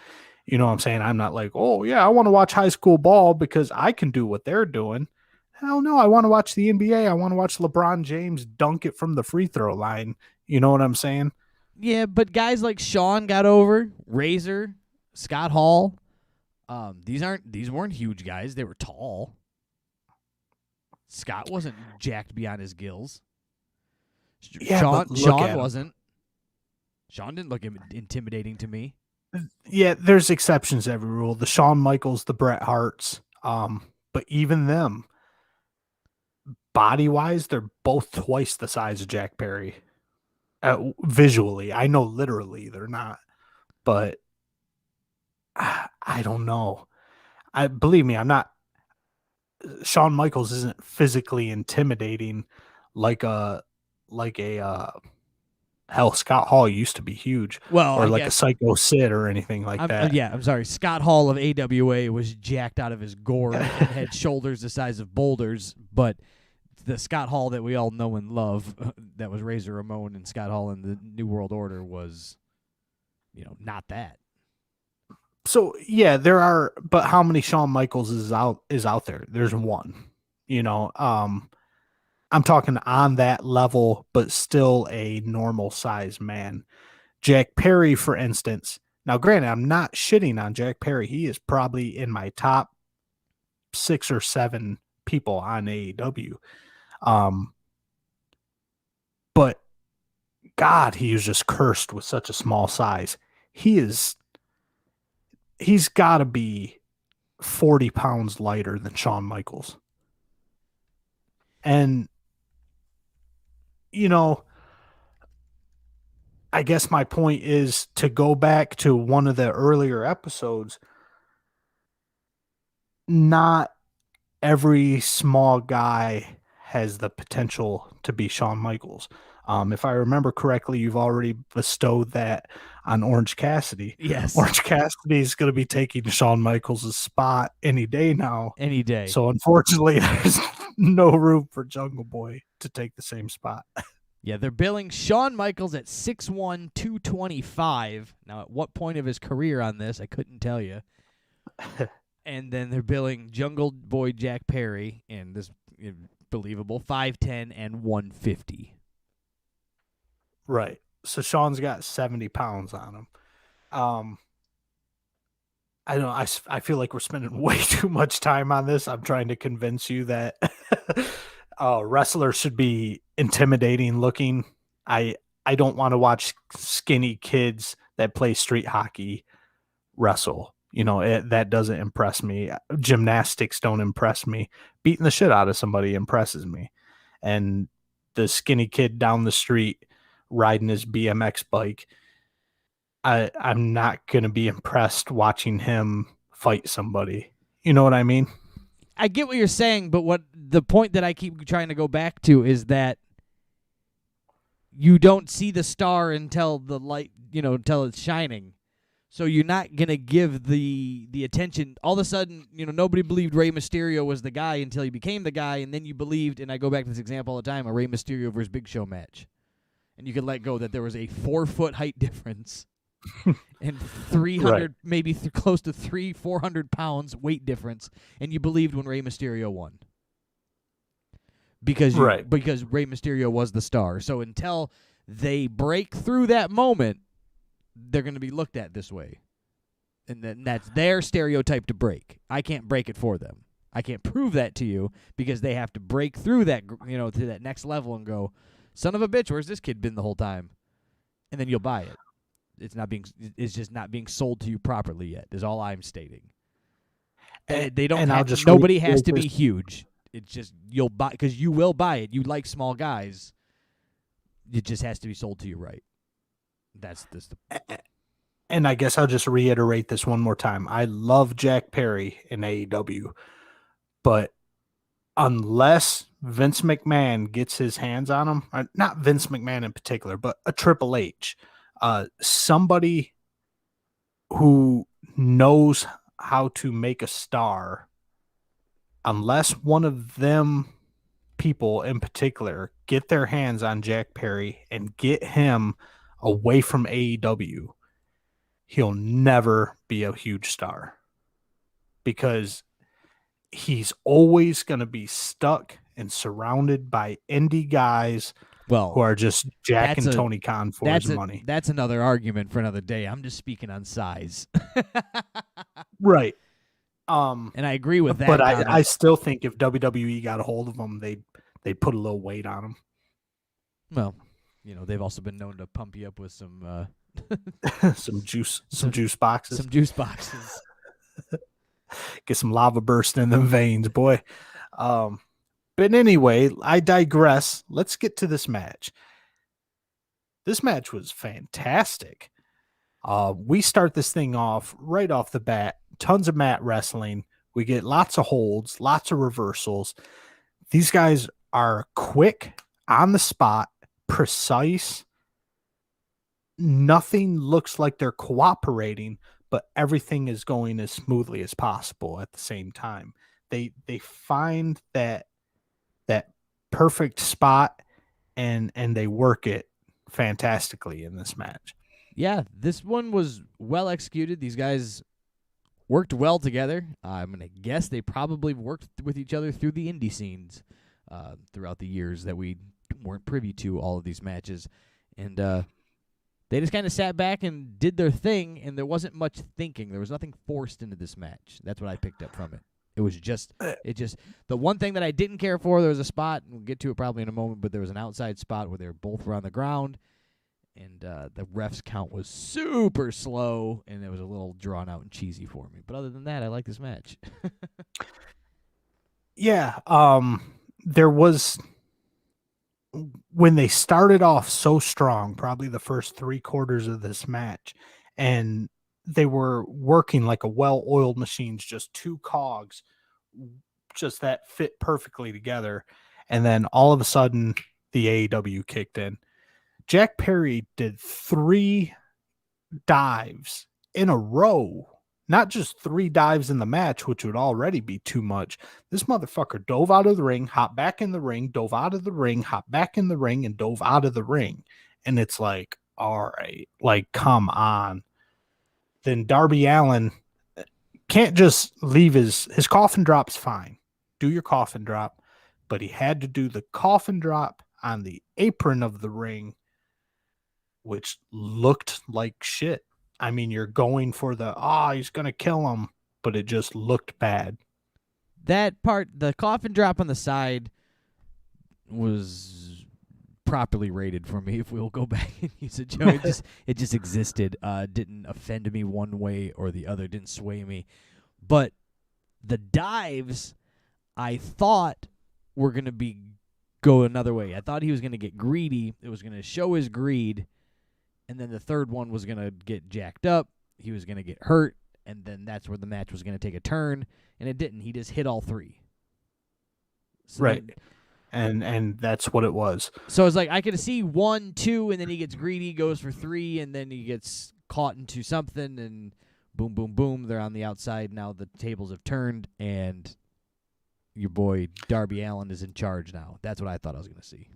You know what I'm saying? I'm not like, oh, yeah, I want to watch high school ball because I can do what they're doing. Hell no, I want to watch the NBA. I want to watch LeBron James dunk it from the free throw line. You know what I'm saying? Yeah, but guys like Sean got over, Razor, Scott Hall. These weren't huge guys. They were tall. Scott wasn't jacked beyond his gills. Yeah, Sean wasn't. Sean didn't look intimidating to me. Yeah, there's exceptions to every rule. The Shawn Michaels, the Bret Harts, but even them, body-wise, they're both twice the size of Jack Perry. Visually, I know literally they're not, but I don't know. Believe me, I'm not. Shawn Michaels isn't physically intimidating like a hell, Scott Hall used to be huge. Well, or a Psycho Sid or anything like that. Yeah, I'm sorry. Scott Hall of AWA was jacked out of his gourd and had shoulders the size of boulders, but the Scott Hall that we all know and love, that was Razor Ramon and Scott Hall in the New World Order, was, not that. So yeah, there are, but how many Shawn Michaels is out there? There's one. I'm talking on that level, but still a normal size man. Jack Perry, for instance. Now, granted, I'm not shitting on Jack Perry. He is probably in my top 6 or 7 people on AEW. But God, he was just cursed with such a small size. He's got to be 40 pounds lighter than Shawn Michaels. And, I guess my point is to go back to one of the earlier episodes. Not every small guy has the potential to be Shawn Michaels. If I remember correctly, you've already bestowed that on Orange Cassidy. Yes. Orange Cassidy is going to be taking Shawn Michaels' spot any day now. Any day. So unfortunately, there's no room for Jungle Boy to take the same spot. Yeah, they're billing Shawn Michaels at 6'1", 225. Now, at what point of his career on this, I couldn't tell you. And then they're billing Jungle Boy Jack Perry, and this believable 5'10" and 150. Right. So Shawn's got 70 pounds on him. I don't know. I feel like we're spending way too much time on this. I'm trying to convince you that wrestlers should be intimidating looking. I don't want to watch skinny kids that play street hockey wrestle. That doesn't impress me. Gymnastics don't impress me. Beating the shit out of somebody impresses me. And the skinny kid down the street riding his BMX bike, I'm not going to be impressed watching him fight somebody. You know what I mean? I get what you're saying, but what the point that I keep trying to go back to is that you don't see the star until the light, until it's shining. So you're not going to give the attention. All of a sudden, nobody believed Rey Mysterio was the guy until he became the guy, and then you believed, and I go back to this example all the time, a Rey Mysterio versus Big Show match. And you could let go that there was a 4-foot height difference and 300, right. maybe close to 400 pounds weight difference, and you believed when Rey Mysterio won. Because Rey Mysterio was the star. So until they break through that moment, they're going to be looked at this way. And then that's their stereotype to break. I can't break it for them. I can't prove that to you because they have to break through that, to that next level and go, son of a bitch, where's this kid been the whole time? And then you'll buy it. It's just not being sold to you properly yet, is all I'm stating. They don't nobody has to be huge. It's just you'll buy because you will buy it. You like small guys. It just has to be sold to you right. That's this. And I guess I'll just reiterate this one more time. I love Jack Perry in AEW, but unless Vince McMahon gets his hands on him, not Vince McMahon in particular, but a Triple H, somebody who knows how to make a star, unless one of them people in particular get their hands on Jack Perry and get him away from AEW, he'll never be a huge star because he's always going to be stuck and surrounded by indie guys who are just jacking Tony Khan for his money. That's another argument for another day. I'm just speaking on size. Right. And I agree with that. But I still think if WWE got a hold of him, they'd put a little weight on him. Well, they've also been known to pump you up with some some juice boxes. Some juice boxes. Get some lava bursting in the veins, boy. But anyway, I digress. Let's get to this match. This match was fantastic. We start this thing off right off the bat. Tons of mat wrestling. We get lots of holds, lots of reversals. These guys are quick, on the spot, precise. Nothing looks like they're cooperating, but everything is going as smoothly as possible at the same time. They find that perfect spot and they work it fantastically in this match. Yeah, this one was well executed. These guys worked well together. I'm going to guess they probably worked with each other through the indie scenes throughout the years that we weren't privy to all of these matches. And they just kind of sat back and did their thing, and there wasn't much thinking. There was nothing forced into this match. That's what I picked up from it. It was just the one thing that I didn't care for, there was a spot, and we'll get to it probably in a moment, but there was an outside spot where they were both on the ground, and the ref's count was super slow, and it was a little drawn out and cheesy for me. But other than that, I like this match. Yeah, there was, when they started off so strong, probably the first 3/4 of this match, and they were working like a well-oiled machine, just two cogs, just that fit perfectly together. And then all of a sudden, the AEW kicked in. Jack Perry did 3 dives in a row. Not just 3 dives in the match, which would already be too much. This motherfucker dove out of the ring, hopped back in the ring, dove out of the ring, hopped back in the ring, and dove out of the ring. And it's like, all right, like, come on. Then Darby Allin can't just leave his coffin drop's fine. Do your coffin drop. But he had to do the coffin drop on the apron of the ring, which looked like shit. I mean, you're going for he's going to kill him, but it just looked bad. That part, the coffin drop on the side, was properly rated for me. If we'll go back and use it, Joe, it just existed. Didn't offend me one way or the other. Didn't sway me. But the dives, I thought were going to go another way. I thought he was going to get greedy. It was going to show his greed. And then the third one was going to get jacked up. He was going to get hurt. And then that's where the match was going to take a turn. And it didn't. He just hit all 3. So right. And that's what it was. So it's like I could see 1, 2, and then he gets greedy, goes for 3, and then he gets caught into something, and boom, boom, boom. They're on the outside. Now the tables have turned, and your boy Darby Allin is in charge now. That's what I thought I was going to see.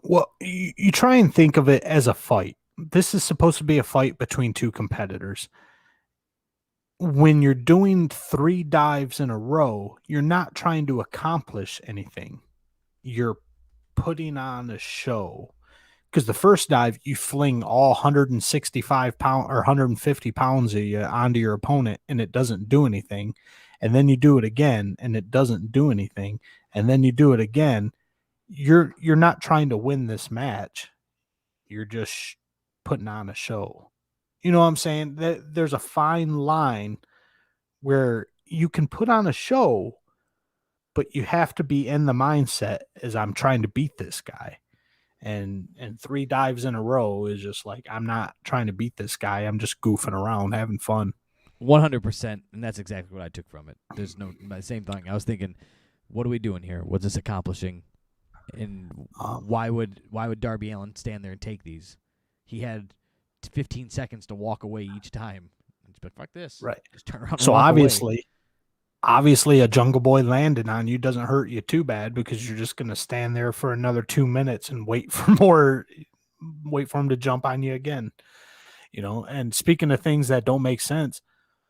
Well, you try and think of it as a fight. This is supposed to be a fight between 2 competitors. When you're doing 3 dives in a row, you're not trying to accomplish anything. You're putting on a show. Because the first dive, you fling all 165 pounds or 150 pounds of you onto your opponent, and it doesn't do anything. And then you do it again, and it doesn't do anything. And then you do it again. You're not trying to win this match. You're just putting on a show. You know what I'm saying? There's a fine line where you can put on a show, but you have to be in the mindset as I'm trying to beat this guy. And 3 dives in a row is just like, I'm not trying to beat this guy. I'm just goofing around, having fun. 100%, and that's exactly what I took from it. There's the same thing. I was thinking, what are we doing here? What's this accomplishing? And why would Darby Allin stand there and take these? He had 15 seconds to walk away each time. Just like, fuck this. Right. Just turn around. So and walk obviously, away. a Jungle Boy landing on you doesn't hurt you too bad, because you're just going to stand there for another 2 minutes and wait for him to jump on you again. You know, and speaking of things that don't make sense,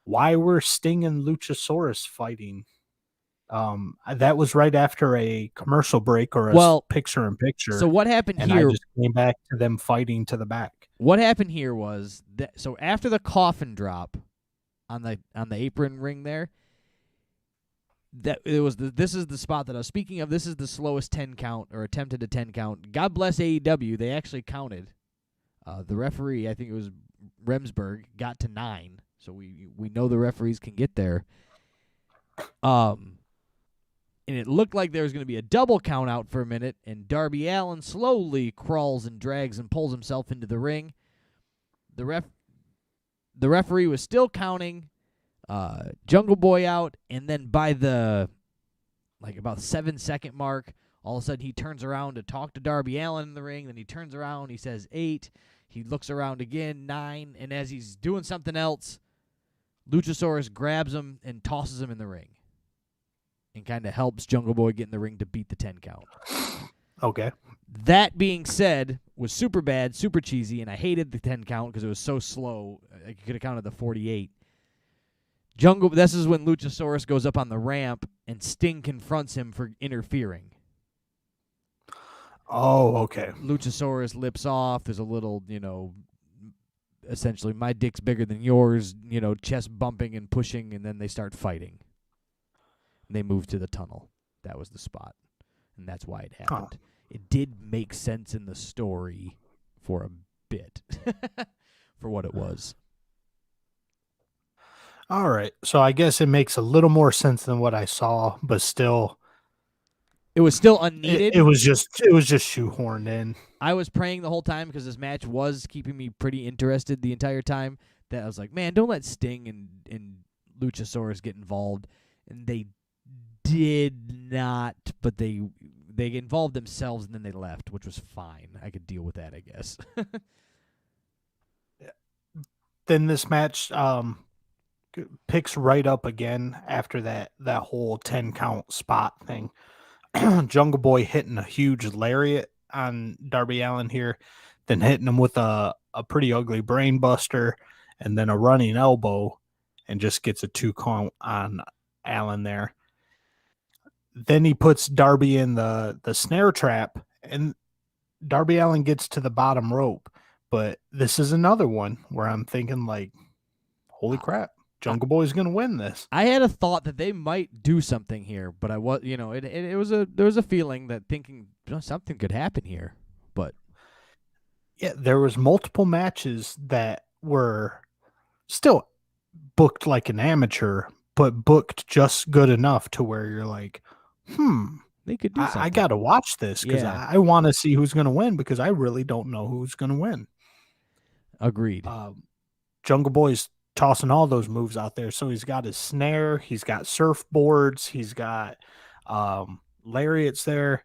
why were Sting and Luchasaurus fighting? That was right after a commercial break or a picture-in-picture. So what happened and here? I just came back to them fighting to the back. What happened here was that so after the coffin drop on the apron ring there, that it was this is the spot that I was speaking of. This is the slowest 10 count or attempted a 10 count. God bless AEW. They actually counted. The referee, I think it was Remsburg, got to 9. So we know the referees can get there. And it looked like there was going to be a double count out for a minute, and Darby Allin slowly crawls and drags and pulls himself into the ring. The referee was still counting Jungle Boy out, and then by the about 7-second mark, all of a sudden he turns around to talk to Darby Allin in the ring. Then he turns around, he says 8. He looks around again, 9, and as he's doing something else, Luchasaurus grabs him and tosses him in the ring. And kind of helps Jungle Boy get in the ring to beat the 10 count. Okay. That being said, was super bad, super cheesy, and I hated the 10 count because it was so slow. I could have counted the 48. This is when Luchasaurus goes up on the ramp and Sting confronts him for interfering. Oh, okay. Luchasaurus lips off. There's a little, essentially, my dick's bigger than yours, chest bumping and pushing, and then they start fighting. They moved to the tunnel. That was the spot. And that's why it happened. Huh. It did make sense in the story for a bit. For what it was. All right. So I guess it makes a little more sense than what I saw, but still. It was still unneeded. It was just shoehorned in. I was praying the whole time because this match was keeping me pretty interested the entire time. That I was like, man, don't let Sting and Luchasaurus get involved. And they did not, but they they involved themselves and then they left, which was fine. I could deal with that, I guess. Then this match picks right up again after that whole 10 count spot thing. Jungle Boy hitting a huge lariat on Darby Allin here, then hitting him with a pretty ugly brain buster and then a running elbow, and just gets a 2 count on Allin there. Then he puts Darby in the snare trap, and Darby Allin gets to the bottom rope. But this is another one where I'm thinking, like, holy crap, Jungle Boy's going to win this. I had a thought that they might do something here, but I was, there was a feeling that thinking something could happen here. But yeah, there was multiple matches that were still booked like an amateur, but booked just good enough to where you're like, they could do something. I got to watch this because I want to see who's going to win, because I really don't know who's going to win. Agreed. Jungle Boy's tossing all those moves out there. So he's got his snare, he's got surfboards, he's got lariats there,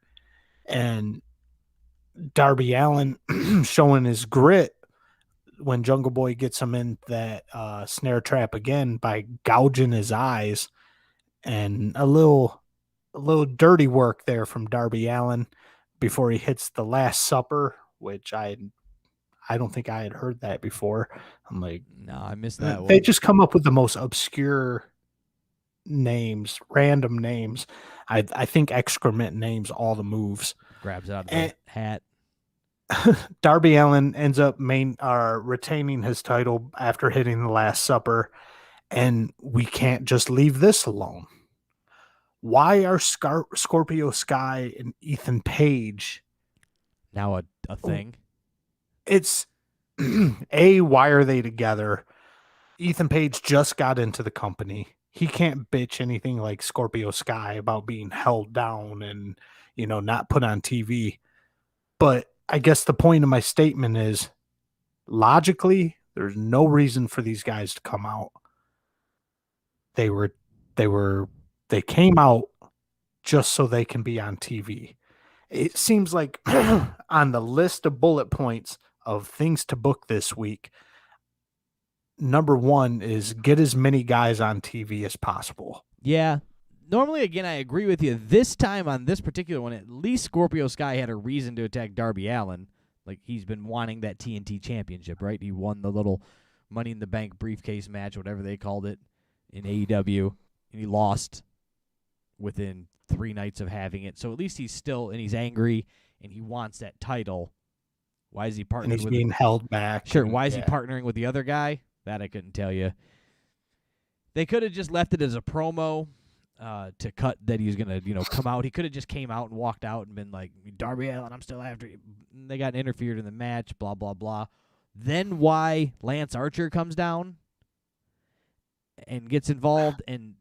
and Darby Allin showing his grit when Jungle Boy gets him in that snare trap again by gouging his eyes, and a little dirty work there from Darby Allin before he hits the Last Supper, which I don't think I had heard that before. I'm like, no, I missed that one. They just come up with the most obscure names, random names. I think excrement names all the moves. Grabs out of the hat. Darby Allin ends up retaining his title after hitting the Last Supper, and we can't just leave this alone. Why are Scorpio Sky and Ethan Page now a thing? It's why are they together? Ethan Page just got into the company. He can't bitch anything like Scorpio Sky about being held down and, not put on TV. But I guess the point of my statement is, logically, there's no reason for these guys to come out. They came out just so they can be on TV. It seems like on the list of bullet points of things to book this week, number one is get as many guys on TV as possible. Yeah. Normally, again, I agree with you. This time on this particular one, at least Scorpio Sky had a reason to attack Darby Allin. Like, he's been wanting that TNT championship, right? He won the little Money in the Bank briefcase match, whatever they called it, in AEW, and he lost within 3 nights of having it. So at least he's angry, and he wants that title. Why is he partnering and he's with being held back? Sure, why is he partnering with the other guy? That I couldn't tell you. They could have just left it as a promo to cut that he's going to, come out. He could have just came out and walked out and been like, Darby Allin, I'm still after you. They got interfered in the match, blah, blah, blah. Then why Lance Archer comes down and gets involved, and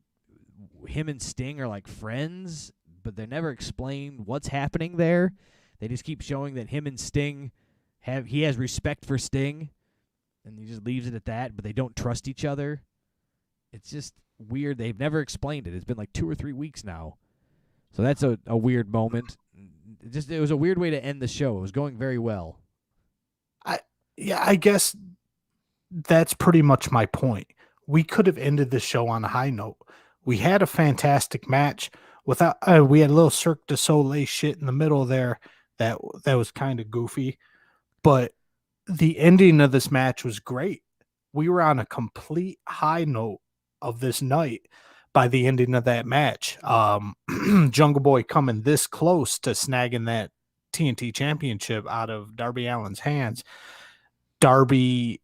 him and Sting are like friends, but they never explain what's happening there. They just keep showing that him and Sting he has respect for Sting, and he just leaves it at that, but they don't trust each other. It's just weird. They've never explained it. It's been like 2 or 3 weeks now. So that's a weird moment. It was a weird way to end the show. It was going very well. I guess that's pretty much my point. We could have ended the show on a high note. We had a fantastic match without we had a little Cirque du Soleil shit in the middle there that was kind of goofy, but the ending of this match was great. We were on a complete high note of this night by the ending of that match. Jungle Boy coming this close to snagging that TNT championship out of Darby Allin's hands. Darby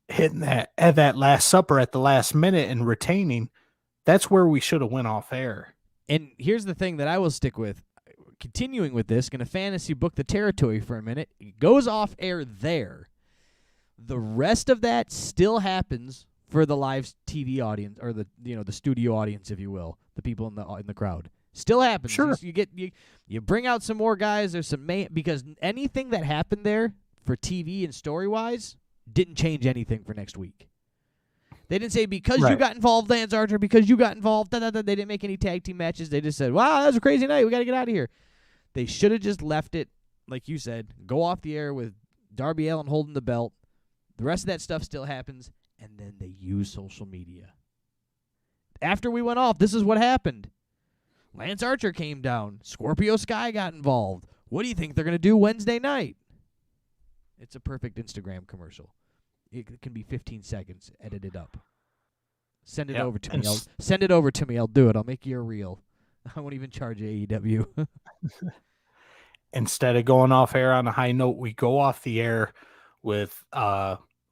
hitting that Last Supper at the last minute and retaining. That's where we should have went off air. And here's the thing that I will stick with. Continuing with this, going to fantasy book the territory for a minute. It goes off air there. The rest of that still happens for the live TV audience, or the studio audience, if you will, the people in the crowd. Still happens. Sure. You bring out some more guys. There's some because anything that happened there for TV and story wise didn't change anything for next week. They didn't say because you got involved, Lance Archer, because you got involved. They didn't make any tag team matches. They just said, "Wow, that was a crazy night. We got to get out of here." They should have just left it, like you said, go off the air with Darby Allin holding the belt. The rest of that stuff still happens, and then they use social media. After we went off, this is what happened. Lance Archer came down. Scorpio Sky got involved. What do you think they're going to do Wednesday night? It's a perfect Instagram commercial. It can be 15 seconds. Edit it up. Send it over to me. Send it over to me. I'll do it. I'll make you a reel. I won't even charge AEW. Instead of going off air on a high note, we go off the air with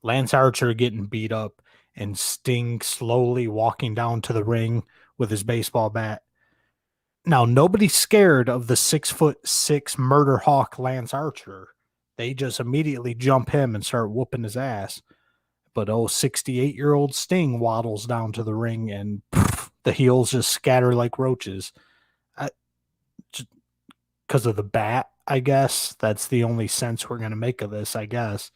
Lance Archer getting beat up and Sting slowly walking down to the ring with his baseball bat. Now, nobody's scared of the 6'6" murder hawk Lance Archer. They just immediately jump him and start whooping his ass. But 68-year-old Sting waddles down to the ring and the heels just scatter like roaches. Because of the bat, I guess. That's the only sense we're going to make of this, I guess.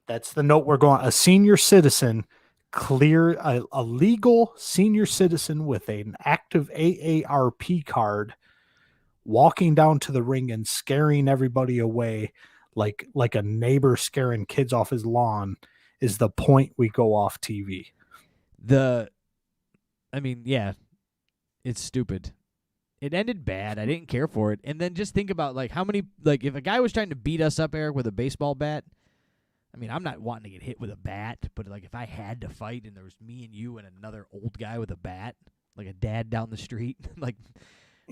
That's the note we're going. A senior citizen, a legal senior citizen with an active AARP card walking down to the ring and scaring everybody away like a neighbor scaring kids off his lawn is the point we go off TV. It's stupid. It ended bad. I didn't care for it. And then just think about how many if a guy was trying to beat us up, Eric, with a baseball bat. I mean, I'm not wanting to get hit with a bat, but if I had to fight and there was me and you and another old guy with a bat, like a dad down the street,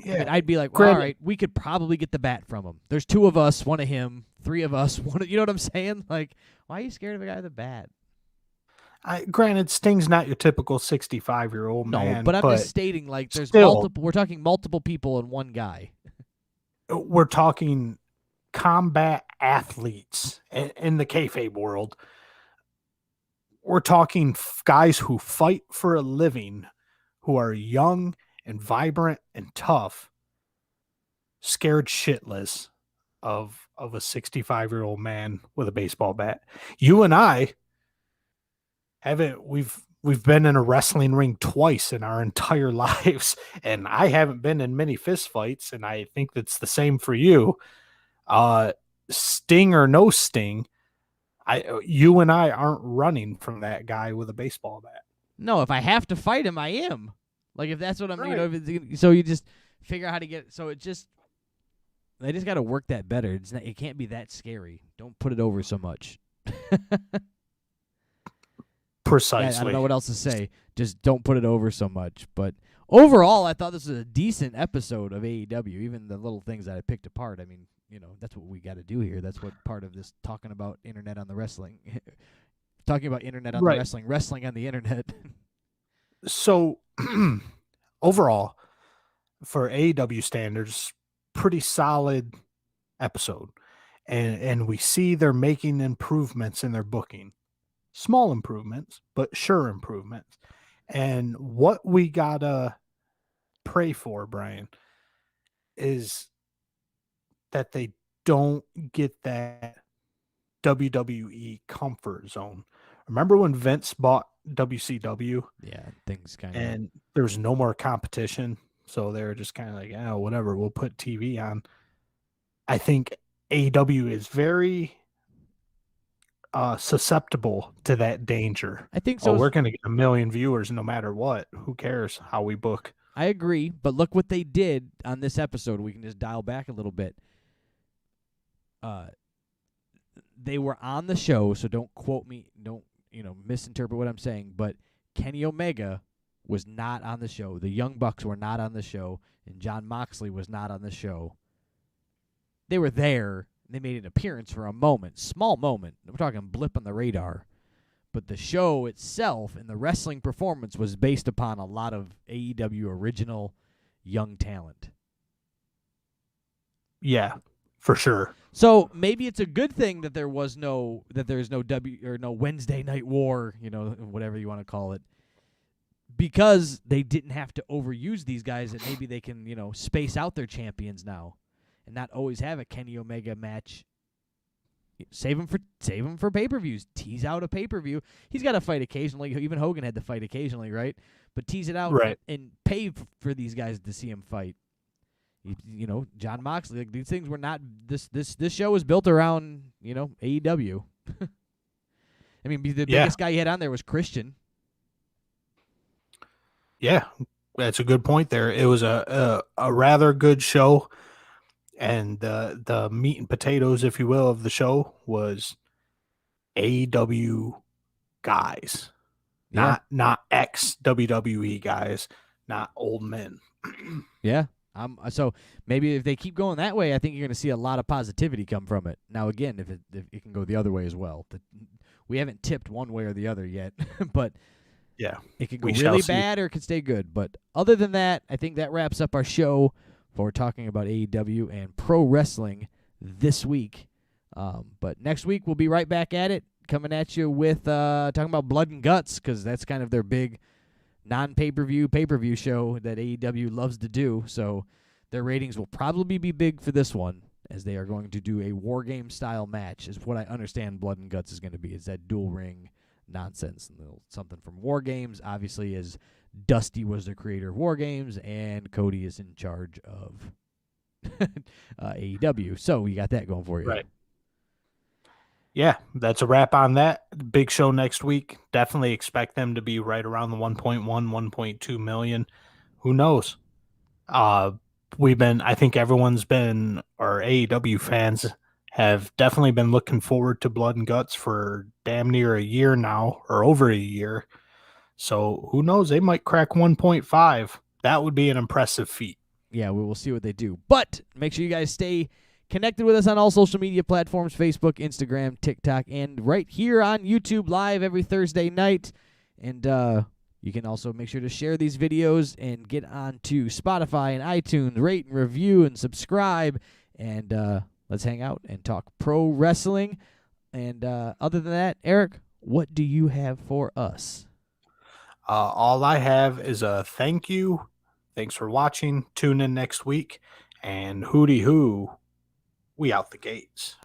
I'd be like, well, all right, we could probably get the bat from him. There's 2 of us, 1 of him, 3 of us, 1 of, you know what I'm saying? Why are you scared of a guy with a bat? Granted, Sting's not your typical 65-year-old man. No, but I'm just stating, there's still, multiple. We're talking multiple people in one guy. We're talking combat athletes in the kayfabe world. We're talking guys who fight for a living, who are young and vibrant and tough, scared shitless of a 65-year-old man with a baseball bat. You and I we've been in a wrestling ring twice in our entire lives, and I haven't been in many fist fights, and I think that's the same for you. Sting or no Sting, you and I aren't running from that guy with a baseball bat. No, if I have to fight him, I am. If that's what I'm, so you just figure out how to get it. So they just got to work that better. It can't be that scary. Don't put it over so much. Precisely. I don't know what else to say. Just don't put it over so much. But overall, I thought this was a decent episode of AEW, even the little things that I picked apart. I mean, that's what we got to do here. That's what part of this talking about internet on the wrestling. Talking about internet on the wrestling, wrestling on the internet. So, overall, for AEW standards, pretty solid episode. And we see they're making improvements in their booking. Small improvements, but sure improvements. And what we gotta pray for, Brian, is that they don't get that WWE comfort zone. Remember when Vince bought WCW? Yeah, things kind of... And there's no more competition, so they're just kind of whatever, we'll put TV on. I think AEW is very susceptible to that danger. I think so. We're going to get 1 million viewers no matter what. Who cares how we book? I agree, but look what they did on this episode. We can just dial back a little bit. They were on the show, so don't quote me, don't misinterpret what I'm saying, but Kenny Omega was not on the show. The Young Bucks were not on the show, and Jon Moxley was not on the show. They were there. They made an appearance for a moment, small moment. We're talking blip on the radar. But the show itself and the wrestling performance was based upon a lot of AEW original young talent. Yeah, for sure. So maybe it's a good thing that there's no Wednesday Night War, whatever you want to call it, because they didn't have to overuse these guys, and maybe they can, space out their champions now. And not always have a Kenny Omega match. Save him for pay-per-views. Tease out a pay-per-view. He's got to fight occasionally. Even Hogan had to fight occasionally, right? But tease it out and pay for these guys to see him fight. You know, John Moxley. Like, these things were not this show was built around, you know, AEW. I mean, the biggest guy you had on there was Christian. Yeah, that's a good point there. It was a rather good show, and the meat and potatoes, if you will, of the show was AEW guys, not ex WWE guys, not old men. Yeah. So maybe if they keep going that way, I think you're going to see a lot of positivity come from it. Now, again, if it can go the other way as well, we haven't tipped one way or the other yet, but yeah, it could go really bad or it could stay good. But other than that, I think that wraps up our show for talking about AEW and pro wrestling this week. But next week we'll be right back at it, coming at you with talking about Blood and Guts, because that's kind of their big pay-per-view show that AEW loves to do. So their ratings will probably be big for this one, as they are going to do a War Game style match, is what I understand Blood and Guts is going to be. It's that dual ring nonsense, and something from War Games, obviously, as Dusty was the creator of War Games and Cody is in charge of AEW. So we got that going for you. Right. Yeah, that's a wrap on that. Big show next week. Definitely expect them to be right around the 1.1, 1.2 million. Who knows? I think everyone's been, or AEW fans have definitely been looking forward to Blood and Guts for damn near a year now, or over a year. So who knows? They might crack 1.5. That would be an impressive feat. Yeah, we will see what they do. But make sure you guys stay connected with us on all social media platforms, Facebook, Instagram, TikTok, and right here on YouTube live every Thursday night. And you can also make sure to share these videos and get onto Spotify and iTunes, rate and review and subscribe. And let's hang out and talk pro wrestling. And other than that, Eric, what do you have for us? All I have is a thank you. Thanks for watching. Tune in next week. And hooty hoo, we out the gates.